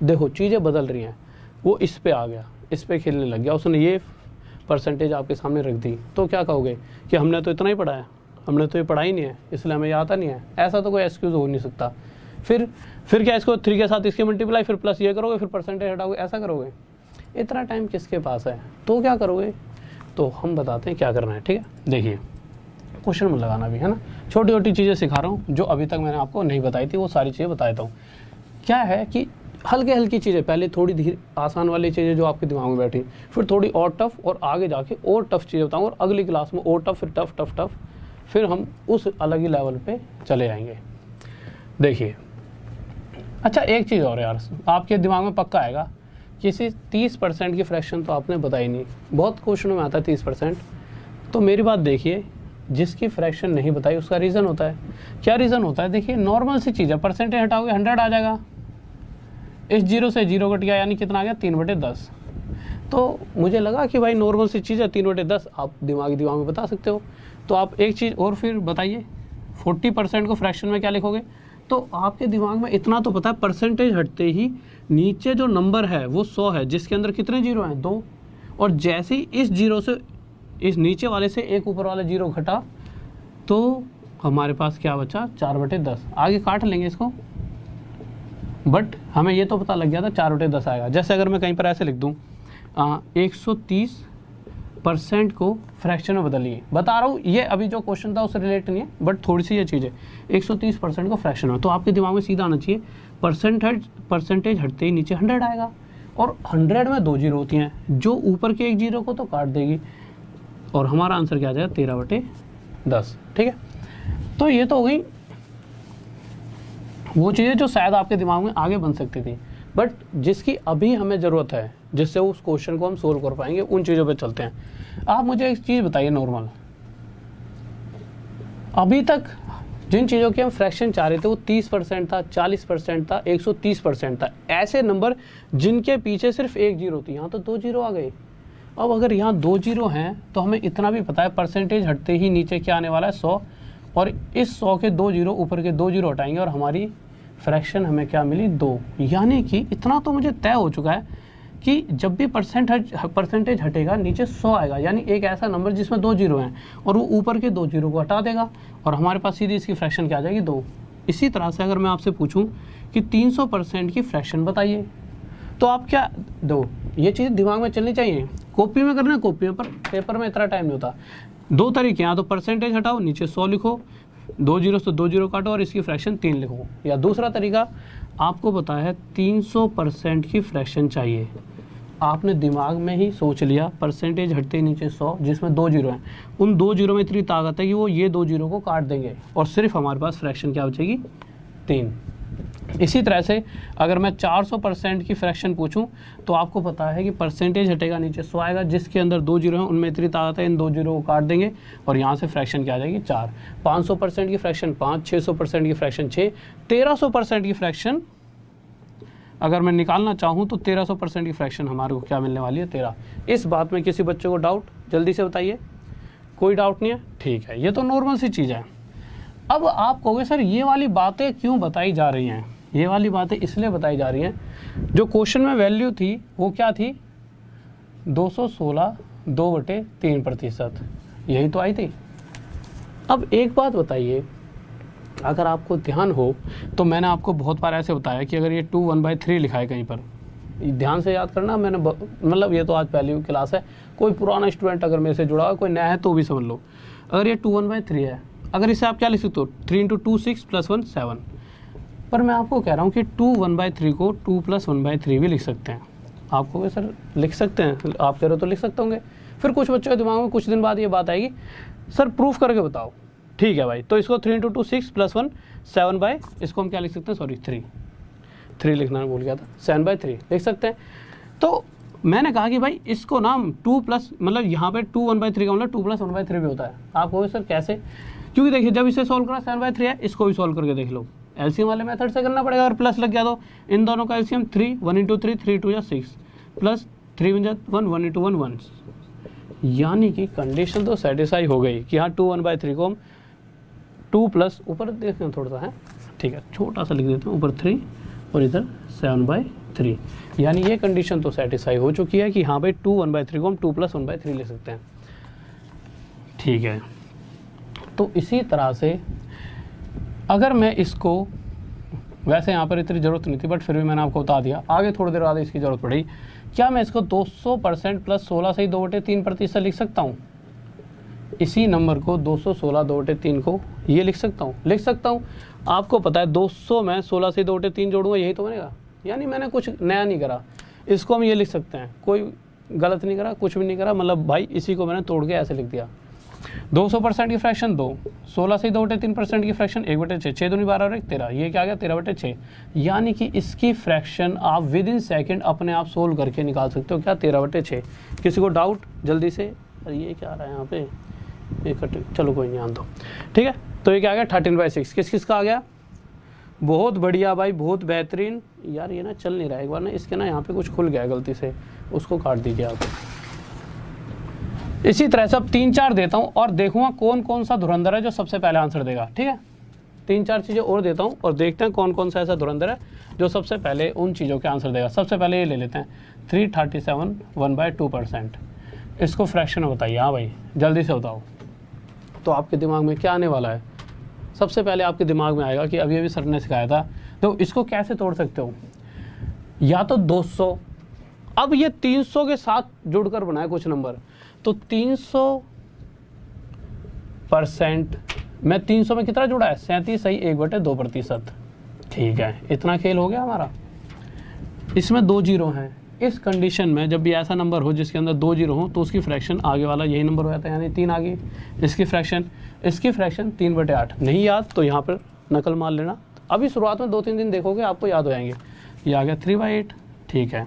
Speaker 1: देखो चीज़ें बदल रही हैं। वो इस पे आ गया, इस पे खेलने लग गया, उसने ये परसेंटेज आपके सामने रख दी, तो क्या कहोगे कि हमने तो इतना ही पढ़ा है, हमने तो ये पढ़ा ही नहीं है इसलिए हमें ये आता नहीं है। ऐसा तो कोई एक्सक्यूज़ हो नहीं सकता। फिर क्या इसको 3 के साथ इसके मल्टीप्लाई, फिर प्लस ये करोगे, फिर परसेंटेज हटाओगे, ऐसा करोगे? इतना टाइम किसके पास है? तो क्या करोगे? तो हम बताते हैं क्या करना है। ठीक है, देखिए क्वेश्चन में लगाना भी है ना, छोटी छोटी चीज़ें सिखा रहा हूँ जो अभी तक मैंने आपको नहीं बताई थी, वो सारी चीज़ें बता देता हूँ। क्या है कि हल्की चीज़ें, पहले थोड़ी धीरे आसान वाली चीज़ें जो आपके दिमाग में बैठी, फिर थोड़ी और टफ, और आगे जाके और टफ चीज़ें बताऊँ, और अगली क्लास में और टफ, फिर टफ, फिर हम उस अलग ही लेवल पे चले जाएंगे। देखिए, अच्छा एक चीज़ और यार आपके दिमाग में पक्का आएगा, किसी 30% की फ्रैक्शन तो आपने बताई नहीं। बहुत क्वेश्चनों में आता है 30%। तो मेरी बात देखिए, जिसकी फ्रैक्शन नहीं बताई उसका रीज़न होता है। क्या रीज़न होता है? देखिए नॉर्मल सी चीज़ है, परसेंटेज हटाओगे 100 आ जाएगा। इस 0 से 0 कट गया, यानी कितना आ गया? 3/10। तो मुझे लगा कि भाई नॉर्मल सी चीज़ है 3/10, आप दिमाग में बता सकते हो। तो आप एक चीज़ और फिर बताइए, 40% को फ्रैक्शन में क्या लिखोगे? तो आपके दिमाग में इतना तो पता है, परसेंटेज हटते ही नीचे जो नंबर है वो 100 है, जिसके अंदर कितने जीरो हैं? 2। और जैसे ही इस 0 से, इस नीचे वाले से एक ऊपर वाला 0 घटा, तो हमारे पास क्या बचा? 4/10। आगे काट लेंगे इसको, बट हमें ये तो पता लग गया था 4/10 आएगा। जैसे अगर मैं कहीं पर ऐसे लिख दूँ 130% को फ्रैक्शन में बदलिए, बता रहा हूँ, ये अभी जो क्वेश्चन था उससे रिलेट नहीं है, बट थोड़ी सी ये चीज़ है। 130% को फ्रैक्शन में, तो आपके दिमाग में सीधा आना चाहिए परसेंटेज हटते ही नीचे 100 आएगा, और 100 में 2 जीरो होती हैं, जो ऊपर के एक जीरो को तो काट देगी, और हमारा आंसर क्या आ जाएगा? 13/10। ठीक है, तो ये तो हो गई वो चीज़ें जो शायद आपके दिमाग में आगे बन सकती थी, बट जिसकी अभी हमें ज़रूरत है, जिससे उस क्वेश्चन को हम सोल्व कर पाएंगे, उन चीज़ों पे चलते हैं। आप मुझे एक चीज़ बताइए, नॉर्मल अभी तक जिन चीज़ों की हम फ्रैक्शन चाह रहे थे वो 30% था, 40% था, 130% था, ऐसे नंबर जिनके पीछे सिर्फ एक जीरो थी, यहाँ तो 2 जीरो आ गए। अब अगर यहाँ 2 जीरो हैं तो हमें इतना भी पता है, परसेंटेज हटते ही नीचे क्या आने वाला है? 100, और इस 100 के 2 जीरो ऊपर के 2 जीरो हटाएंगे, और हमारी फ्रैक्शन हमें क्या मिली? 2। यानी कि इतना तो मुझे तय हो चुका है कि जब भी परसेंटेज हटेगा नीचे 100 आएगा, यानी एक ऐसा नंबर जिसमें 2 जीरो हैं, और वो ऊपर के 2 जीरो को हटा देगा, और हमारे पास सीधी इसकी फ्रैक्शन क्या आ जाएगी? 2। इसी तरह से अगर मैं आपसे पूछूं कि 300% की फ्रैक्शन बताइए, तो आप क्या दो? ये चीज़ दिमाग में चलनी चाहिए। कॉपी में करना है कॉपी में, पर पेपर में इतना टाइम नहीं होता। 2 तरीके हैं, या तो परसेंटेज हटाओ, नीचे 100 लिखो, 2 जीरो से 2 जीरो काटो, और इसकी फ्रैक्शन 3 लिखो। या दूसरा तरीका आपको पता है 300% की फ्रैक्शन चाहिए, आपने दिमाग में ही सोच लिया, परसेंटेज हटते नीचे 100, जिसमें 2 जीरो हैं, उन 2 जीरो में इतनी ताकत है कि वो ये 2 जीरो को काट देंगे, और सिर्फ हमारे पास फ्रैक्शन क्या बचेगी? 3। इसी तरह से अगर मैं 400% की फ्रैक्शन पूछूं, तो आपको पता है कि परसेंटेज हटेगा, नीचे 100 आएगा, जिसके अंदर 2 जीरो हैं, उनमें इतनी ताकत है, इन 2 जीरो को काट देंगे, और यहाँ से फ्रैक्शन क्या आ जाएगी? 4। 500% की फ्रैक्शन 5, 600% की फ्रैक्शन 6, 1300% की फ्रैक्शन अगर मैं निकालना चाहूँ तो 1300% की फ्रैक्शन हमारे को क्या मिलने वाली है? 13। इस बात में किसी बच्चे को डाउट? जल्दी से बताइए। कोई डाउट नहीं है? ठीक है, ये तो नॉर्मल सी चीज़ है। अब आप कहोगे सर ये वाली बातें क्यों बताई जा रही हैं? ये वाली बातें इसलिए बताई जा रही हैं, जो क्वेश्चन में वैल्यू थी वो क्या थी? 216 2/3%, यही तो आई थी। अब एक बात बताइए, अगर आपको ध्यान हो तो मैंने आपको बहुत बार ऐसे बताया कि अगर ये 2 1/3 लिखा है कहीं पर, ध्यान से याद करना, मैंने मतलब ये तो आज पहली क्लास है, कोई पुराना स्टूडेंट अगर मेरे से जुड़ा हो, कोई नया है तो भी समझ लो। अगर ये 2 1/3 है, अगर इसे आप क्या लिख सकते हो, 3 × 2 6 + 1 7। पर मैं आपको कह रहा हूँ कि 2 1/3 को 2 + 1/3 भी लिख सकते हैं। आप कहोगे सर लिख सकते हैं, आप कह रहे हो तो लिख सकते होंगे। फिर कुछ बच्चों के दिमाग में कुछ दिन बाद ये बात आएगी, सर प्रूफ करके बताओ। ठीक है भाई, तो इसको 3 × 2 6 + 1 7 इसको हम क्या लिख सकते हैं, सॉरी 3 लिखना भूल गया था, 7/3 लिख सकते हैं। तो मैंने कहा कि भाई इसको ना 2 प्लस, मतलब यहाँ पे 2 1/3 का मतलब 2 + 1/3 भी होता है। आप कहोगे सर कैसे, क्योंकि देखिए जब इसे सॉल्व करा 7/3 है, इसको भी सॉल्व करके देख लो, एलसीएम वाले मेथड से करना पड़ेगा। अगर प्लस लग गया तो इन दोनों का एलसीएम 3, 1 × 3 3 × 2 = 6 प्लस 3 × 1 1 × 1 1, यानी कि कंडीशन तो सेटिस्फाई हो गई कि हाँ 2 1/3 को हम 2 प्लस, ऊपर देखते हैं थोड़ा सा है, ठीक है छोटा सा लिख देते हैं, ऊपर 3 और इधर 7/3, यानी ये कंडीशन तो सेटिस्फाई हो चुकी है कि हाँ भाई 2 1/3 को हम 2 + 1/3 ले सकते हैं। ठीक है, तो इसी तरह से अगर मैं इसको, वैसे यहाँ पर इतनी ज़रूरत नहीं थी बट फिर भी मैंने आपको बता दिया, आगे थोड़ी देर बाद इसकी ज़रूरत पड़ी, क्या मैं इसको 200% + 16 से 2/3% लिख सकता हूँ? इसी नंबर को 216 2/3 को ये लिख सकता हूँ, लिख सकता हूँ। आपको पता है 200 में 16 से 2/3 जोड़ूंगा यही तो बनेगा, यानी मैंने कुछ नया नहीं करा, इसको हम ये लिख सकते हैं, कोई गलत नहीं करा, कुछ भी नहीं करा, मतलब भाई इसी को मैंने तोड़ के ऐसे लिख दिया। 200% की फ्रैक्शन 2, 16 से 2/3% की फ्रैक्शन 1/6, 6 दूनी 12 और 1 13, ये क्या आ गया 13/6, यानी कि इसकी फ्रैक्शन आप विद इन सेकेंड अपने आप सोल्व करके निकाल सकते हो, क्या 13/6। किसी को डाउट जल्दी से, अरे ये क्या आ रहा है यहाँ पे, चलो कोई नहीं, आन दो, ठीक है। तो ये क्या आ गया 13/6, किस का आ गया, बहुत बढ़िया भाई, बहुत बेहतरीन। यार ये ना चल नहीं रहा है, एक बार ना इसके ना यहाँ पे कुछ खुल गया गलती से, उसको काट दीजिए आप। इसी तरह से अब 3-4 देता हूँ और देखूंगा कौन कौन सा धुरंधर है जो सबसे पहले आंसर देगा, ठीक है। 3-4 चीज़ें और देता हूँ और देखते हैं कौन कौन सा ऐसा धुरंधर है जो सबसे पहले उन चीज़ों के आंसर देगा। सबसे पहले ये ले लेते हैं 337 1/2%, इसको फ्रैक्शन में बताइए। हाँ भाई जल्दी से बताओ, तो आपके दिमाग में क्या आने वाला है? सबसे पहले आपके दिमाग में आएगा कि अभी सर ने सिखाया था, तो इसको कैसे तोड़ सकते हो, या तो 200, अब ये 300 के साथ जुड़कर बनाए कुछ नंबर, तो 300% में 300 में कितना जुड़ा है 37 सही 1/2%, ठीक है। इतना खेल हो गया हमारा। इसमें 2 जीरो हैं, इस कंडीशन में जब भी ऐसा नंबर हो जिसके अंदर 2 जीरो हो तो उसकी फ्रैक्शन आगे वाला यही नंबर हो जाता है, यानी 3 आ गई। इसकी फ्रैक्शन 3/8 नहीं याद तो यहाँ पर नकल मार लेना, अभी शुरुआत में 2-3 दिन देखोगे आपको याद हो जाएंगे। ये आ गया 3/8, ठीक है।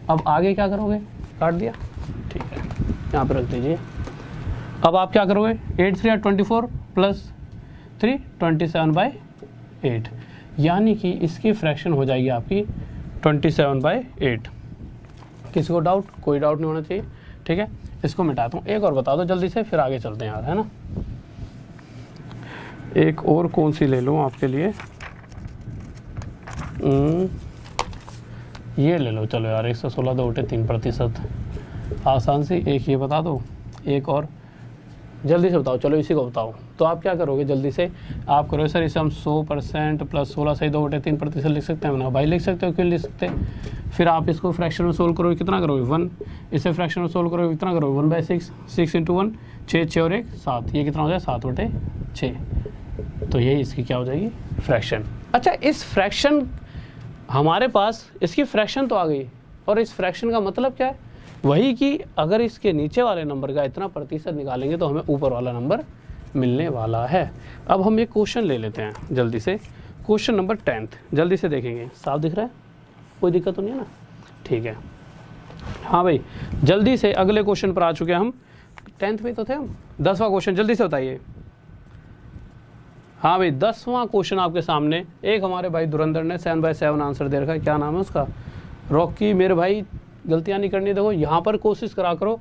Speaker 1: अब आगे क्या करोगे, काट दिया, ठीक है, यहाँ पे रख दीजिए। अब आप क्या करोगे 8 3 24 प्लस 3 27/8, यानी कि इसकी फ्रैक्शन हो जाएगी आपकी 27/8। किसी को डाउट? कोई डाउट नहीं होना चाहिए, ठीक है। इसको मिटाता हूँ, एक और बता दो जल्दी से, फिर आगे चलते हैं यार, है ना। एक और कौन सी ले लूँ आपके लिए, ये ले लो, चलो यार 116 2/3%, आसान सी। एक ये बता दो, एक और जल्दी से बताओ, चलो इसी को बताओ। तो आप क्या करोगे जल्दी से, आप करोगे सर इसे हम 100% + 16 से 2/3% लिख सकते हैं ना भाई, लिख सकते हो, क्यों लिख सकते हैं। फिर आप इसको फ्रैक्शन में सोल्व करोगे, कितना करोगे 1, इसे फ्रैक्शन में सोल्व करोगे कितना करोगे 1/6, 6 × 1 6, 6 और 1 7, ये कितना हो जाए 7/6, तो यही इसकी क्या हो जाएगी फ्रैक्शन। अच्छा, इस फ्रैक्शन हमारे पास इसकी फ्रैक्शन तो आ गई, और इस फ्रैक्शन का मतलब क्या है, वही कि अगर इसके नीचे वाले नंबर का इतना प्रतिशत निकालेंगे तो हमें ऊपर वाला नंबर मिलने वाला है। अब हम एक क्वेश्चन ले लेते हैं जल्दी से, क्वेश्चन नंबर 10 जल्दी से देखेंगे, साफ दिख रहा है, कोई दिक्कत तो नहीं है ना, ठीक है। हाँ भाई जल्दी से अगले क्वेश्चन पर आ चुके हैं हम, 10th में तो थे हम, 10वां क्वेश्चन जल्दी से बताइए। हाँ भाई 10वां क्वेश्चन आपके सामने, एक हमारे भाई धुरंधर ने 7/7 आंसर दे रखा है, क्या नाम है उसका, रॉकी। मेरे भाई गलतियाँ नहीं करनी, देखो यहाँ पर कोशिश करा करो,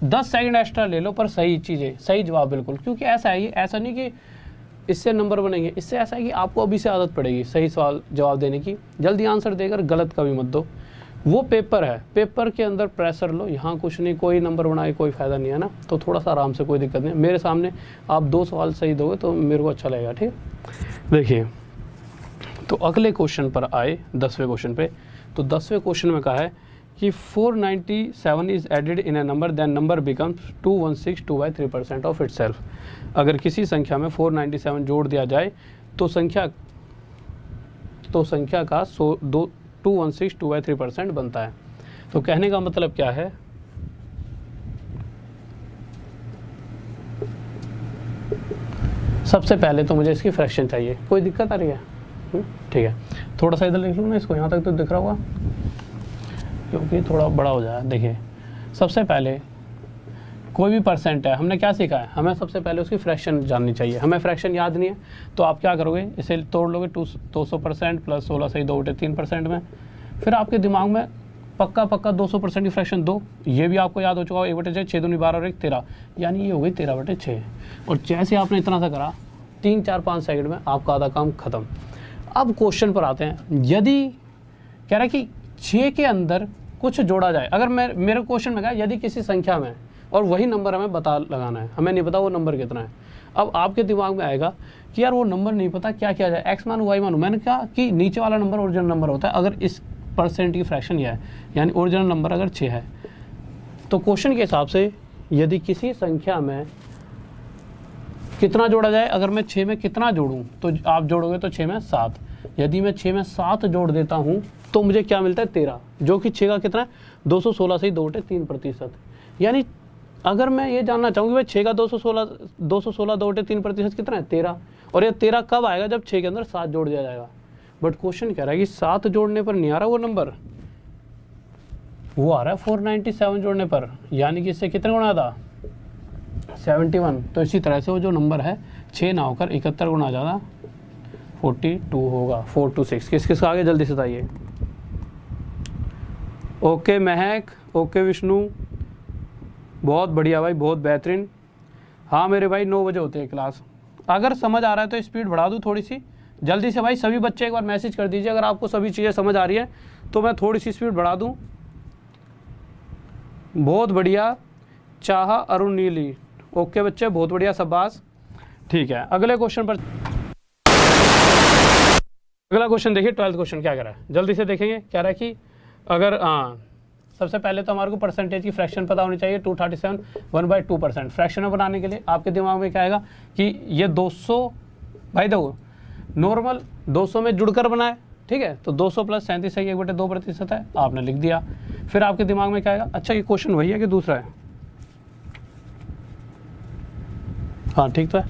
Speaker 1: 10 सेकंड एक्स्ट्रा ले लो पर सही चीज़ें, सही जवाब बिल्कुल, क्योंकि ऐसा है, ऐसा नहीं कि इससे नंबर बनेंगे, इससे ऐसा है कि आपको अभी से आदत पड़ेगी सही सवाल जवाब देने की। जल्दी आंसर देकर गलत कभी मत दो। वो पेपर है, पेपर के अंदर प्रेशर लो, यहाँ कुछ नहीं, कोई नंबर बनाए कोई फ़ायदा नहीं है ना, तो थोड़ा सा आराम से, कोई दिक्कत नहीं। मेरे सामने आप 2 सवाल सही दोगे तो मेरे को अच्छा लगेगा, ठीक। देखिए तो अगले क्वेश्चन पर आए, 10वें क्वेश्चन पे। तो 10वें क्वेश्चन में कहा है कि 497 is added in a number then number becomes 2162/3% of itself. अगर किसी संख्या में 497 जोड़ दिया जाए तो संख्या का 2162/3% बनता है। तो कहने का मतलब क्या है, सबसे पहले तो मुझे इसकी फ्रैक्शन चाहिए। कोई दिक्कत आ रही है? ठीक है, थोड़ा सा इधर लिख लूँ ना इसको, यहाँ तक तो दिख रहा होगा क्योंकि थोड़ा बड़ा हो जाए। देखिए सबसे पहले कोई भी परसेंट है, हमने क्या सीखा है, हमें सबसे पहले उसकी फ्रैक्शन जाननी चाहिए। हमें फ्रैक्शन याद नहीं है तो आप क्या करोगे, इसे तोड़ लोगे 200% प्लस 16 सही 2 बटे 3% में। फिर आपके दिमाग में पक्का 200% की फ्रैक्शन दो, ये भी आपको याद हो चुका हो, 1/6, 6 दूनी 12 और 1 13, यानी ये हो गई 13/6। और जैसे आपने इतना सा करा 3 4 5 सेकंड में आपका आधा काम खत्म। अब क्वेश्चन पर आते हैं, यदि कह रहा है कि 6 के अंदर कुछ जोड़ा जाए, अगर मेरे क्वेश्चन में कहा यदि किसी संख्या में, और वही नंबर हमें पता लगाना है, हमें नहीं पता वो नंबर कितना है। अब आपके दिमाग में आएगा कि यार वो नंबर नहीं पता, क्या किया जाए, एक्स मानू वाई मानू। मैंने कहा कि नीचे वाला नंबर ओरिजिनल नंबर होता है, अगर इस परसेंट की फ्रैक्शन यह है, यानी ओरिजिनल नंबर अगर 6 है, तो क्वेश्चन के हिसाब से यदि किसी संख्या में कितना जोड़ा जाए, अगर मैं 6 में कितना जोड़ूं, तो आप जोड़ोगे तो 6 में 7, यदि मैं 6 में 7 जोड़ देता हूं तो मुझे क्या मिलता है 13, जो कि 6 का कितना है 216 से 2 बटे 3%। यानी अगर मैं ये जानना चाहूँ कि भाई 6 का 216 2 बटे 3% कितना है 13, और ये 13 कब आएगा, जब 6 के अंदर 7 जोड़ दिया जाएगा। बट क्वेश्चन कह रहा है कि 7 जोड़ने पर नहीं आ रहा वो नंबर, वो आ रहा है 497 जोड़ने पर, यानी कि इससे कितने गुना था 71। तो इसी तरह से वो जो नंबर है 6 ना होकर 71 गुना ज़्यादा 42 होगा। 426 किस किस आगे जल्दी से बताइए। ओके महक, ओके विष्णु, बहुत बढ़िया भाई, बहुत बेहतरीन। हाँ मेरे भाई 9 बजे होते हैं क्लास। अगर समझ आ रहा है तो स्पीड बढ़ा दूँ थोड़ी सी, जल्दी से भाई सभी बच्चे एक बार मैसेज कर दीजिए अगर आपको सभी चीज़ें समझ आ रही है तो मैं थोड़ी सी स्पीड बढ़ा दूँ। बहुत बढ़िया, चाहा अरुण नीली, ओके बच्चे बहुत बढ़िया, शाबाश। ठीक है, अगले क्वेश्चन पर, अगला क्वेश्चन देखिए 12th क्वेश्चन क्या कह रहा है, जल्दी से देखेंगे। कह रहा है कि अगर सबसे पहले तो हमारे को परसेंटेज की फ्रैक्शन पता होनी चाहिए, 237 1/2%। फ्रैक्शन में बनाने के लिए आपके दिमाग में क्या आएगा कि ये 200, भाई देखो नॉर्मल 200 में जुड़कर बनाए, ठीक है, तो 200 प्लस 37 है 1/2% है, आपने लिख दिया। फिर आपके दिमाग में क्या आएगा, अच्छा ये क्वेश्चन वही है कि दूसरा है, हाँ ठीक तो है।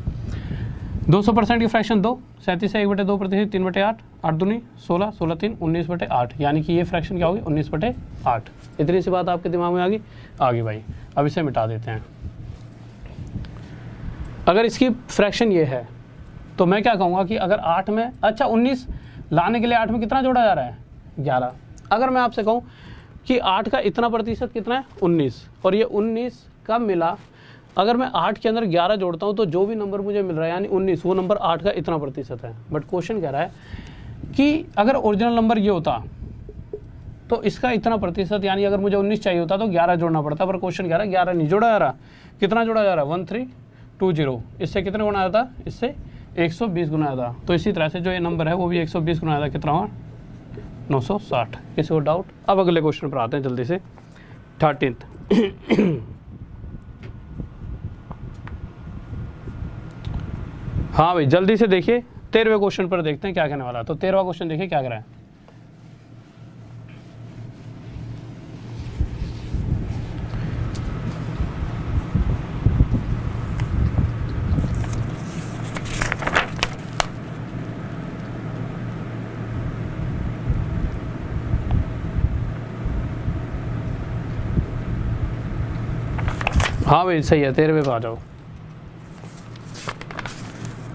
Speaker 1: 200% की फ्रैक्शन 2, 37 है 1/2%, 3/8, 8 दूनी 16, 16 3 19/8, यानी कि ये फ्रैक्शन क्या होगी 19/8। इतनी सी बात आपके दिमाग में आ गई भाई। अब इसे मिटा देते हैं। अगर इसकी फ्रैक्शन ये है तो मैं क्या कहूँगा कि अगर 8 में, अच्छा 19 लाने के लिए 8 में कितना जोड़ा जा रहा है 11। अगर मैं आपसे कहूँ कि 8 का इतना प्रतिशत कितना है 19, और ये 19 कब मिला, अगर मैं 8 के अंदर 11 जोड़ता हूँ तो जो भी नंबर मुझे मिल रहा है यानी 19, वो नंबर 8 का इतना प्रतिशत है। बट क्वेश्चन कह रहा है कि अगर ओरिजिनल नंबर ये होता तो इसका इतना प्रतिशत, यानी अगर मुझे 19 चाहिए होता तो 11 जोड़ना पड़ता, पर क्वेश्चन कह रहा है 11 नहीं जोड़ा जा रहा। कितना जोड़ा जा रहा है 1320, इससे कितने गुना आया था, इससे 120 गुना आया था। तो इसी तरह से जो ये नंबर है वो भी 120 गुना आया था, कितना हुआ 960। किसी को डाउट? अब अगले क्वेश्चन पर आते हैं जल्दी से, 13th। हाँ भाई जल्दी से देखिए, 13वें क्वेश्चन पर देखते हैं क्या कहने वाला है। तो 13वां क्वेश्चन देखिए क्या कह रहा है। हाँ भाई सही है, 13वें पे आ जाओ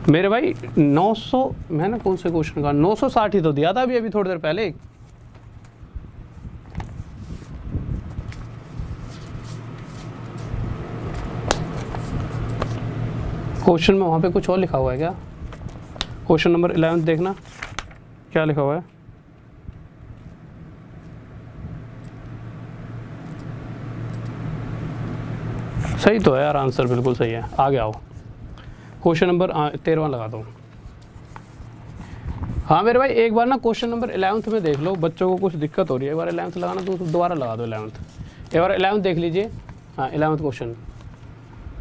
Speaker 1: मेरे भाई। 900 मैंने कौन से क्वेश्चन का 960 ही तो दिया था अभी थोड़ी देर पहले। क्वेश्चन में वहाँ पे कुछ और लिखा हुआ है क्या? क्वेश्चन नंबर 11 देखना क्या लिखा हुआ है। सही तो है यार, आंसर बिल्कुल सही है। आगे आओ, क्वेश्चन नंबर 13वां लगा दो। हाँ मेरे भाई, एक बार ना क्वेश्चन नंबर 11th में देख लो, बच्चों को कुछ दिक्कत हो रही है। एक बार 11th लगाना तो दोबारा लगा दो 11th। एक बार 11th देख लीजिए। हाँ 11th क्वेश्चन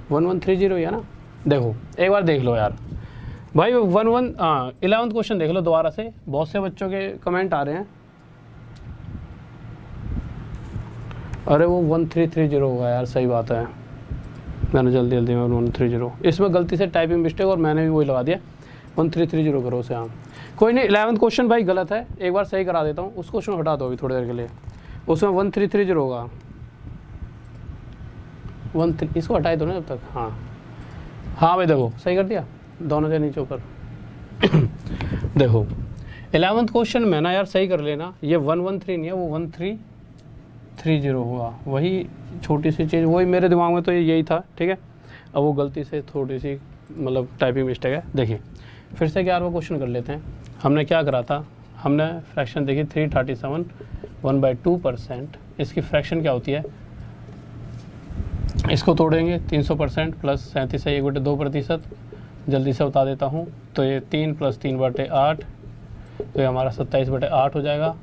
Speaker 1: 1130 है ना, देखो एक बार देख लो यार भाई। 11th क्वेश्चन देख लो दोबारा से, बहुत से बच्चों के कमेंट आ रहे हैं। अरे वो 1330 होगा यार, सही बात है, मैंने जल्दी में 1130, इसमें गलती से टाइपिंग मिस्टेक और मैंने भी वही लगा दिया 1330 करो उसे। हाँ कोई नहीं, 11th क्वेश्चन भाई गलत है, एक बार सही करा देता हूँ। उस क्वेश्चन हटा दो अभी थोड़ी देर के लिए, उसमें 1330 होगा। 13 इसको हटाए दो ना जब तक। हाँ हाँ भाई देखो सही कर दिया, दोनों से नीचे ऊपर। देखो 11th क्वेश्चन में ना यार सही कर लेना, ये 113 नहीं है, वो 1330 होगा। वही छोटी सी चीज़, वही मेरे दिमाग में तो यही था, ठीक है। अब वो गलती से थोड़ी सी मतलब टाइपिंग मिस्टेक है। देखिए फिर से 11वां क्वेश्चन कर लेते हैं। हमने क्या करा था, हमने फ्रैक्शन देखी 337 1/2%। इसकी फ्रैक्शन क्या होती है, इसको तोड़ेंगे 300% प्लस 37 है 1/2%। जल्दी से बता देता हूँ, तो ये 3 + 3/8, तो ये हमारा 27/8 हो जाएगा।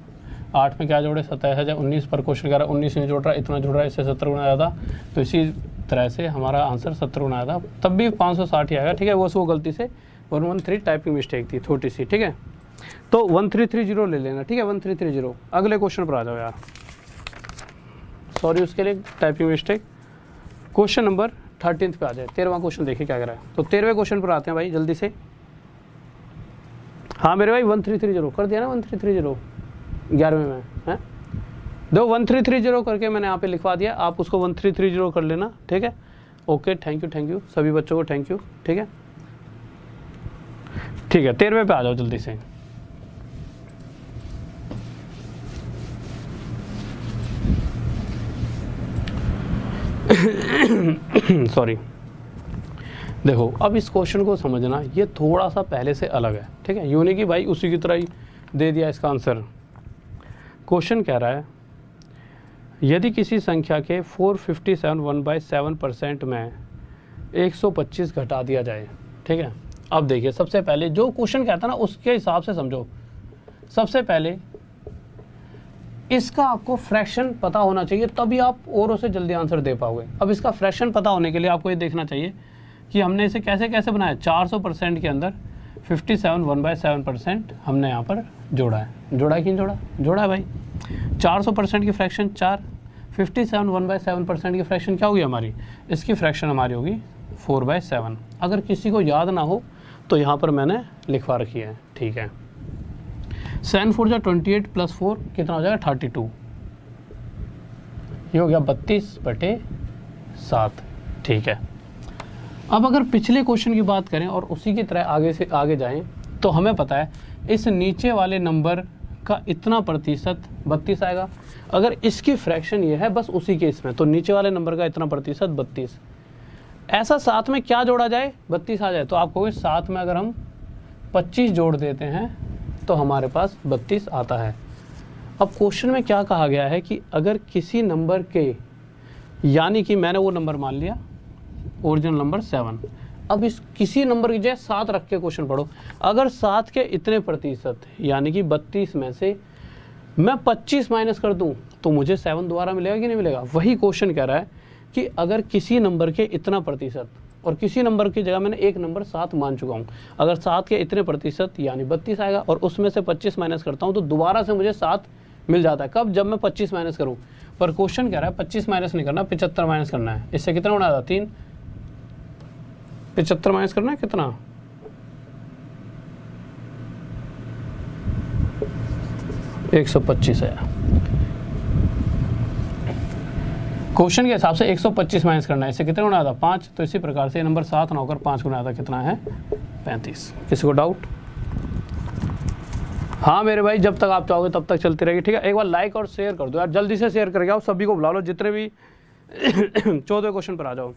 Speaker 1: 8 में क्या जोड़े, 27 19 पर क्वेश्चन कह रहा है 19 नहीं जोड़ रहा, इतना जोड़ रहा है, इससे 70 गुना ज़्यादा, तो इसी तरह से हमारा आंसर 70 गुना ज़्यादा, तब भी 560 ही आएगा, ठीक है। वो गलती से 113 टाइपिंग मिस्टेक थी छोटी सी, ठीक है। तो 1330 ले लेना, ठीक है 1330। अगले क्वेश्चन पर आ जाओ यार, सॉरी उसके लिए टाइपिंग मिस्टेक। क्वेश्चन नंबर 13 पे आ जाए, 13वां क्वेश्चन देखिए क्या करा है। तो 13वें क्वेश्चन पर आते हैं भाई जल्दी से। हाँ मेरे भाई 1330 कर दिया ना, 1330 11वें में है। दो 1330 करके मैंने यहाँ पे लिखवा दिया, आप उसको 1330 कर लेना, ठीक है। ओके थैंक यू सभी बच्चों को थैंक यू, ठीक है। 13वें पे आ जाओ जल्दी से। सॉरी, देखो अब इस क्वेश्चन को समझना, ये थोड़ा सा पहले से अलग है, ठीक है। यूं नहीं कि भाई उसी की तरह ही दे दिया इसका आंसर। क्वेश्चन कह रहा है यदि किसी संख्या के 457 1/7% में 125 घटा दिया जाए, ठीक है। अब देखिए सबसे पहले जो क्वेश्चन कहता है ना उसके हिसाब से समझो। सबसे पहले इसका आपको फ्रैक्शन पता होना चाहिए, तभी आप औरों से जल्दी आंसर दे पाओगे। अब इसका फ्रैक्शन पता होने के लिए आपको ये देखना चाहिए कि हमने इसे कैसे कैसे बनाया। 400% के अंदर 57 1/7% हमने यहाँ पर जोड़ा है। जोड़ा है कि नहीं जोड़ा, जोड़ा है भाई। 400% की फ्रैक्शन 4, 57 1/7% की फ्रैक्शन क्या होगी हमारी, इसकी फ्रैक्शन हमारी होगी 4/7। अगर किसी को याद ना हो तो यहाँ पर मैंने लिखवा रखी है, ठीक है। 7 4 28 + 4 कितना हो जाएगा 32, ये हो गया 32/7, ठीक है। अब अगर पिछले क्वेश्चन की बात करें और उसी की तरह आगे से आगे जाएं, तो हमें पता है इस नीचे वाले नंबर का इतना प्रतिशत 32 आएगा। अगर इसकी फ्रैक्शन ये है बस उसी केस में, तो नीचे वाले नंबर का इतना प्रतिशत 32। ऐसा साथ में क्या जोड़ा जाए 32 आ जाए, तो आप कहोगे साथ में अगर हम 25 जोड़ देते हैं तो हमारे पास 32 आता है। अब क्वेश्चन में क्या कहा गया है कि अगर किसी नंबर के, यानी कि मैंने वो नंबर मान लिया ओरिजिनल नंबर 7, अब इस किसी नंबर की जगह 7 रख के क्वेश्चन पढ़ो। अगर 7 के इतने प्रतिशत यानी कि 32 में से मैं 25 माइनस कर दूं तो मुझे 7 दोबारा मिलेगा कि नहीं मिलेगा। वही क्वेश्चन कह रहा है कि अगर किसी नंबर के इतना प्रतिशत, और किसी नंबर की जगह मैंने एक नंबर 7 मान चुका हूँ, अगर 7 के इतने प्रतिशत यानी 32 आएगा और उसमें से 25 माइनस करता हूँ तो दोबारा से मुझे 7 मिल जाता है। कब, जब मैं 25 माइनस करूँ। पर क्वेश्चन कह रहा है 25 माइनस नहीं करना, 75 माइनस करना है। इससे कितना होना था 3, 75 माइनस करना है कितना, 125 है। क्वेश्चन के हिसाब से 125 माइनस करना है, इससे कितना गुना आता 5। तो इसी प्रकार से नंबर 7 ना होकर 5 गुना आता कितना है 35। किसी को डाउट? हाँ मेरे भाई जब तक आप चाहोगे तब तक चलती रहेगी, ठीक है। एक बार लाइक और शेयर कर दो यार, जल्दी से शेयर करके आओ, सभी को बुला लो, जितने भी 14वें क्वेश्चन पर आ जाओ।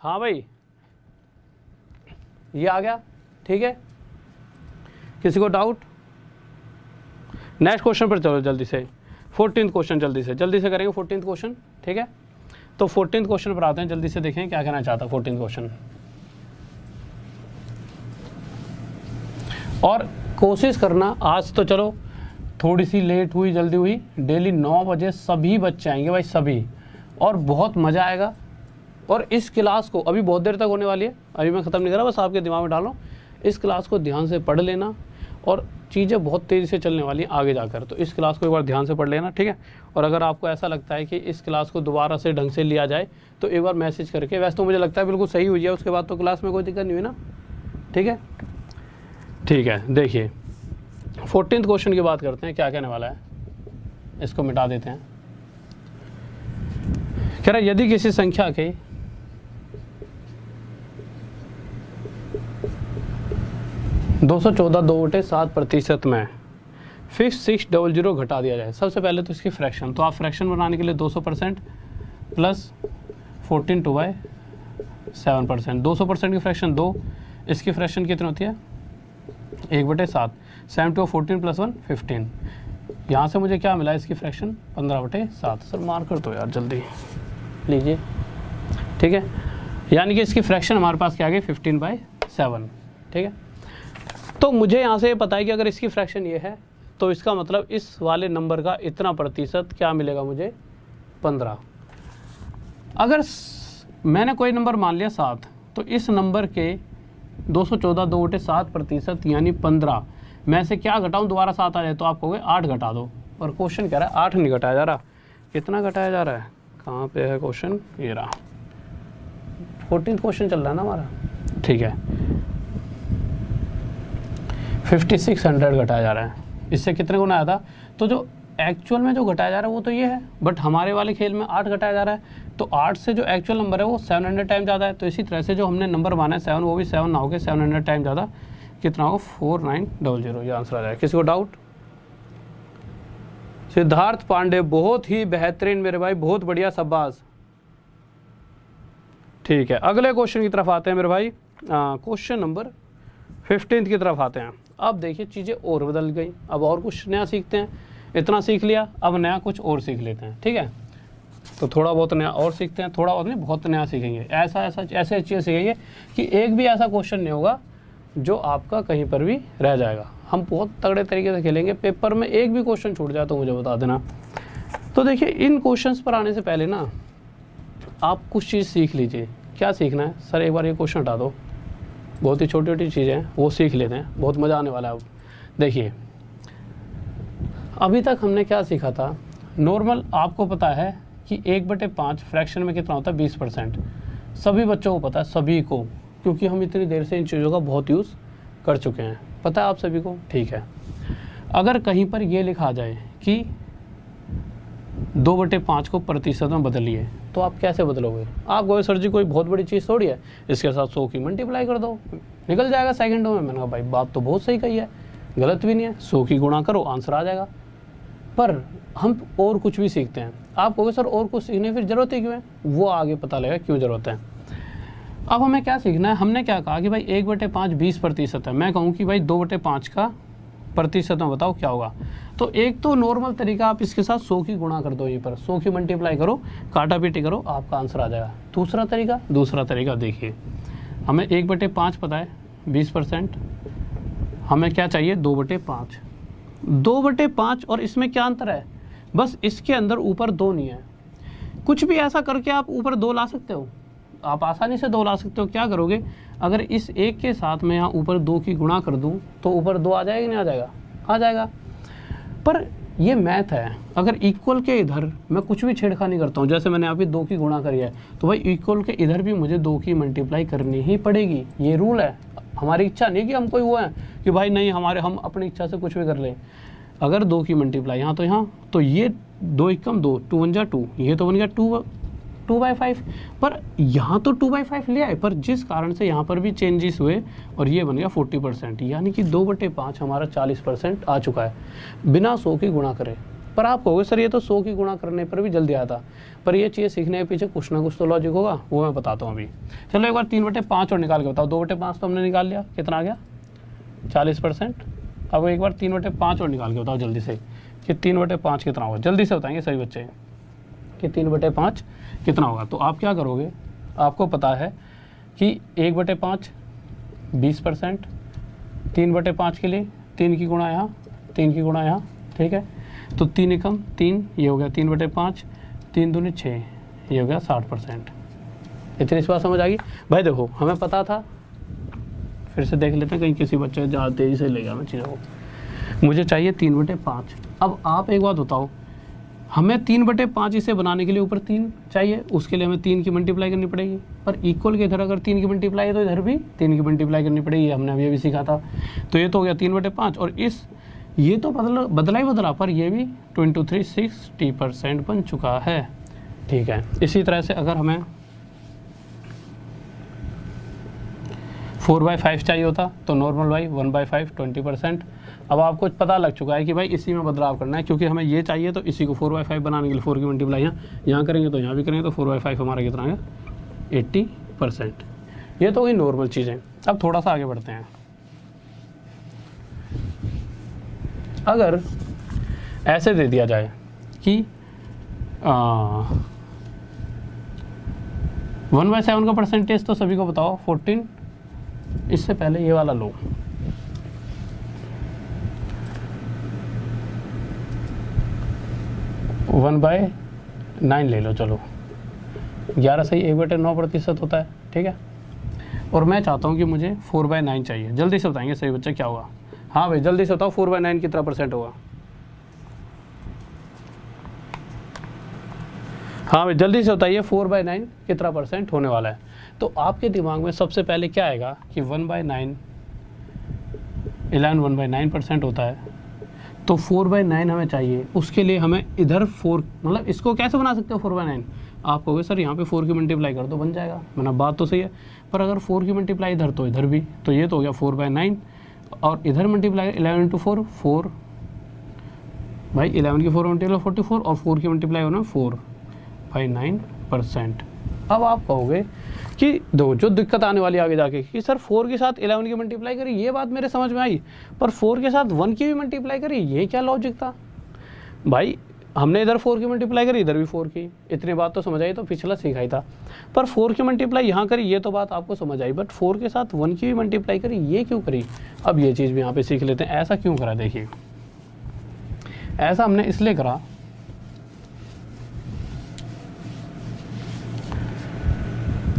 Speaker 1: हाँ भाई, ये आ गया, ठीक है। किसी को डाउट? नेक्स्ट क्वेश्चन पर चलो जल्दी से, 14th क्वेश्चन जल्दी से करेंगे 14th क्वेश्चन, ठीक है। तो 14th क्वेश्चन पर आते हैं, जल्दी से देखें क्या कहना चाहता 14th क्वेश्चन। और कोशिश करना, आज तो चलो थोड़ी सी लेट हुई जल्दी हुई, डेली 9 बजे सभी बच्चे आएंगे भाई, सभी, और बहुत मज़ा आएगा। और इस क्लास को अभी बहुत देर तक होने वाली है, अभी मैं ख़त्म नहीं कर रहा, बस आपके दिमाग में डाल रहा हूँ। इस क्लास को ध्यान से पढ़ लेना, और चीज़ें बहुत तेज़ी से चलने वाली हैं आगे जाकर, तो इस क्लास को एक बार ध्यान से पढ़ लेना, ठीक है। और अगर आपको ऐसा लगता है कि इस क्लास को दोबारा से ढंग से लिया जाए तो एक बार मैसेज करके, वैसे तो मुझे लगता है बिल्कुल सही हुई है, उसके बाद तो क्लास में कोई दिक्कत नहीं हुई ना, ठीक है। ठीक है, देखिए 14th क्वेश्चन की बात करते हैं, क्या कहने वाला है, इसको मिटा देते हैं। कह रहा है यदि किसी संख्या के 214/2/7% में फिक्स 600 घटा दिया जाए। सबसे पहले तो इसकी फ्रैक्शन, तो आप फ्रैक्शन बनाने के लिए 200% प्लस 14 2/7%, 200% की फ्रैक्शन 2, इसकी फ्रैक्शन कितनी होती है 1/7, 7 2 14 + 1 15। यहाँ से मुझे क्या मिला इसकी फ्रैक्शन 15/7। सर मार्कर तो यार जल्दी लीजिए, ठीक है। यानी कि इसकी फ्रैक्शन हमारे पास क्या आ गई 15/7, ठीक है। तो मुझे यहाँ से पता है कि अगर इसकी फ्रैक्शन ये है तो इसका मतलब इस वाले नंबर का इतना प्रतिशत क्या मिलेगा मुझे 15। अगर मैंने कोई नंबर मान लिया 7, तो इस नंबर के 214/2/7% यानी 15 में से क्या घटाऊँ, दोबारा 7 आ जाए तो आप कहोगे 8 घटा दो, पर क्वेश्चन कह रहा है 8 नहीं घटाया जा रहा, कितना घटाया जा रहा है, कहाँ पे है क्वेश्चन, ये रहा 14th क्वेश्चन चल रहा है ना हमारा, ठीक है। 5600 घटाया जा रहा है, इससे कितने गुना आया था, तो जो एक्चुअल में जो घटाया जा रहा है वो तो ये है, बट हमारे वाले खेल में 8 घटाया जा रहा है, तो 8 से जो एक्चुअल नंबर है वो 700 टाइम ज़्यादा है। तो इसी तरह से जो हमने नंबर माना है 7, वो भी 7 ना होकर 700 टाइम ज़्यादा, कितना होगा 4900, ये आंसर आ जाएगा। किसी को डाउट? सिद्धार्थ पांडे, बहुत ही बेहतरीन मेरे भाई, बहुत बढ़िया, शाबाश, ठीक है। अगले क्वेश्चन की तरफ आते हैं मेरे भाई, क्वेश्चन नंबर 15 की तरफ आते हैं। अब देखिए चीज़ें और बदल गई, अब और कुछ नया सीखते हैं, इतना सीख लिया, अब नया कुछ और सीख लेते हैं, ठीक है। तो थोड़ा बहुत नया और सीखते हैं, थोड़ा बहुत नहीं बहुत नया सीखेंगे, ऐसे चीज़ें सीखेंगे कि एक भी ऐसा क्वेश्चन नहीं होगा जो आपका कहीं पर भी रह जाएगा। हम बहुत तगड़े तरीके से खेलेंगे, पेपर में एक भी क्वेश्चन छूट जाए तो मुझे बता देना। तो देखिए इन क्वेश्चंस पर आने से पहले ना आप कुछ चीज़ सीख लीजिए। क्या सीखना है सर, एक बार ये क्वेश्चन हटा दो, बहुत ही छोटी छोटी चीज़ें हैं वो सीख लेते हैं, बहुत मज़ा आने वाला है। अब देखिए अभी तक हमने क्या सीखा था, नॉर्मल आपको पता है कि 1/5 फ्रैक्शन में कितना होता है 20%, सभी बच्चों को पता है, सभी को, क्योंकि हम इतनी देर से इन चीज़ों का बहुत यूज़ कर चुके हैं, पता है आप सभी को, ठीक है। अगर कहीं पर ये लिखा जाए कि 2/5 को प्रतिशत में बदलिए, तो आप कैसे बदलोगे? आप कहोगे सर जी कोई बहुत बड़ी चीज़ थोड़ी है, इसके साथ 100 की मल्टीप्लाई कर दो, निकल जाएगा सेकंडों में। मैंने कहा भाई बात तो बहुत सही कही है, गलत भी नहीं है, 100 की गुणा करो आंसर आ जाएगा। पर हम और कुछ भी सीखते हैं, आप कहोगे सर और कुछ सीखने फिर ज़रूरत ही क्यों है, वो आगे पता लगेगा क्यों ज़रूरत है। अब हमें क्या सीखना है, हमने क्या कहा कि भाई 1/5 20% है, मैं कहूँ कि भाई 2/5 का प्रतिशत में बताओ क्या होगा। तो एक तो नॉर्मल तरीका, आप इसके साथ 100 की गुणा कर दो, यहीं पर 100 की मल्टीप्लाई करो, काटा पीटी करो, आपका आंसर आ जाएगा। दूसरा तरीका देखिए, हमें 1/5 पता है 20%, हमें क्या चाहिए 2/5, 2/5 और इसमें क्या अंतर है, बस इसके अंदर ऊपर 2 नहीं है। कुछ भी ऐसा करके आप ऊपर 2 ला सकते हो, आप आसानी से 2 ला सकते हो। क्या करोगे, अगर इस 1 के साथ मैं यहाँ ऊपर 2 की गुणा कर दूँ तो ऊपर 2 आ जाएगा नहीं आ जाएगा, आ जाएगा। पर ये मैथ है, अगर इक्वल के इधर मैं कुछ भी छेड़खानी करता हूँ, जैसे मैंने यहाँ पे 2 की गुणा करी है, तो भाई इक्वल के इधर भी मुझे 2 की मल्टीप्लाई करनी ही पड़ेगी, ये रूल है। हमारी इच्छा नहीं कि हम कोई वो है कि भाई नहीं हम अपनी इच्छा से कुछ भी कर लें। अगर 2 की मल्टीप्लाई यहाँ तो ये 2 एकम 2, 2 1 2, ये तो बन गया 2/5, पर यहाँ तो 2/5 ले आए, पर जिस कारण से यहाँ पर भी चेंजेस हुए और ये बन गया 40%, यानी कि 2/5 हमारा 40% आ चुका है बिना 100 की गुणा करे। पर आप कहोगे सर ये तो 100 की गुणा करने पर भी जल्दी आता, पर ये चीज़ सीखने के पीछे कुछ ना कुछ तो लॉजिक होगा, वो मैं बताता हूँ अभी। चलो एक बार 3/5 और निकाल के बताओ। 2/5 तो हमने निकाल लिया, कितना आ गया 40%। अब एक बार 3/5 और निकाल के बताओ जल्दी से कि 3/5 कितना होगा। जल्दी से बताएंगे सभी बच्चे कि 3/5 कितना होगा। तो आप क्या करोगे, आपको पता है कि 1/5 20%, 3/5 के लिए 3 की गुणा यहाँ, 3 की गुणा यहाँ, ठीक है। तो 3 एकम 3, ये हो गया 3/5, 3 दूनी 6, ये हो गया 60%। इतनी सी बात समझ आ गई भाई। देखो हमें पता था, फिर से देख लेते हैं कहीं किसी बच्चे ज़्यादा तेज़ी से ले गया मैं चीज़ों को। मुझे चाहिए 3/5। अब आप एक बात बताओ, हमें 3/5 इसे बनाने के लिए ऊपर 3 चाहिए, उसके लिए हमें 3 की मल्टीप्लाई करनी पड़ेगी। पर इक्वल के इधर अगर 3 की मल्टीप्लाई है तो इधर भी 3 की मल्टीप्लाई करनी पड़ेगी, हमने अभी अभी सीखा था। तो ये तो हो गया 3/5 और ये तो बदला ही बदला, पर ये भी 2360% बन चुका है, ठीक है। इसी तरह से अगर हमें 4/5 चाहिए होता तो नॉर्मल बाई 1/5 20%। अब आपको पता लग चुका है कि भाई इसी में बदलाव करना है, क्योंकि हमें ये चाहिए तो इसी को 4/5 बनाने के लिए 4 की मल्टीप्लाई यहाँ करेंगे तो यहाँ भी करेंगे, तो 4/5 हमारा कितना आ गया 80%। ये तो वही नॉर्मल चीज़ें। अब थोड़ा सा आगे बढ़ते हैं। अगर ऐसे दे दिया जाए कि 1/7 का परसेंटेज तो सभी को बताओ 14, इससे पहले ये वाला लो, वन बाय 9 ले लो। चलो 11 सही 1/9% होता है, ठीक है। और मैं चाहता हूँ कि मुझे 4/9 चाहिए। जल्दी से बताएंगे सही बच्चे क्या होगा। हाँ भाई जल्दी से बताओ 4/9 कितना परसेंट होगा। हाँ भाई जल्दी से बताइए 4/9 कितना परसेंट होने वाला है। तो आपके दिमाग में सबसे पहले क्या आएगा कि 1/9 11 1/9% होता है, तो 4/9 हमें चाहिए। उसके लिए हमें इधर 4, मतलब इसको कैसे बना सकते हो 4/9। आप कहोगे सर यहाँ पे 4 की मल्टीप्लाई कर दो बन जाएगा, मतलब बात तो सही है। पर अगर 4 की मल्टीप्लाई इधर तो इधर भी, तो ये तो हो गया 4/9 और इधर मल्टीप्लाई 11 × 4 4 भाई 11 की 4 मल्टीप्लाई 44 और 4 की मल्टीप्लाई होना 4/9%। अब आप कहोगे कि दो जो दिक्कत आने वाली आगे जाके कि सर 4 के साथ 11 की मल्टीप्लाई करी, ये बात मेरे समझ में आई, पर 4 के साथ 1 की भी मल्टीप्लाई करी, ये क्या लॉजिक था भाई। हमने इधर 4 की मल्टीप्लाई करी, इधर भी 4 की, इतनी बात तो समझ आई, तो पिछला सीखा ही था। पर 4 की मल्टीप्लाई यहाँ करी, ये तो बात आपको समझ आई, बट 4 के साथ 1 की भी मल्टीप्लाई करी, ये क्यों करी। अब ये चीज़ भी यहाँ पे सीख लेते हैं, ऐसा क्यों करा। देखिए ऐसा हमने इसलिए करा,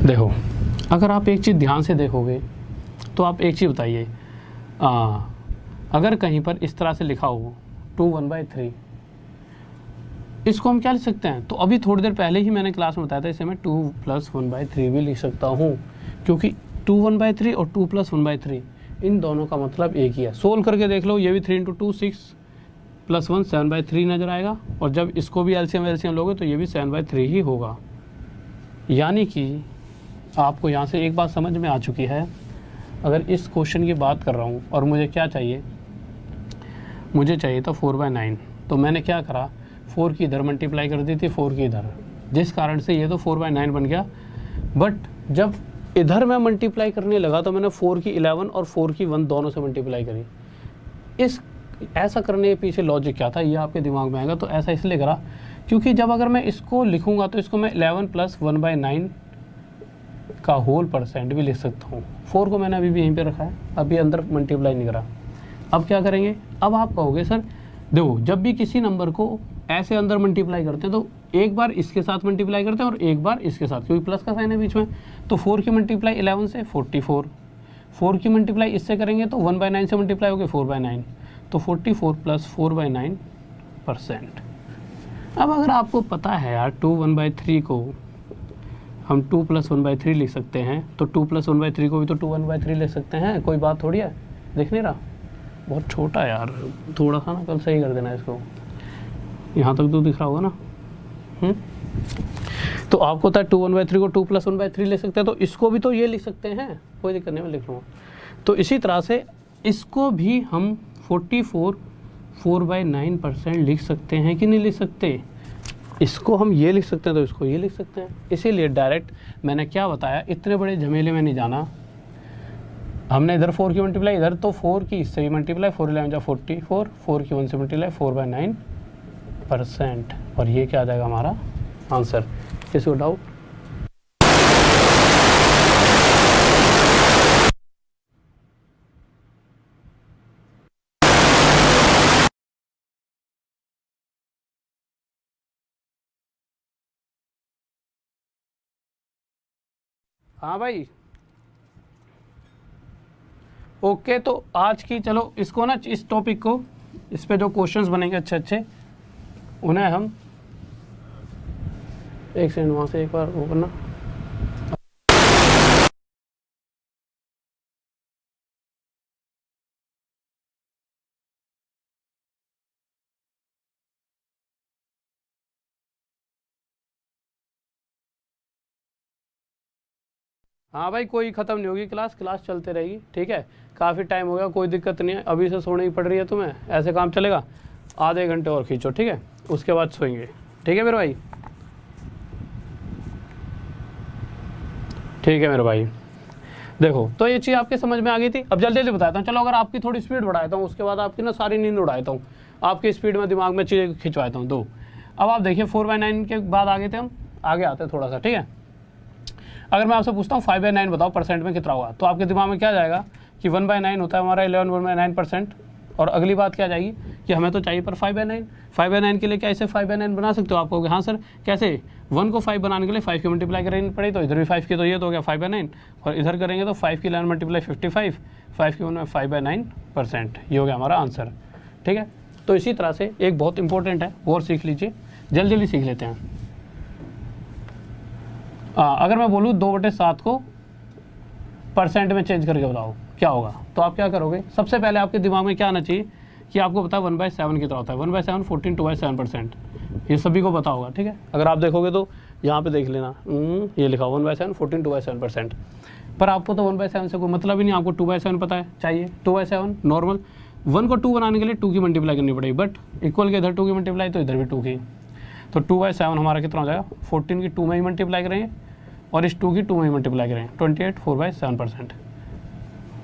Speaker 1: देखो अगर आप एक चीज़ ध्यान से देखोगे तो आप एक चीज़ बताइए, अगर कहीं पर इस तरह से लिखा हो 2 1/3, इसको हम क्या लिख सकते हैं। तो अभी थोड़ी देर पहले ही मैंने क्लास में बताया था, इसे मैं 2 + 1/3 भी लिख सकता हूँ, क्योंकि 2 1/3 और 2 + 1/3 इन दोनों का मतलब एक ही है। सोल्व करके देख लो, ये भी 3 × 2 6 + 1 7/3 नज़र आएगा, और जब इसको भी एलसीएम लोगे तो ये भी 7/3 ही होगा। यानी कि आपको यहाँ से एक बात समझ में आ चुकी है। अगर इस क्वेश्चन की बात कर रहा हूँ और मुझे क्या चाहिए, मुझे चाहिए था 4/9, तो मैंने क्या करा, 4 की इधर मल्टीप्लाई कर दी थी, 4 की इधर, जिस कारण से ये तो 4/9 बन गया। बट जब इधर मैं मल्टीप्लाई करने लगा तो मैंने 4 की 11 और 4 की 1 दोनों से मल्टीप्लाई करी। ऐसा करने के पीछे लॉजिक क्या था, ये आपके दिमाग में आएगा। तो ऐसा इसलिए करा क्योंकि जब अगर मैं इसको लिखूँगा तो इसको मैं 11 + 1/9 का होल % भी लिख सकता हूँ। 4 को मैंने अभी भी यहीं पे रखा है, अभी अंदर मल्टीप्लाई नहीं करा। अब क्या करेंगे, अब आप कहोगे सर देखो जब भी किसी नंबर को ऐसे अंदर मल्टीप्लाई करते हैं तो एक बार इसके साथ मल्टीप्लाई करते हैं और एक बार इसके साथ, क्योंकि प्लस का साइन है बीच में। तो 4 की मल्टीप्लाई 11 से 44, 4 की मल्टीप्लाई इससे करेंगे तो 1/9 से मल्टीप्लाई होगी 4/9, तो 44 + 4/9%। अब अगर आपको पता है यार 2 1/3 को हम 2 + 1/3 लिख सकते हैं, तो 2 + 1/3 को भी तो 2 1/3 लिख सकते हैं, कोई बात थोड़ी है। दिख नहीं रहा, बहुत छोटा है यार, थोड़ा सा ना कल सही कर देना इसको, यहाँ तक तो दिख रहा होगा ना। तो आपको पता है 2 1/3 को 2 + 1/3 लिख सकते हैं, तो इसको भी तो ये लिख सकते हैं, कोई दिक्कत नहीं, मैं लिख लूँगा। तो इसी तरह से इसको भी हम 44 4/9% लिख सकते हैं कि नहीं लिख सकते? इसको हम ये लिख सकते हैं तो इसको ये लिख सकते हैं। इसीलिए डायरेक्ट मैंने क्या बताया, इतने बड़े झमेले में नहीं जाना। हमने इधर 4 की मल्टीप्लाई, इधर तो 4 की इससे भी मल्टीप्लाई, 4 11 जा 44, 4 की 1 से मल्टीप्लाई, 4/9%। और ये क्या आ जाएगा हमारा आंसर। किसी को डाउट? हाँ भाई, ओके। तो आज की चलो इसको ना, इस टॉपिक को, इस पे जो क्वेश्चंस बनेंगे अच्छे अच्छे, उन्हें हम एक सेकंड वहाँ से एक बार वो करना। हाँ भाई, कोई ख़त्म नहीं होगी क्लास, क्लास चलते रहेगी, ठीक है। काफ़ी टाइम हो गया, कोई दिक्कत नहीं है। अभी से सोने ही पड़ रही है तुम्हें, ऐसे काम चलेगा? आधे घंटे और खींचो, ठीक है, उसके बाद सोएंगे, ठीक है मेरे भाई? ठीक है मेरे भाई। देखो, तो ये चीज़ आपके समझ में आ गई थी। अब जल्दी जल्दी बताता हूँ। चलो, अगर आपकी थोड़ी स्पीड बढ़ाता हूँ, उसके बाद आपकी ना सारी नींद उड़ाता हूँ, आपकी स्पीड में दिमाग में चीज़ें खिंचवाता हूँ। दो, अब आप देखिए 4/9 के बाद आगे थे हम, आगे आते हैं थोड़ा सा, ठीक है। अगर मैं आपसे पूछता हूँ 5/9 बताओ परसेंट में कितना होगा, तो आपके दिमाग में क्या जाएगा कि 1/9 होता है हमारा 11 1/9%। और अगली बात क्या जाएगी कि हमें तो चाहिए पर 5/9। 5/9 के लिए क्या इसे 5/9 बना सकते हो? आप कहोगे हाँ सर कैसे? 1 को 5 बनाने के लिए 5 की मल्टीप्लाई करनी पड़ी, तो इधर भी 5 की, तो ये तो हो गया 5/9। और इधर करेंगे तो 5 की 11 मल्टीप्लाई 55, 5 की 1 में 5/9%। ये हो गया हमारा आंसर, ठीक है। तो इसी तरह से एक बहुत इंपॉर्टेंट है, वो और सीख लीजिए, जल्दी जल्दी सीख लेते हैं। अगर मैं बोलूँ 2/7 को परसेंट में चेंज करके बताओ क्या होगा, तो आप क्या करोगे? सबसे पहले आपके दिमाग में क्या आना चाहिए कि आपको पता है 1/7 कितना होता है। 1/7 14 2/7%, ये सभी को पता होगा, ठीक है। अगर आप देखोगे तो यहाँ पे देख लेना, ये लिखा 1/7 14 2/7%। पर आपको तो 1/7 से कोई मतलब ही नहीं, आपको 2/7 पता है चाहिए। 2/7 नॉर्मल, 1 को 2 बनाने के लिए 2 की मल्टीप्लाई करनी पड़ेगी, बट इक्वल के इधर 2 की मल्टीप्लाई तो इधर भी 2 की, तो 2/7 हमारा कितना हो जाएगा? 14 की 2 में ही मल्टीप्लाई करेंगे और इस 2 की 2 में ही मल्टीप्लाई करेंगे, 28 4/7%,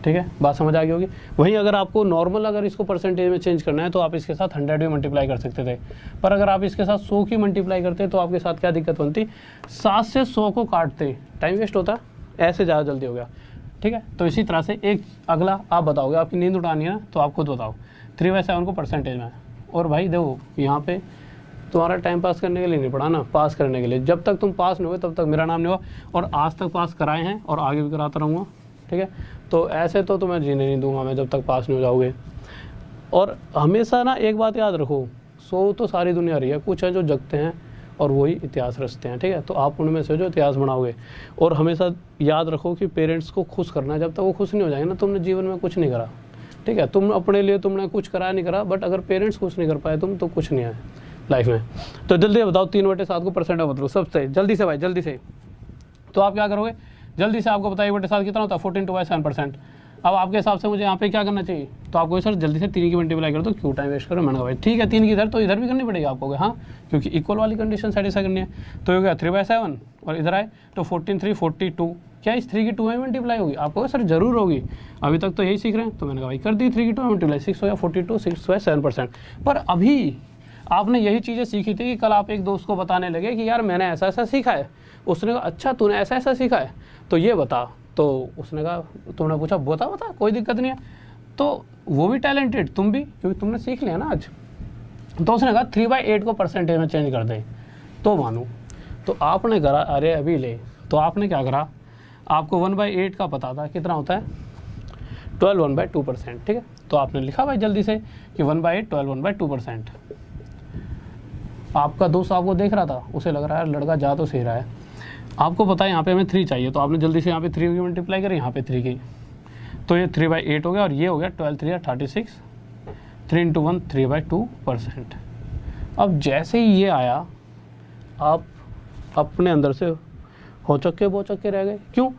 Speaker 1: ठीक है। बात समझ आ गई होगी। वहीं अगर आपको नॉर्मल अगर इसको परसेंटेज में चेंज करना है तो आप इसके साथ 100 भी मल्टीप्लाई कर सकते थे, पर अगर आप इसके साथ 100 की मल्टीप्लाई करते तो आपके साथ क्या दिक्कत बनती? 7 से 100 को काटते टाइम वेस्ट होता, ऐसे ज़्यादा जल्दी हो गया, ठीक है। तो इसी तरह से एक अगला आप बताओगे, आपकी नींद उठानी है ना, तो आप खुद बताओ 3/7 को परसेंटेज में। और भाई देखो, यहाँ पे तुम्हारा टाइम पास करने के लिए नहीं पढ़ा ना, पास करने के लिए। जब तक तुम पास नहीं हुए तब तक मेरा नाम नहीं हुआ, और आज तक पास कराए हैं और आगे भी कराता रहूँगा, ठीक है। तो ऐसे तो तुम्हें जीने नहीं दूंगा मैं जब तक पास नहीं हो जाओगे। और हमेशा ना एक बात याद रखो, सो तो सारी दुनिया रही है, कुछ है जो जगते हैं और वही इतिहास रचते हैं, ठीक है। तो आप उनमें से जो इतिहास बनाओगे। और हमेशा याद रखो कि पेरेंट्स को खुश करना है, जब तक वो खुश नहीं हो जाएंगे ना, तुमने जीवन में कुछ नहीं करा, ठीक है। तुम अपने लिए तुमने कुछ करा नहीं करा, बट अगर पेरेंट्स खुश नहीं कर पाए तुम, तो कुछ नहीं है लाइफ में। तो जल्दी बताओ 3/7 को परसेंट में बदलो, सबसे जल्दी से भाई, जल्दी से। तो आप क्या करोगे? जल्दी से आपको बताइए 1/7 कितना होता है? 14 2/7%। अब आपके हिसाब से मुझे यहाँ पे क्या करना चाहिए? तो आपको सर जल्दी से 3 की मल्टीप्लाई करो, तो क्यों टाइम वेस्ट करो? मैंने कहा भाई ठीक है, 3 की इधर तो इधर भी करनी पड़ेगी आपको, हाँ, क्योंकि इक्वल वाली कंडीशन सेटिस्फाई करनी है। तो ये हो गया 3/7, और इधर आए तो 14 3 42, क्या इस 3 की 2 में मल्टीप्लाई होगी? आपको सर जरूर होगी, अभी तक तो यही सीख रहे हैं। तो मैंने कहा भाई कर दी 3 की 2 में मल्टीप्लाई, 6 हो गया 42, 6/7%। पर अभी आपने यही चीज़ें सीखी थी कि कल आप एक दोस्त को बताने लगे कि यार मैंने ऐसा ऐसा सीखा है। उसने कहा अच्छा तूने ऐसा ऐसा सीखा है, तो ये बता। तो उसने कहा, तुमने पूछा बता बता, कोई दिक्कत नहीं है। तो वो भी टैलेंटेड, तुम भी, क्योंकि तुमने सीख लिया ना आज। तो उसने कहा 3/8 को परसेंटेज में चेंज कर दे तो मानूँ। तो आपने करा, अरे अभी ले, तो आपने क्या करा? आपको 1/8 का पता था कितना होता है? 12 1/2%, ठीक है। तो आपने लिखा भाई जल्दी से कि 1/8 12 1/2%। आपका दोस्त आपको देख रहा था, उसे लग रहा है लड़का जा तो सही रहा है। आपको पता है यहाँ पे हमें 3 चाहिए, तो आपने जल्दी से यहाँ पे 3 की मल्टीप्लाई करी, यहाँ पे 3 की, तो ये 3/8 हो गया। और ये हो गया 12 3 36, 3 × 1 3/2%। अब जैसे ही ये आया, आप अपने अंदर से होचक्के बोचक्के रह गए। क्यों?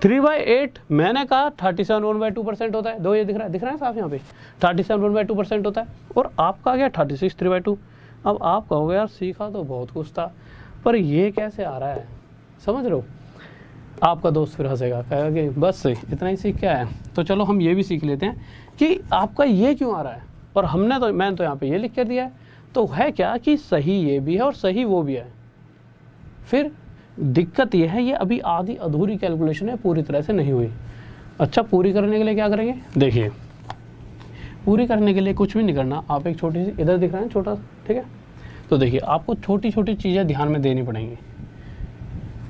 Speaker 1: 3/8 मैंने कहा 37 1/2% होता है। दो ये दिख रहा है साफ यहाँ पे 37 1/2% होता है। और आपका आ गया 36 3/2। अब आप कहोगे यार सीखा तो बहुत कुछ था, पर ये कैसे आ रहा है, समझ रहे हो। आपका दोस्त फिर हंसेगा, कहेगा कि बस इतना ही सीख के आया। तो चलो हम ये भी सीख लेते हैं कि आपका ये क्यों आ रहा है। और मैंने तो यहाँ पे ये लिख कर दिया है, तो है क्या कि सही ये भी है और सही वो भी है। फिर दिक्कत ये है, ये अभी आधी अधूरी कैलकुलेशन है, पूरी तरह से नहीं हुई। अच्छा, पूरी करने के लिए क्या करेंगे, देखिए पूरी करने के लिए कुछ भी नहीं करना, आप एक छोटी सी, इधर दिख रहा है छोटा, ठीक है, तो देखिए आपको छोटी छोटी चीज़ें ध्यान में देनी पड़ेंगी।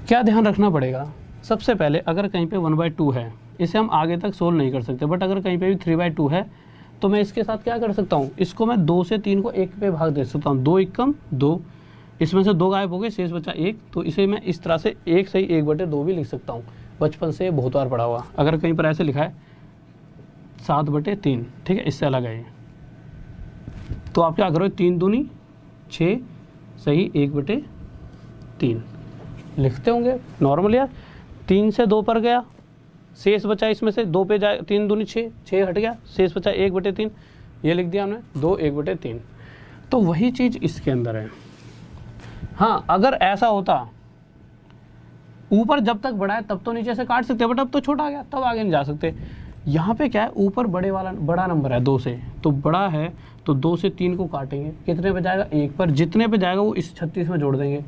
Speaker 1: क्या ध्यान रखना पड़ेगा, सबसे पहले अगर कहीं पे 1/2 है, इसे हम आगे तक सोल्व नहीं कर सकते, बट अगर कहीं पे भी 3/2 है तो मैं इसके साथ क्या कर सकता हूँ, इसको मैं 2 से 3 को 1 पे भाग दे सकता हूँ। 2 एकम 2, इसमें से 2 गायब हो गए, शेष बचा 1, तो इसे मैं इस तरह से 1 सही 1/2 भी लिख सकता हूँ। बचपन से बहुत बार पढ़ा हुआ। अगर कहीं पर ऐसे लिखा है 7/3, ठीक है, इससे अलग है ये, तो आप क्या करोगे, 3 दूनी 6 सही 1/3 लिखते होंगे नॉर्मल यार। 3 से 2 पर गया, शेष बचा इसमें से 2 पे जाए, 3 दूनी 6, 6 हट गया, शेष बचा 1/3, ये लिख दिया हमने 2 1/3। तो वही चीज़ इसके अंदर है। हाँ, अगर ऐसा होता ऊपर जब तक बड़ा है तब तो नीचे से काट सकते, बट अब तो छोटा आ गया, तब आगे नहीं जा सकते। यहाँ पे क्या है, ऊपर बड़ा नंबर है 2 से, तो बड़ा है तो 2 से 3 को काटेंगे, कितने पे जाएगा 1 पर, जितने पे जाएगा वो इस 36 में जोड़ देंगे,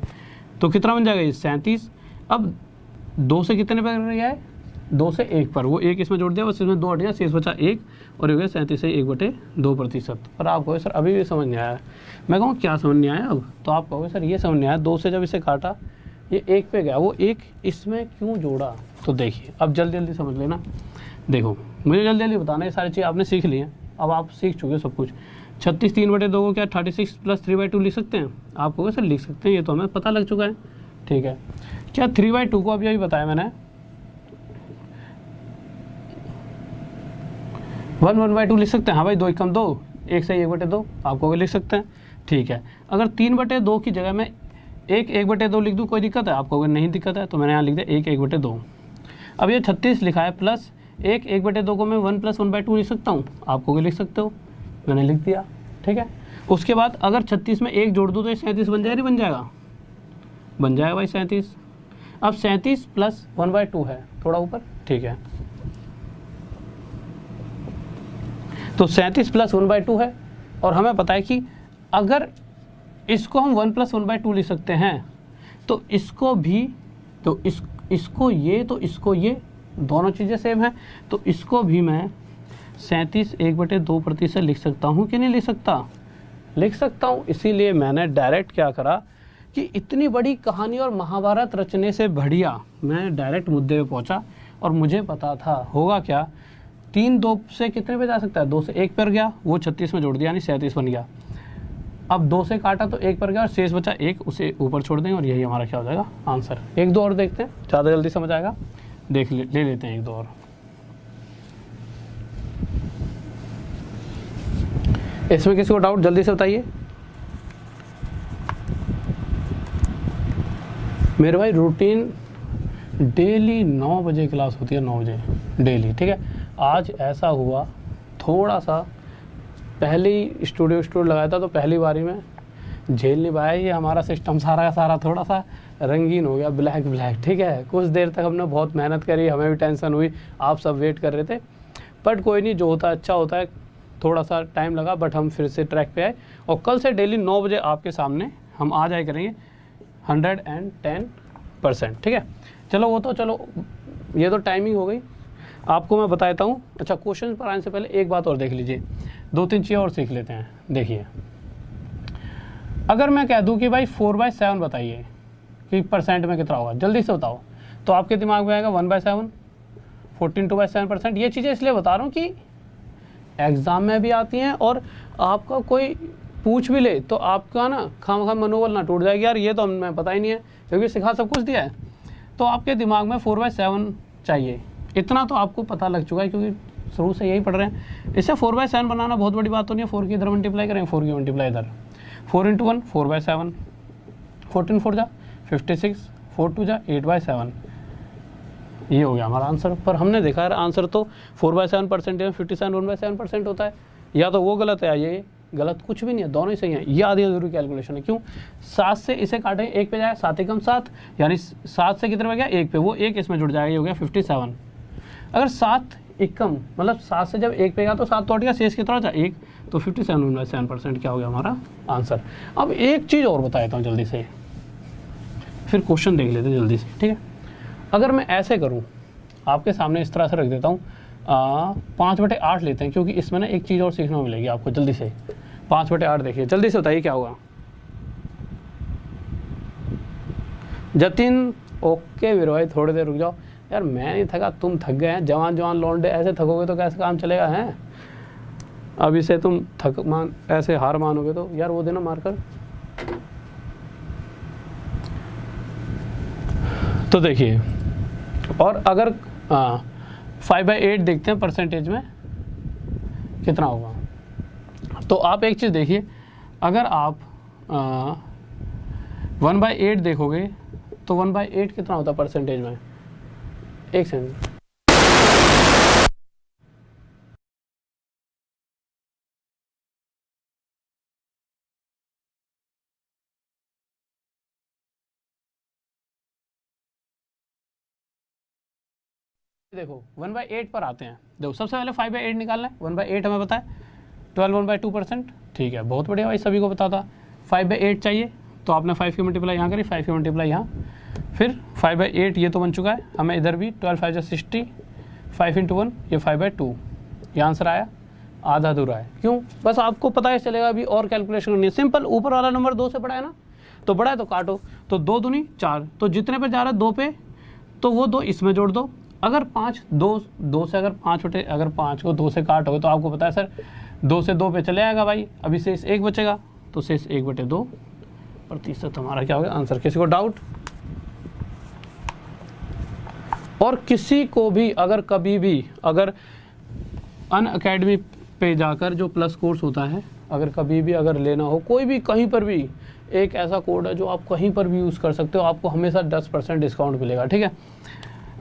Speaker 1: तो कितना बन जाएगा ये 37। अब 2 से कितने पे गया है, 2 से 1 पर, वो 1 इसमें जोड़ दिया, बस इसमें 2 हट गया, शेष बचा 1, और हो गया 37 से 1/2%। पर आप कहोगे सर अभी भी समझ नहीं आया। मैं कहूँ क्या समझ नहीं आया अब, तो आप कहोगे सर ये समझ नहीं आया, 2 से जब इसे काटा ये 1 पे गया, वो 1 इसमें क्यों जोड़ा। तो देखिए अब जल्दी जल्दी समझ लेना। देखो मुझे जल्दी जल्दी बताना, ये सारी चीज़ आपने सीख ली हैं, अब आप सीख चुके सब कुछ। 36 3/2 को क्या 36 + 3/2 लिख सकते हैं, आप कहोगे सर लिख सकते हैं, ये तो हमें पता लग चुका है, ठीक है। क्या 3/2 को अभी बताया मैंने 1/2 लिख सकते हैं। हाँ भाई 2 एकम 2, 1 सही 1/2 आपको लिख सकते हैं, ठीक है। अगर 3/2 की जगह मैं 1 1/2 लिख दूँ, कोई दिक्कत है, आपको अगर नहीं दिक्कत है तो मैंने यहाँ लिख दिया 1 1/2। अब ये 36 लिखा है, प्लस 1 1/2 को मैं 1 + 1/2 लिख सकता हूँ, आपको भी लिख सकते हो, मैंने लिख दिया, ठीक है। उसके बाद अगर 36 में 1 जोड़ दूँ तो ये 37 बन जाएगा, नहीं बन जाएगा, बन जाएगा भाई 37। अब 37 + 1/2 है थोड़ा ऊपर, ठीक है, तो 37 + 1/2 है। और हमें पता है कि अगर इसको हम 1 + 1/2 लिख सकते हैं, तो इसको भी, तो इसको ये, तो इसको ये, दोनों चीज़ें सेम हैं, तो इसको भी मैं 37 1/2% लिख सकता हूँ कि नहीं लिख सकता, लिख सकता हूँ। इसीलिए मैंने डायरेक्ट क्या करा कि इतनी बड़ी कहानी और महाभारत रचने से बढ़िया मैं डायरेक्ट मुद्दे पे पहुँचा। और मुझे पता था होगा क्या, 3 2 से कितने पे जा सकता है, 2 से 1 पर गया, वो 36 में जोड़ दिया, यानी 37 बन गया। अब 2 से काटा तो 1 पर गया और शेष बचा 1, उसे ऊपर छोड़ देंगे और यही हमारा क्या हो जाएगा आंसर। 1 2 और देखते हैं, ज़्यादा जल्दी समझ आएगा, ले लेते हैं 1 2 और। इसमें किसी को डाउट जल्दी से बताइए। मेरे भाई रूटीन डेली 9 बजे क्लास होती है, 9 बजे डेली, ठीक है। आज ऐसा हुआ थोड़ा सा, पहले ही स्टूडियो लगाया था तो पहली बारी में झेल नहीं पाया, ये हमारा सिस्टम सारा का सारा थोड़ा सा रंगीन हो गया, ब्लैक, ठीक है। कुछ देर तक हमने बहुत मेहनत करी, हमें भी टेंशन हुई, आप सब वेट कर रहे थे, बट कोई नहीं, जो होता है अच्छा होता है। थोड़ा सा टाइम लगा बट हम फिर से ट्रैक पे आए, और कल से डेली 9 बजे आपके सामने हम आ जाए करेंगे 110%, ठीक है। चलो वो तो चलो, ये तो टाइमिंग हो गई, आपको मैं बता देता हूँ। अच्छा, क्वेश्चन पर आने से पहले एक बात और देख लीजिए, 2-3 चीज़ें और सीख लेते हैं। देखिए, अगर मैं कह दूं कि भाई 4/7 बताइए कि परसेंट में कितना होगा, जल्दी से बताओ, तो आपके दिमाग में आएगा 1/7, 14 2/7%। ये चीज़ें इसलिए बता रहा हूँ कि एग्ज़ाम में भी आती हैं, और आपका कोई पूछ भी ले तो आपका ना खामखा मनोबल ना टूट जाएगी, यार ये तो हमें पता ही नहीं है, क्योंकि सिखा सब कुछ दिया है। तो आपके दिमाग में 4/7 चाहिए, इतना तो आपको पता लग चुका है, क्योंकि शुरू से यही पढ़ रहे हैं। इससे 4/7 बनाना बहुत बड़ी बात तो नहीं है, 4 की इधर मल्टीप्लाई करें, 4 की मल्टीप्लाई इधर, 4 × 1 4/7, 14 4 जा 56, 4 2 जा 8/7, ये हो गया हमारा आंसर। पर हमने देखा यार आंसर तो 4/7% है, 57 1/7% होता है। या तो वो गलत है या ये गलत, कुछ भी नहीं है, दोनों ही सही है। ये आधी अधूरी कैलकुलेशन है। क्यों? 7 से इसे काटें 1 पे जाए, 7 एकम 7, यानी 7 से कितने पे गया 1 पे, वो 1 इसमें जुड़ जाएगा, ये हो गया 57। अगर 7 एकम मतलब 7 से जब 1 पे गया तो 7 तो हट गया, शेष कितना था 1, तो 57% क्या हो गया हमारा आंसर। अब एक चीज़ और बता देता हूँ जल्दी से, फिर क्वेश्चन देख लेते जल्दी से, ठीक है। अगर मैं ऐसे करूँ, आपके सामने इस तरह से रख देता हूँ, 5/8 लेते हैं, क्योंकि इसमें ना एक चीज़ और सीखने को मिलेगी आपको। जल्दी से 5/8 देखिए, जल्दी से बताइए क्या होगा। जतिन ओके वीर भाई, थोड़ी देर रुक जाओ यार, मैं नहीं थका, तुम थक गए हैं। जवान जवान लौंडे ऐसे थकोगे तो कैसे काम चलेगा है। अब इसे तुम ऐसे हार मानोगे तो यार वो देना मारकर। तो देखिए, और अगर 5/8 देखते हैं परसेंटेज में कितना होगा। तो आप एक चीज़ देखिए, अगर आप 1/8 देखोगे तो 1/8 कितना होता है परसेंटेज में। एक सेकंड, देखो 1/8 पर आते हैं। देखो सबसे पहले 5/8 निकालना है। 1/8 हमें पता है 12 1/2%, ठीक है, बहुत बढ़िया भाई, सभी को पता था। 5/8 चाहिए तो आपने 5 की मल्टीप्लाई यहाँ करी, 5 की मल्टीप्लाई यहाँ, फिर 5/8 ये तो बन चुका है। हमें इधर भी 12 5 60, 5 × 1 ये 5/2, ये आंसर आया। आधा अधूरा है, क्यों? बस आपको पता है चलेगा, अभी और कैलकुलेशन करनी है। सिंपल, ऊपर वाला नंबर 2 से बड़ा है ना, तो बड़ा है तो काटो, तो 2 दूनी 4, तो जितने पे जा रहा है 2 पे, तो वो 2 इसमें जोड़ दो। अगर 5 2 से अगर 5 उठे, अगर 5 को 2 से काटोगे तो आपको पता है सर 2 से 2 पे चले आएगा भाई, अभी शेष 1 बचेगा, तो शेष 1/2% हमारा क्या होगा आंसर। किसी को डाउट? और किसी को भी अगर कभी भी अगर अनअकैडमी पे जाकर जो प्लस कोर्स होता है, अगर कभी भी अगर लेना हो, कोई भी कहीं पर भी, एक ऐसा कोड है जो आप कहीं पर भी यूज़ कर सकते हो, आपको हमेशा 10% डिस्काउंट मिलेगा, ठीक है।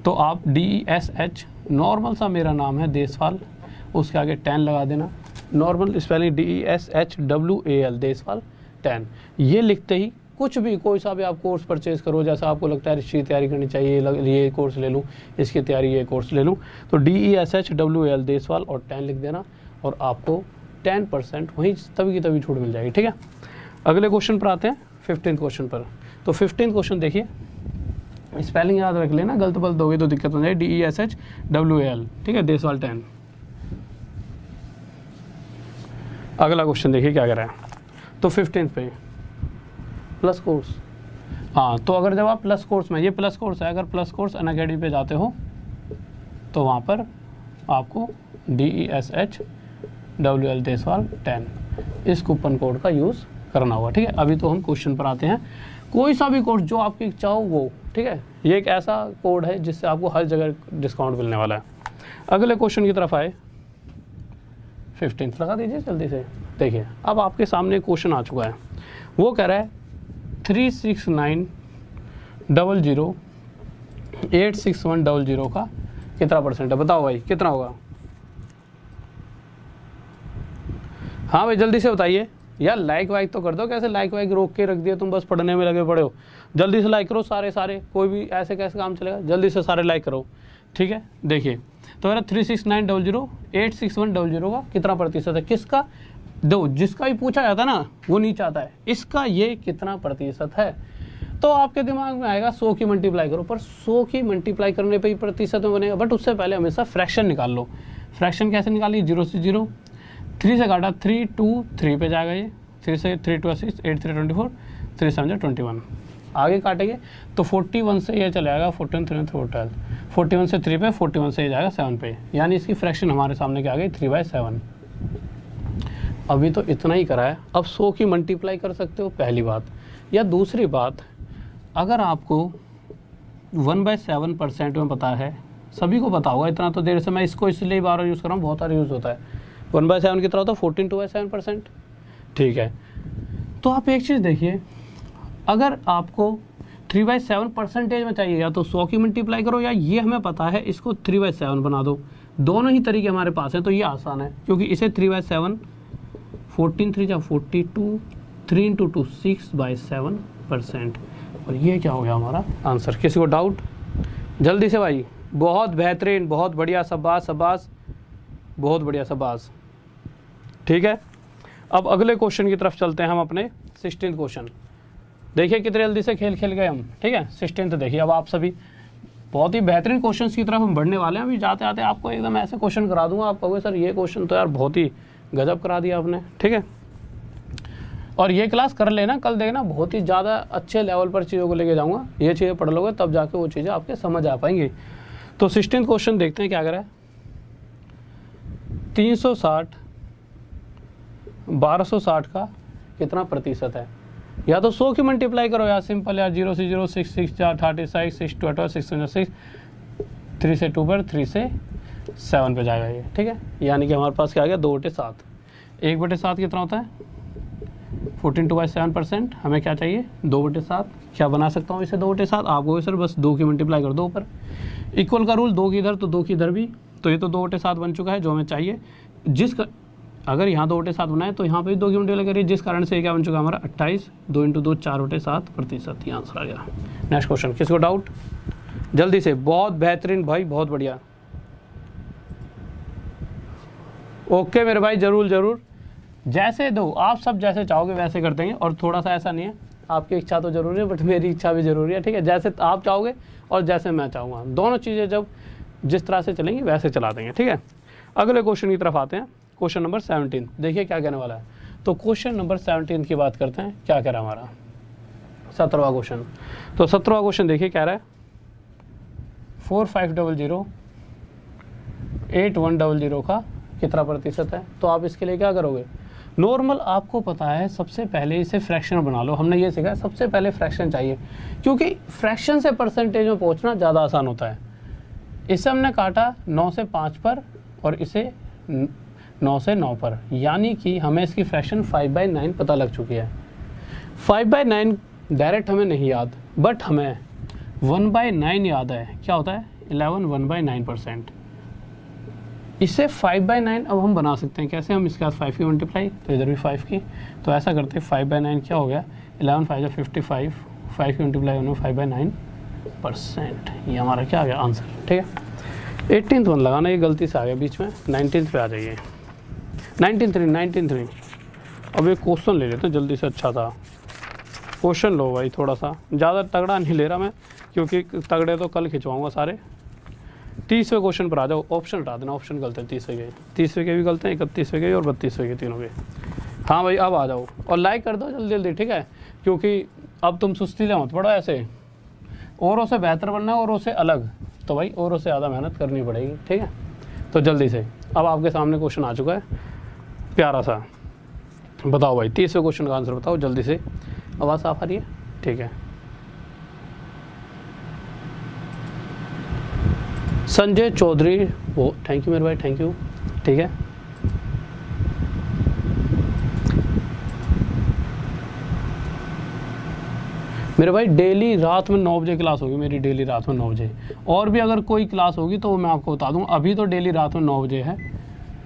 Speaker 1: तो आप DESH, नॉर्मल सा मेरा नाम है देसवाल, उसके आगे 10 लगा देना, नॉर्मल स्पेलिंग DESHWAL देसवाल 10, ये लिखते ही कुछ भी कोई सा भी आप कोर्स परचेज करो, जैसा आपको लगता है इसकी तैयारी करनी चाहिए, ये कोर्स ले लूँ, इसकी तैयारी ये कोर्स ले लूँ, तो DESHWAL देसवाल और 10 लिख देना, और आपको 10% वहीं तभी की तभी छूट मिल जाएगी, ठीक है। अगले क्वेश्चन पर आते हैं, 15th क्वेश्चन पर। तो 15th क्वेश्चन देखिए, स्पेलिंग याद रख लेना, गलत बलत दोगे तो दिक्कत हो जाएगी। DESHWAL, ठीक है, देसवाल 10। अगला क्वेश्चन देखिए क्या कह रहा है। तो 15th पे प्लस कोर्स, हाँ, तो अगर जब आप प्लस कोर्स में, ये प्लस कोर्स है, अगर प्लस कोर्स अनअकैडमी पे जाते हो तो वहाँ पर आपको DESHWAL देसवाल 10 इस कूपन कोड का यूज़ करना होगा, ठीक है। अभी तो हम क्वेश्चन पर आते हैं। कोई सा भी कोर्स जो आपकी इच्छा हो वो, ठीक है, ये एक ऐसा कोड है जिससे आपको हर जगह डिस्काउंट मिलने वाला है। अगले क्वेश्चन की तरफ आए, 15th लगा दीजिए जल्दी से। देखिए अब आपके सामने क्वेश्चन आ चुका है, वो कह रहा है 36900 का कितना परसेंट है, बताओ भाई कितना होगा। हाँ भाई जल्दी से बताइए यार, लाइक वाइक तो कर दो। कैसे लाइक वाइक रोक के रख दिया, तुम बस पढ़ने में लगे पड़े हो। जल्दी से लाइक करो सारे, कोई भी ऐसे कैसे काम चलेगा, जल्दी से सारे लाइक करो, ठीक है। देखिए तो मेरा 36900 86100 का कितना प्रतिशत है, किसका, दो जिसका भी पूछा जाता है ना वो नीचे आता है, इसका ये कितना प्रतिशत है। तो आपके दिमाग में आएगा 100 की मल्टीप्लाई करो, पर 100 की मल्टीप्लाई करने पे ही प्रतिशत में बनेगा, बट उससे पहले हमेशा फ्रैक्शन निकाल लो। फ्रैक्शन कैसे निकालिए, 0 से 0, 3 से काटा 3 2 3 पे जाएगा, ये 3 से 3 2 6 8 3 24 3 7 21, आगे काटेंगे तो 41 से ये चले आएगा 14 3 4 12, 41 से 3 पे, 41 से ये जाएगा 7 पे, यानी इसकी फ्रैक्शन हमारे सामने क्या आ गई 3/7। अभी तो इतना ही करा है, अब 100 की मल्टीप्लाई कर सकते हो, पहली बात। या दूसरी बात, अगर आपको 1/7% में पता है, सभी को पता होगा, इतना तो देर से मैं इसको इसलिए बार यूज़ कर रहा हूँ, बहुत सारा यूज़ होता है। 1/7 कितना होता है 14 2/7%, ठीक है। तो आप एक चीज़ देखिए, अगर आपको 3/7 परसेंटेज में चाहिए, या तो 100 की मल्टीप्लाई करो, या ये हमें पता है इसको 3/7 बना दो। दोनों ही तरीके हमारे पास हैं, तो ये आसान है, क्योंकि इसे 3/7, 14 3 जा 42, 3 × 2 6/7%। और ये क्या हो गया हमारा आंसर। किसी को डाउट? जल्दी से भाई। बहुत बेहतरीन, बहुत बढ़िया, शाबाश शाबाश, बहुत बढ़िया, शाबाश। ठीक है, अब अगले क्वेश्चन की तरफ चलते हैं हम अपने 16th क्वेश्चन। देखिए कितने जल्दी से खेल गए हम। ठीक है, 16th देखिए। अब आप सभी बहुत ही बेहतरीन क्वेश्चंस की तरफ हम बढ़ने वाले हैं। अभी जाते आते आपको एकदम ऐसे क्वेश्चन करा दूंगा, आप कहोगे सर ये क्वेश्चन तो यार बहुत ही गजब करा दिया आपने। ठीक है, और ये क्लास कर लेना, कल देखना बहुत ही ज़्यादा अच्छे लेवल पर चीज़ों को लेके जाऊँगा। ये चीज़ें पढ़ लोगे तब जाके वो चीज़ें आपके समझ आ पाएंगी। तो 16th क्वेश्चन देखते हैं क्या करा है। 360 1260 का कितना प्रतिशत है? या तो 100 की मल्टीप्लाई करो यार, सिंपल यार। 0 से 0 6 6 4 36 6 2 12 6 6 3 से 2 पर 3 से 7 पे जाएगा ये। ठीक है, यानी कि हमारे पास क्या आ गया 2/7। 1/7 कितना होता है? 14/7%। हमें क्या चाहिए 2/7। क्या बना सकता हूँ इसे 2/7? आपको सर बस 2 की मल्टीप्लाई कर दो ऊपर। इक्वल का रूल, 2 की इधर तो 2 की इधर भी, तो ये तो 2/7 बन चुका है जो हमें चाहिए। अगर यहाँ 2/7 बनाए तो यहाँ पे भी 2 की मल्टीप्लाई करिए, जिस कारण से क्या बन चुका हमारा 28, 2 × 2 4/7%। ये आंसर आ गया। नेक्स्ट क्वेश्चन, किसको डाउट? जल्दी से। बहुत बेहतरीन भाई, बहुत बढ़िया। ओके मेरे भाई, जरूर जरूर, जैसे दो आप सब जैसे चाहोगे वैसे कर देंगे। और थोड़ा सा ऐसा नहीं है, आपकी इच्छा तो जरूरी है बट मेरी इच्छा भी जरूरी है। ठीक है, जैसे आप चाहोगे और जैसे मैं चाहूँगा, दोनों चीज़ें जब जिस तरह से चलेंगी वैसे चला देंगे। ठीक है, अगले क्वेश्चन की तरफ आते हैं। क्वेश्चन नंबर 17 देखिए क्या कहने वाला है। तो क्वेश्चन नंबर 17 की बात करते हैं। क्या कह रहा है हमारा 17वां क्वेश्चन। तो 17वां क्वेश्चन देखिए क्या रहा है। 4500 8100 का कितना प्रतिशत है? तो आप इसके लिए क्या करोगे? नॉर्मल आपको पता है, सबसे पहले इसे फ्रैक्शन बना लो। हमने ये सीखा है सबसे पहले फ्रैक्शन चाहिए, क्योंकि फ्रैक्शन से परसेंटेज में पहुंचना ज़्यादा आसान होता है। इसे हमने काटा 9 से 5 पर और इसे 9 से 9 पर, यानी कि हमें इसकी फ्रैक्शन 5/9 पता लग चुकी है। 5/9 डायरेक्ट हमें नहीं याद, बट हमें 1/9 याद है। क्या होता है? 11 1/9%। इससे 5/9 अब हम बना सकते हैं। कैसे? हम इसके साथ 5 की मल्टीप्लाई, तो इधर भी 5 की, तो ऐसा करते हैं 5/9 क्या हो गया 11 5 55, 5 की मल्टीप्लाई होने 5/9%। ये हमारा क्या आ गया आंसर। ठीक है, 18th वन लगाना, ये गलती से आ गया बीच में। 19th पे आ जाइए। 19 अब एक क्वेश्चन ले लेते हैं जल्दी से। अच्छा था क्वेश्चन, लो भाई। थोड़ा सा ज़्यादा तगड़ा नहीं ले रहा मैं, क्योंकि तगड़े तो कल खिंचवाऊँगा सारे। 30वें क्वेश्चन पर आ जाओ। ऑप्शन हटा देना, ऑप्शन गलत है। 30वें के भी गलत हैं, 31वें के और 32वें के, तीनों के। हाँ भाई अब आ जाओ और लाइक कर दो जल्दी जल्दी। ठीक है, क्योंकि अब तुम सुस्ती मत पड़ो ऐसे। औरों से बेहतर बनना है, औरों से अलग, तो भाई औरों से ज़्यादा मेहनत करनी पड़ेगी। ठीक है, तो जल्दी से। अब आपके सामने क्वेश्चन आ चुका है प्यारा सा। बताओ भाई 30वें क्वेश्चन का आंसर बताओ जल्दी से। आवाज़ साफ आ रही है? ठीक है। संजय चौधरी, वो थैंक यू मेरे भाई, थैंक यू। ठीक है, मेरे भाई डेली रात में 9 बजे क्लास होगी मेरी, डेली रात में 9 बजे। और भी अगर कोई क्लास होगी तो मैं आपको बता दूँ। अभी तो डेली रात में 9 बजे है।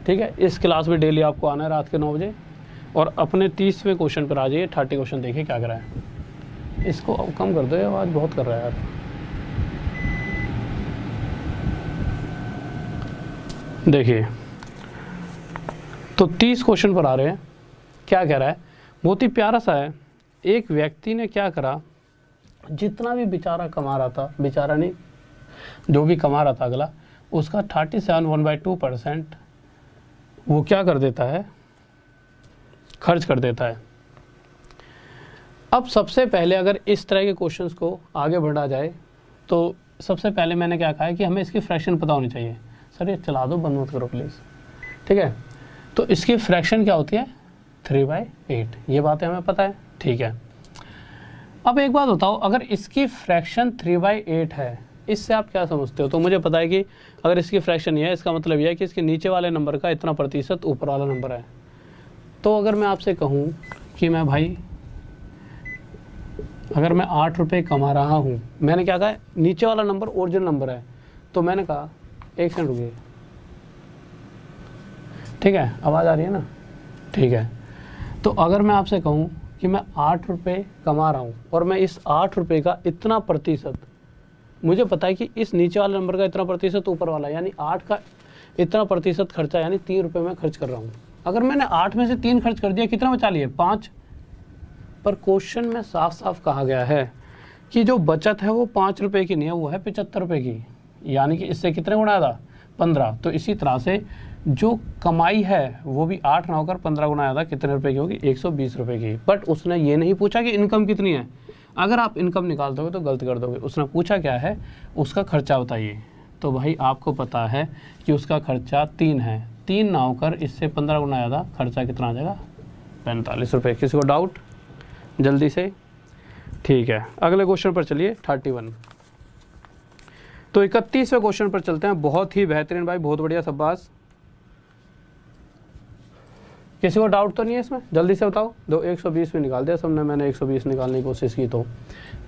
Speaker 1: ठीक है, इस क्लास में डेली आपको आना है रात के 9 बजे। और अपने 30वें क्वेश्चन पर आ जाइए। 30 क्वेश्चन देखिए क्या कर रहा है। इसको कम कर दो, ये आवाज़ बहुत कर रहा है यार। देखिए, तो 30 क्वेश्चन पर आ रहे हैं। क्या कह रहा है? बहुत ही प्यारा सा है। एक व्यक्ति ने क्या करा, जितना भी बेचारा कमा रहा था, बेचारा नहीं, जो भी कमा रहा था अगला, उसका 37 1/2% वो क्या कर देता है, खर्च कर देता है। अब सबसे पहले अगर इस तरह के क्वेश्चंस को आगे बढ़ा जाए तो सबसे पहले मैंने क्या कहा है कि हमें इसकी फ्रैक्शन पता होनी चाहिए। सर ये चला दो, बंद मत करो प्लीज़। ठीक है, तो इसकी फ्रैक्शन क्या होती है 3/8। ये बातें हमें पता है। ठीक है, अब एक बात बताओ, अगर इसकी फ्रैक्शन 3/8 है, इससे आप क्या समझते हो? तो मुझे पता है कि अगर इसकी फ्रैक्शन ये है, इसका मतलब यह है कि इसके नीचे वाले नंबर का इतना प्रतिशत ऊपर वाला नंबर है। तो अगर मैं आपसे कहूँ कि मैं भाई अगर मैं 8 रुपये कमा रहा हूँ, मैंने क्या कहा, नीचे वाला नंबर ओरिजिनल नंबर है, तो मैंने कहा 1 सेकंड रुकिए, ठीक है, आवाज़ आ रही है ना, ठीक है। तो अगर मैं आपसे कहूँ कि मैं 8 रुपये कमा रहा हूँ और मैं इस 8 रुपये का इतना प्रतिशत, मुझे पता है कि इस नीचे वाले नंबर का इतना प्रतिशत ऊपर वाला, यानी 8 का इतना प्रतिशत खर्चा, यानी 3 रुपये में खर्च कर रहा हूँ। अगर मैंने 8 में से 3 खर्च कर दिया, कितना बचा लिए, 5। पर क्वेश्चन में साफ साफ कहा गया है कि जो बचत है वो 5 रुपये की नहीं है, वो है 75 रुपये की, यानी कि इससे कितने गुना आया था, 15। तो इसी तरह से जो कमाई है वो भी 8 ना होकर 15 गुना आया था, कितने रुपए की होगी, 120 रुपये की। बट उसने ये नहीं पूछा कि इनकम कितनी है, अगर आप इनकम निकाल दोगे तो गलत कर दोगे। उसने पूछा क्या है, उसका खर्चा बताइए। तो भाई आपको पता है कि उसका खर्चा 3 है, 3 ना होकर इससे 15 गुना आया था, खर्चा कितना आ जाएगा, 45 रुपये। किसी को डाउट, जल्दी से, ठीक है। अगले क्वेश्चन पर चलिए, 31। तो 31वें क्वेश्चन पर चलते हैं। बहुत ही बेहतरीन भाई, बहुत बढ़िया, शाबाश। किसी को डाउट तो नहीं है इसमें, जल्दी से बताओ। 120 भी निकाल दिया सबने, मैंने 120 निकालने की कोशिश की। तो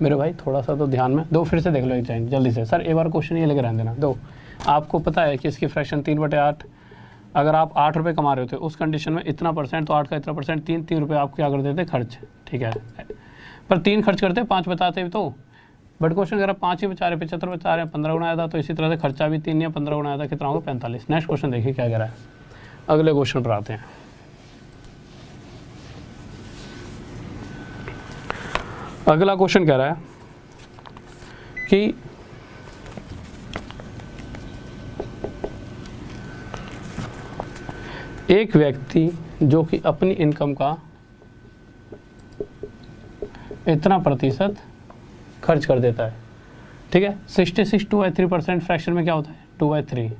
Speaker 1: मेरे भाई थोड़ा सा तो ध्यान में दो, फिर से देख लो एक टाइम जल्दी से। सर एक बार क्वेश्चन ये लेकर रहने देना। दो, आपको पता है कि इसकी फ्रैक्शन 3/8, अगर आप 8 रुपये कमा रहे होते उस कंडीशन में इतना परसेंट, तो 8 का इतना परसेंट, 3 रुपये आप क्या कर देते खर्च, ठीक है। पर 3 खर्च करते, 5 बताते तो, बट क्वेश्चन अगर 5 ही बचा रहे, 75 बचा रहे, 15 गुना आया था। तो इसी तरह से खर्चा भी 3 या 15 गुना आया था, कितना होगा, 45। नेक्स्ट क्वेश्चन देखिए क्या कह रहा है। अगले क्वेश्चन पर आते हैं। अगला क्वेश्चन कह रहा है कि एक व्यक्ति जो कि अपनी इनकम का इतना प्रतिशत खर्च कर देता है, ठीक है। 66 2/3% फ्रैक्शन में क्या होता है, 2/3।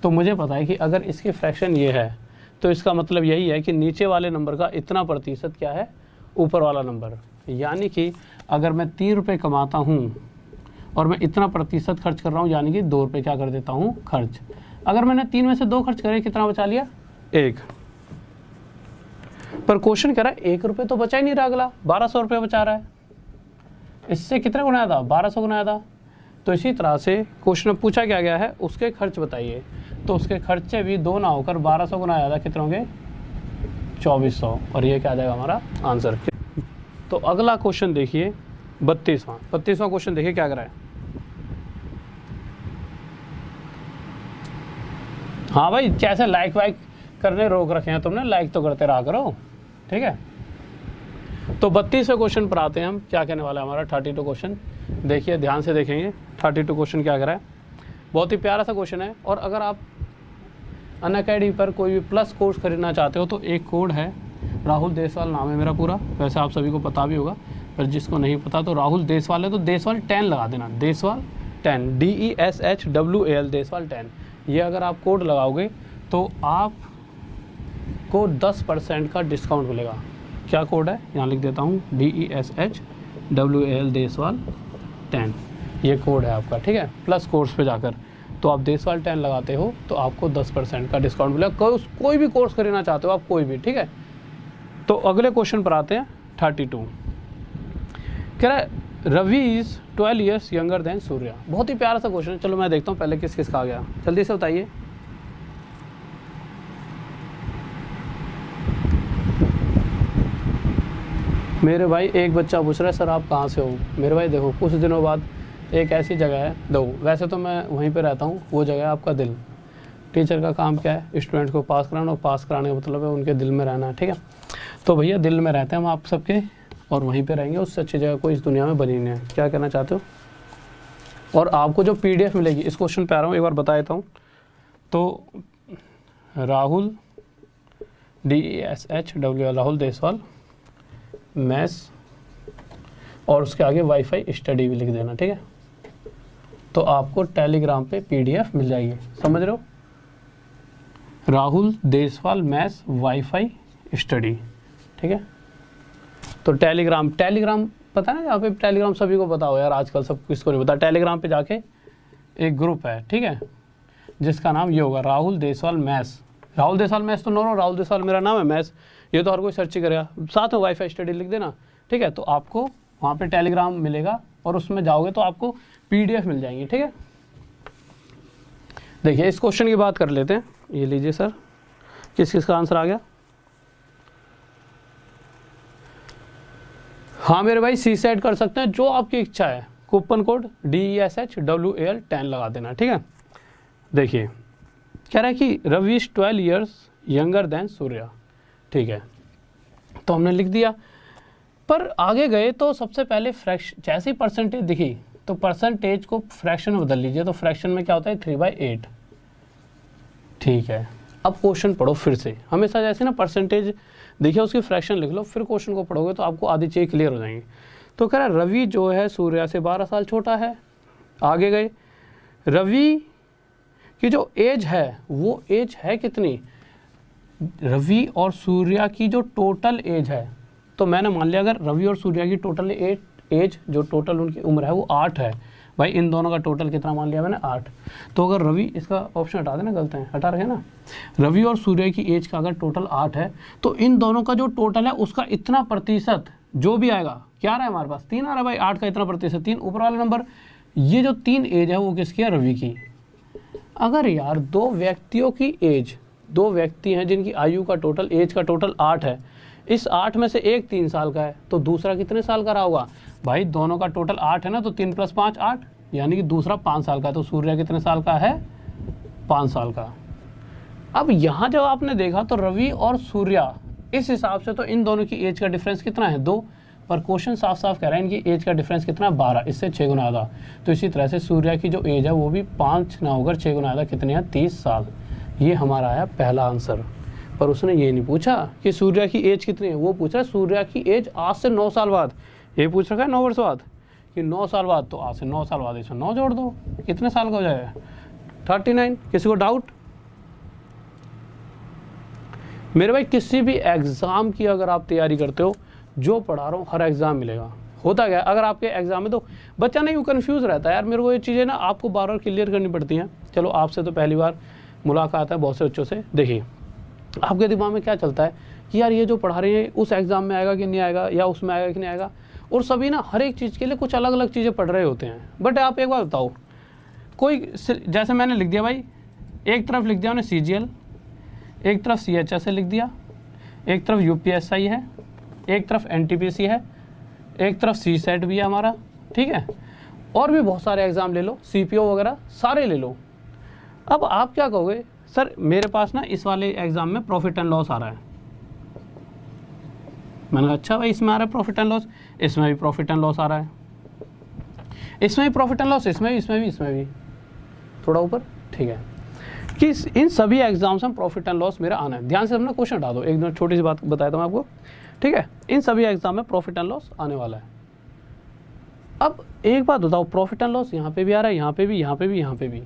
Speaker 1: तो मुझे पता है कि अगर इसकी फ्रैक्शन ये है, तो इसका मतलब यही है कि नीचे वाले नंबर का इतना प्रतिशत क्या है, ऊपर वाला नंबर। यानी कि अगर मैं 3 रुपये कमाता हूँ और मैं इतना प्रतिशत खर्च कर रहा हूँ, यानी कि 2 रुपये क्या कर देता हूँ खर्च। अगर मैंने 3 में से 2 खर्च करे, कितना बचा लिया, 1। पर क्वेश्चन कह रहा है 1 रुपये तो बचा ही नहीं रहा, अगला 1200 रुपये बचा रहा है। इससे कितने गुना आया था, 1200 गुना आया था। तो इसी तरह से क्वेश्चन में पूछा क्या गया है, उसके खर्च बताइए। तो उसके खर्चे भी 2 ना होकर 1200 गुना आया था, कितने होंगे, 2400। और ये क्या आ जाएगा हमारा आंसर। तो अगला क्वेश्चन देखिए, 32वां क्वेश्चन देखिए क्या कर रहा है। हाँ भाई, कैसे लाइक वाइक करने रोक रखे हैं तुमने, लाइक तो करते रहा करो, ठीक है। तो 32वें क्वेश्चन पर आते हैं हम। क्या कहने वाला है हमारा 32 क्वेश्चन, देखिए ध्यान से देखेंगे। 32 क्वेश्चन क्या कर रहा है, बहुत ही प्यारा सा क्वेश्चन है। और अगर आप अनअकैडमी पर कोई भी प्लस कोर्स खरीदना चाहते हो तो एक कोड है, राहुल देसवाल नाम है मेरा पूरा, वैसे आप सभी को पता भी होगा, पर जिसको नहीं पता तो राहुल देसवाल है तो देसवाल 10 लगा देना, देसवाल 10, DESHWAL, देसवाल 10। ये अगर आप कोड लगाओगे तो आपको 10% का डिस्काउंट मिलेगा। क्या कोड है, यहाँ लिख देता हूँ, DESHWAL देसवाल 10, ये कोड है आपका, ठीक है। प्लस कोर्स पे जाकर तो आप देसवाल 10 लगाते हो तो आपको 10% का डिस्काउंट मिलेगा। कोई भी कोर्स खरीदना चाहते हो आप, कोई भी, ठीक है। तो अगले क्वेश्चन पर आते हैं, 32। कह रहा है Ravi is 12 years younger than Surya. बहुत ही प्यारा सा क्वेश्चन है। चलो मैं देखता हूँ पहले किस किस का आ गया, जल्दी से बताइए। मेरे भाई एक बच्चा पूछ रहा है सर आप कहाँ से हो। मेरे भाई देखो, कुछ दिनों बाद एक ऐसी जगह है, दो वैसे तो मैं वहीं पे रहता हूँ, वो जगह है आपका दिल। टीचर का काम क्या है, स्टूडेंट को पास कराना, और पास कराने का मतलब है उनके दिल में रहना, ठीक है। तो भैया दिल में रहते हैं हम आप सबके, और वहीं पे रहेंगे। उससे अच्छी जगह कोई इस दुनिया में बनी नहीं है। क्या कहना चाहते हो। और आपको जो PDF मिलेगी, इस क्वेश्चन पे आ रहा हूँ, एक बार बता देता हूँ। तो राहुल DESHWAL, राहुल देसवाल मैथ्स, और उसके आगे वाईफाई स्टडी भी लिख देना, ठीक है। तो आपको टेलीग्राम पे PDF मिल जाएगी, समझ रहे हो। Rahul Deswal maths wifi study, ठीक है। तो टेलीग्राम पता है ना, यहाँ पे टेलीग्राम सभी को पता हो यार, आजकल सब किसको नहीं पता। टेलीग्राम पे जाके एक ग्रुप है, ठीक है, जिसका नाम ये होगा, राहुल देसवाल मैथ्स। राहुल देसवाल मैथ्स तो नो, राहुल देसवाल मेरा नाम है, मैथ्स ये तो हर कोई सर्च ही करेगा। साथ में वाईफाई स्टडी लिख देना, ठीक है। तो आपको वहाँ पे टेलीग्राम मिलेगा और उसमें जाओगे तो आपको PDF मिल जाएंगी, ठीक है। देखिए इस क्वेश्चन की बात कर लेते हैं। ये लीजिए सर, किस किस का आंसर आ गया। हाँ मेरे भाई सी सेट कर सकते हैं, जो आपकी इच्छा है। कूपन कोड DESHWAL 10 लगा देना, ठीक है। देखिए कह रहा है कि Ravi is 12 years younger than Surya, ठीक है, तो हमने लिख दिया। पर आगे गए तो सबसे पहले फ्रैक्शन, जैसे ही परसेंटेज दिखी तो परसेंटेज को फ्रैक्शन में बदल लीजिए। तो फ्रैक्शन में क्या होता है 3/8, ठीक है। अब क्वेश्चन पढ़ो फिर से, हमेशा जैसे ना परसेंटेज देखिए उसकी फ्रैक्शन लिख लो, फिर क्वेश्चन को पढ़ोगे तो आपको आधी चीज़ क्लियर हो जाएंगी। तो कह रहा है रवि जो है सूर्या से 12 साल छोटा है। आगे गए, रवि की जो एज है वो एज है कितनी, रवि और सूर्या की जो टोटल एज है, तो मैंने मान लिया अगर रवि और सूर्या की टोटल एज जो टोटल उनकी उम्र है वो 8 है। भाई इन दोनों का टोटल कितना मान लिया मैंने 8। तो अगर रवि, इसका ऑप्शन हटा देना, गलत है, हटा रहे ना। रवि और सूर्या की एज का अगर टोटल 8 है तो इन दोनों का जो टोटल है उसका इतना प्रतिशत जो भी आएगा, क्या आ रहा है हमारे पास 3 आ रहा है भाई, 8 का इतना प्रतिशत 3, ऊपर वाला नंबर, ये जो 3 एज है वो किसकी है, रवि की। अगर यार दो व्यक्तियों की एज, दो व्यक्ति हैं जिनकी आयु का टोटल, एज का टोटल 8 है, इस 8 में से एक 3 साल का है तो दूसरा कितने साल का रहा होगा भाई, दोनों का टोटल 8 है ना, तो 3 + 5 8, यानी कि दूसरा 5 साल का है। तो सूर्य कितने साल का है, 5 साल का। अब यहाँ जब आपने देखा तो रवि और सूर्या, इस हिसाब से तो इन दोनों की एज का डिफरेंस कितना है 2, पर क्वेश्चन साफ साफ कह रहा है इनकी एज का डिफरेंस कितना है 12, इससे 6 गुना आधा। तो इसी तरह से सूर्या की जो एज है वो भी 5 ना होकर 6 गुना आधा कितनी है, 30 साल। ये हमारा आया पहला आंसर। पर उसने ये नहीं पूछा कि सूर्या की एज कितनी है, वो पूछ रहा है सूर्या की एज आज से 9 साल बाद। ये पूछ रखा है 9 वर्ष बाद कि 9 साल बाद, तो आज से 9 साल बाद इसमें 9 जोड़ दो, कितने साल का हो जाएगा 39। किसी को डाउट? मेरे भाई किसी भी एग्जाम की अगर आप तैयारी करते हो, जो पढ़ा रहा हूँ हर एग्जाम मिलेगा। होता क्या, अगर आपके एग्जाम में तो बच्चा नहीं कन्फ्यूज रहता है यार, मेरे को ये चीज़ें ना आपको बार बार क्लियर करनी पड़ती हैं। चलो आपसे तो पहली बार मुलाकात है बहुत से बच्चों से। देखिए आपके दिमाग में क्या चलता है कि यार ये जो पढ़ा रहे हैं उस एग्ज़ाम में आएगा कि नहीं आएगा, या उसमें आएगा कि नहीं आएगा, और सभी ना हर एक चीज़ के लिए कुछ अलग अलग चीज़ें पढ़ रहे होते हैं। बट आप एक बात बताओ, कोई जैसे मैंने लिख दिया भाई, एक तरफ लिख दिया मैंने CGL, एक तरफ CHS लिख दिया, एक तरफ UPSI है, एक तरफ NTPC है, एक तरफ CSET भी है हमारा, ठीक है, और भी बहुत सारे एग्ज़ाम ले लो, CPO वगैरह सारे ले लो। अब आप क्या कहोगे, सर मेरे पास ना इस वाले एग्ज़ाम में प्रॉफिट एंड लॉस आ रहा है। मैंने कहा अच्छा भाई इसमें आ रहा है प्रॉफिट एंड लॉस, इसमें भी प्रॉफिट एंड लॉस आ रहा है, इसमें भी प्रॉफिट एंड लॉस, इसमें भी, थोड़ा ऊपर, ठीक है, कि इन सभी एग्जाम्स में प्रॉफिट एंड लॉस मेरा आना है। ध्यान से अपना क्वेश्चन हटा दो, एक दो छोटी सी बात बताया था मैं आपको, ठीक है, इन सभी एग्जाम में प्रॉफिट एंड लॉस आने वाला है। अब एक बात बताओ, प्रॉफिट एंड लॉस यहाँ पे भी आ रहा है, यहाँ पे भी, यहाँ पे भी, यहाँ पे भी,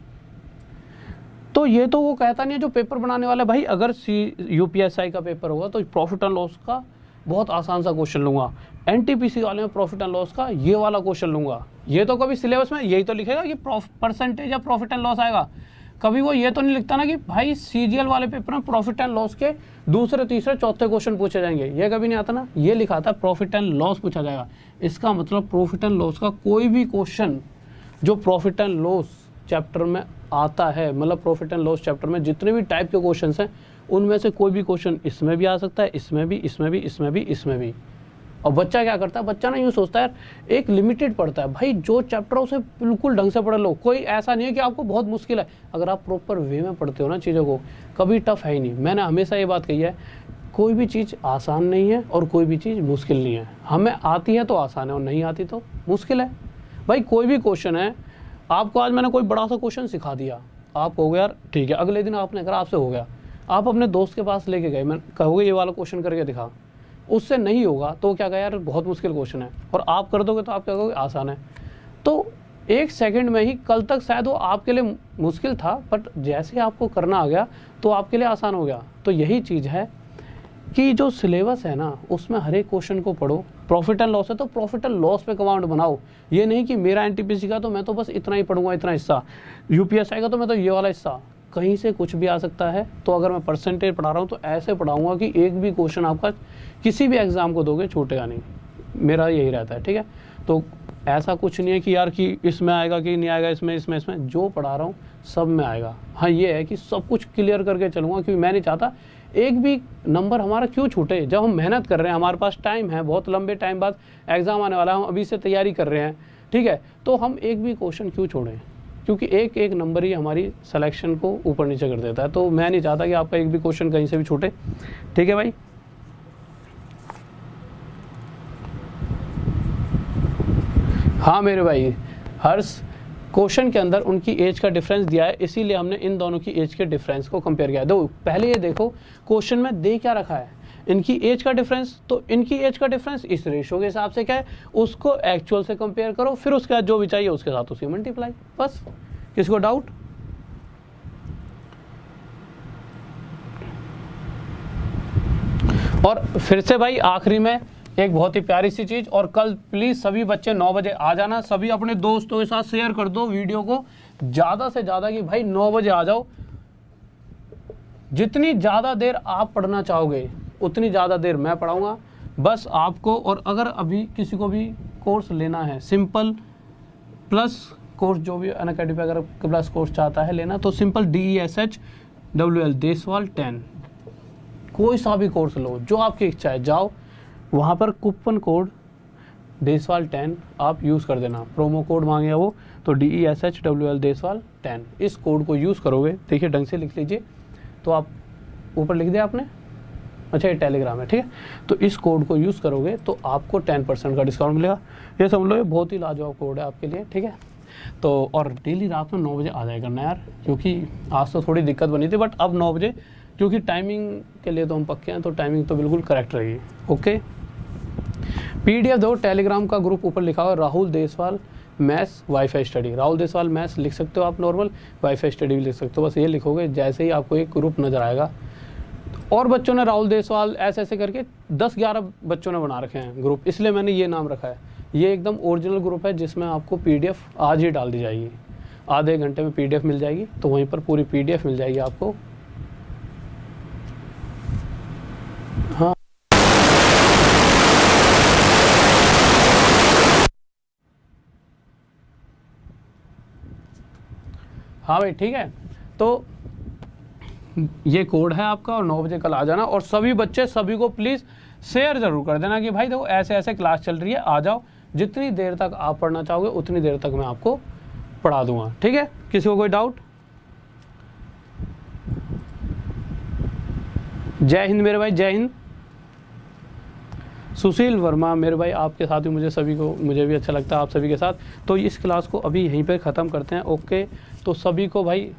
Speaker 1: तो ये तो वो कहता नहीं है जो पेपर बनाने वाला है भाई, अगर UPSI का पेपर होगा तो प्रॉफिट एंड लॉस का बहुत आसान सा क्वेश्चन लूंगा, NTPC वाले में प्रॉफिट एंड लॉस का ये वाला क्वेश्चन लूंगा। ये तो कभी सिलेबस में यही तो लिखेगा कि परसेंटेज या प्रॉफिट एंड लॉस आएगा, कभी वो ये तो नहीं लिखता ना कि भाई CGL वाले पेपर में प्रॉफिट एंड लॉस के दूसरे तीसरे चौथे क्वेश्चन पूछे जाएंगे, ये कभी नहीं आता ना। ये लिखा था प्रॉफिट एंड लॉस पूछा जाएगा, इसका मतलब प्रॉफिट एंड लॉस का कोई भी क्वेश्चन जो प्रॉफिट एंड लॉस चैप्टर में आता है, मतलब प्रॉफिट एंड लॉस चैप्टर में जितने भी टाइप के क्वेश्चंस हैं उनमें से कोई भी क्वेश्चन इसमें भी आ सकता है, इसमें भी, इसमें भी, इसमें भी, इसमें भी। और बच्चा क्या करता है, बच्चा ना यूँ सोचता है एक लिमिटेड पढ़ता है, भाई जो चैप्टर उसे बिल्कुल ढंग से पढ़ लो, कोई ऐसा नहीं है कि आपको बहुत मुश्किल है। अगर आप प्रॉपर वे में पढ़ते हो ना चीज़ों को, कभी टफ है ही नहीं। मैंने हमेशा ये बात कही है, कोई भी चीज़ आसान नहीं है और कोई भी चीज़ मुश्किल नहीं है। हमें आती है तो आसान है और नहीं आती तो मुश्किल है। भाई कोई भी क्वेश्चन है, आपको आज मैंने कोई बड़ा सा क्वेश्चन सिखा दिया, आप हो गया यार ठीक है, अगले दिन आपने कहा आपसे हो गया, आप अपने दोस्त के पास लेके गए, मैं कहोगे ये वाला क्वेश्चन करके दिखा, उससे नहीं होगा तो क्या कहा यार बहुत मुश्किल क्वेश्चन है, और आप कर दोगे तो आप क्या कहोगे आसान है। तो एक सेकंड में ही, कल तक शायद वो आपके लिए मुश्किल था, बट जैसे आपको करना आ गया तो आपके लिए आसान हो गया। तो यही चीज़ है कि जो सिलेबस है ना उसमें हर एक क्वेश्चन को पढ़ो। प्रॉफिट एंड लॉस है तो प्रॉफिट एंड लॉस पे कमांड बनाओ, ये नहीं कि मेरा NTPC का तो मैं तो बस इतना ही पढ़ूंगा, इतना हिस्सा, UPSI का तो मैं तो ये वाला हिस्सा, कहीं से कुछ भी आ सकता है। तो अगर मैं परसेंटेज पढ़ा रहा हूँ तो ऐसे पढ़ाऊंगा कि एक भी क्वेश्चन आपका किसी भी एग्जाम को दोगे छूटेगा नहीं। मेरा यही रहता है, ठीक है। तो ऐसा कुछ नहीं है कि यार कि इसमें आएगा कि नहीं आएगा, इसमें जो पढ़ा रहा हूँ सब में आएगा। हाँ ये है कि सब कुछ क्लियर करके चलूँगा, क्योंकि मैं नहीं चाहता एक भी नंबर हमारा क्यों छूटे। जब हम मेहनत कर रहे हैं, हमारे पास टाइम है, बहुत लंबे टाइम बाद एग्ज़ाम आने वाला है, हम अभी से तैयारी कर रहे हैं, ठीक है, तो हम एक भी क्वेश्चन क्यों छोड़ें, क्योंकि एक एक नंबर ही हमारी सिलेक्शन को ऊपर नीचे कर देता है। तो मैं नहीं चाहता कि आपका एक भी क्वेश्चन कहीं से भी छूटे, ठीक है भाई। हाँ मेरे भाई हर्ष, क्वेश्चन के अंदर उनकी एज का डिफरेंस दिया है, इसीलिए हमने इन दोनों की एज के डिफरेंस को कंपेयर किया है। दो पहले ये देखो क्वेश्चन में दे क्या रखा है, इनकी एज का डिफरेंस, तो इनकी एज का डिफरेंस इस रेशो के हिसाब से क्या है, उसको एक्चुअल से कंपेयर करो, फिर उसके बाद जो भी चाहिए उसके साथ उसी मल्टीप्लाई, बस। किसको डाउट? और फिर से भाई आखिरी में एक बहुत ही प्यारी सी चीज़, और कल प्लीज़ सभी बच्चे 9 बजे आ जाना, सभी अपने दोस्तों के साथ शेयर कर दो वीडियो को ज़्यादा से ज़्यादा कि भाई 9 बजे आ जाओ। जितनी ज़्यादा देर आप पढ़ना चाहोगे उतनी ज़्यादा देर मैं पढ़ाऊँगा बस आपको। और अगर अभी किसी को भी कोर्स लेना है, सिंपल प्लस कोर्स, जो भी अनअकैडमी पे अगर प्लस कोर्स चाहता है लेना, तो सिंपल DESHWL देसवाल 10 कोई सा भी कोर्स लो जो आपकी इच्छा है, जाओ वहाँ पर कूपन कोड देसवाल 10 आप यूज़ कर देना, प्रोमो कोड मांगे वो, तो DESHWL देसवाल 10 इस कोड को यूज़ करोगे, देखिए ढंग से लिख लीजिए, तो आप ऊपर लिख दिया आपने, अच्छा ये टेलीग्राम है, ठीक है। तो इस कोड को यूज़ करोगे तो आपको 10% का डिस्काउंट मिलेगा। ये समझ लो ये बहुत ही लाजवाब कोड है आपके लिए, ठीक है। तो और डेली रात में 9 बजे आ जाया करना यार, क्योंकि आज तो थोड़ी दिक्कत बनी थी, बट अब 9 बजे, क्योंकि टाइमिंग के लिए तो हम पक्के हैं, तो टाइमिंग तो बिल्कुल करेक्ट रहेगी, ओके। PDF दो, टेलीग्राम का ग्रुप ऊपर लिखा हुआ Rahul Deswal maths wifi study, Rahul Deswal maths लिख सकते हो आप, नॉर्मल वाईफाई स्टडी भी लिख सकते हो, बस ये लिखोगे, जैसे ही आपको एक ग्रुप नज़र आएगा। और बच्चों ने राहुल देसवाल ऐसे करके 10-11 बच्चों ने बना रखे हैं ग्रुप, इसलिए मैंने ये नाम रखा है। ये एकदम ओरिजिनल ग्रुप है जिसमें आपको PDF आज ही डाल दी जाएगी, आधे घंटे में PDF मिल जाएगी, तो वहीं पर पूरी PDF मिल जाएगी आपको। हाँ हाँ भाई ठीक है, तो ये कोड है आपका, और 9 बजे कल आ जाना। और सभी बच्चे सभी को प्लीज़ शेयर ज़रूर कर देना कि भाई देखो ऐसे ऐसे क्लास चल रही है, आ जाओ, जितनी देर तक आप पढ़ना चाहोगे उतनी देर तक मैं आपको पढ़ा दूंगा, ठीक है। किसी को कोई डाउट? जय हिंद मेरे भाई, जय हिंद। सुशील वर्मा मेरे भाई, आपके साथ ही मुझे भी अच्छा लगता है आप सभी के साथ। तो इस क्लास को अभी यहीं पर ख़त्म करते हैं, ओके। तो सभी को भाई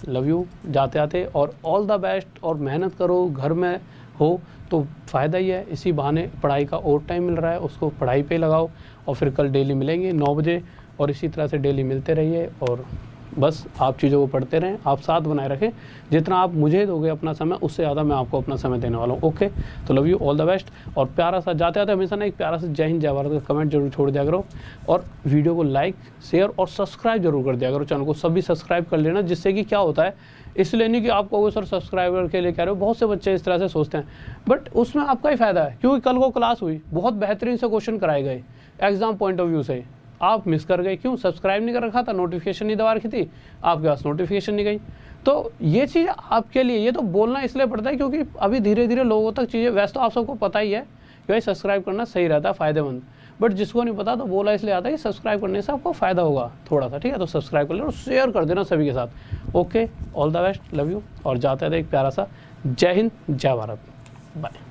Speaker 1: लव यू जाते आते, और ऑल द बेस्ट। और मेहनत करो, घर में हो तो फ़ायदा ही है, इसी बहाने पढ़ाई का और टाइम मिल रहा है, उसको पढ़ाई पे लगाओ। और फिर कल डेली मिलेंगे 9 बजे, और इसी तरह से डेली मिलते रहिए, और बस आप चीज़ों को पढ़ते रहें, आप साथ बनाए रखें। जितना आप मुझे दोगे अपना समय, उससे ज़्यादा मैं आपको अपना समय देने वाला हूँ, ओके। तो love you, all the best. और प्यारा सा जाते आते हमेशा ना एक प्यारा सा जय हिंद जय भारत का कमेंट जरूर छोड़ दिया करो, और वीडियो को लाइक शेयर और सब्सक्राइब जरूर कर दिया करो, चैनल को सभी सब्सक्राइब कर लेना। जिससे कि क्या होता है, इसलिए नहीं कि आप कहोगे सर सब्सक्राइबर के लिए कह रहे हो, बहुत से बच्चे इस तरह से सोचते हैं, बट उसमें आपका ही फ़ायदा है, क्योंकि कल को क्लास हुई, बहुत बेहतरीन से क्वेश्चन कराए गए एग्जाम पॉइंट ऑफ व्यू से, आप मिस कर गए, क्यों? सब्सक्राइब नहीं कर रखा था, नोटिफिकेशन नहीं दबा रखी थी, आपके पास नोटिफिकेशन नहीं गई। तो ये चीज़ आपके लिए, ये तो बोलना इसलिए पड़ता है क्योंकि अभी धीरे धीरे लोगों तक चीज़ें, वैसे तो आप सबको पता ही है कि भाई सब्सक्राइब करना सही रहता है, फ़ायदेमंद, बट जिसको नहीं पता तो बोला इसलिए आता है कि सब्सक्राइब करने से आपको फ़ायदा होगा थोड़ा सा, ठीक है। तो सब्सक्राइब कर लेना और शेयर कर देना सभी के साथ, okay. All the best, love you. और जाते हैं एक प्यारा सा जय हिंद जय भारत, बाय।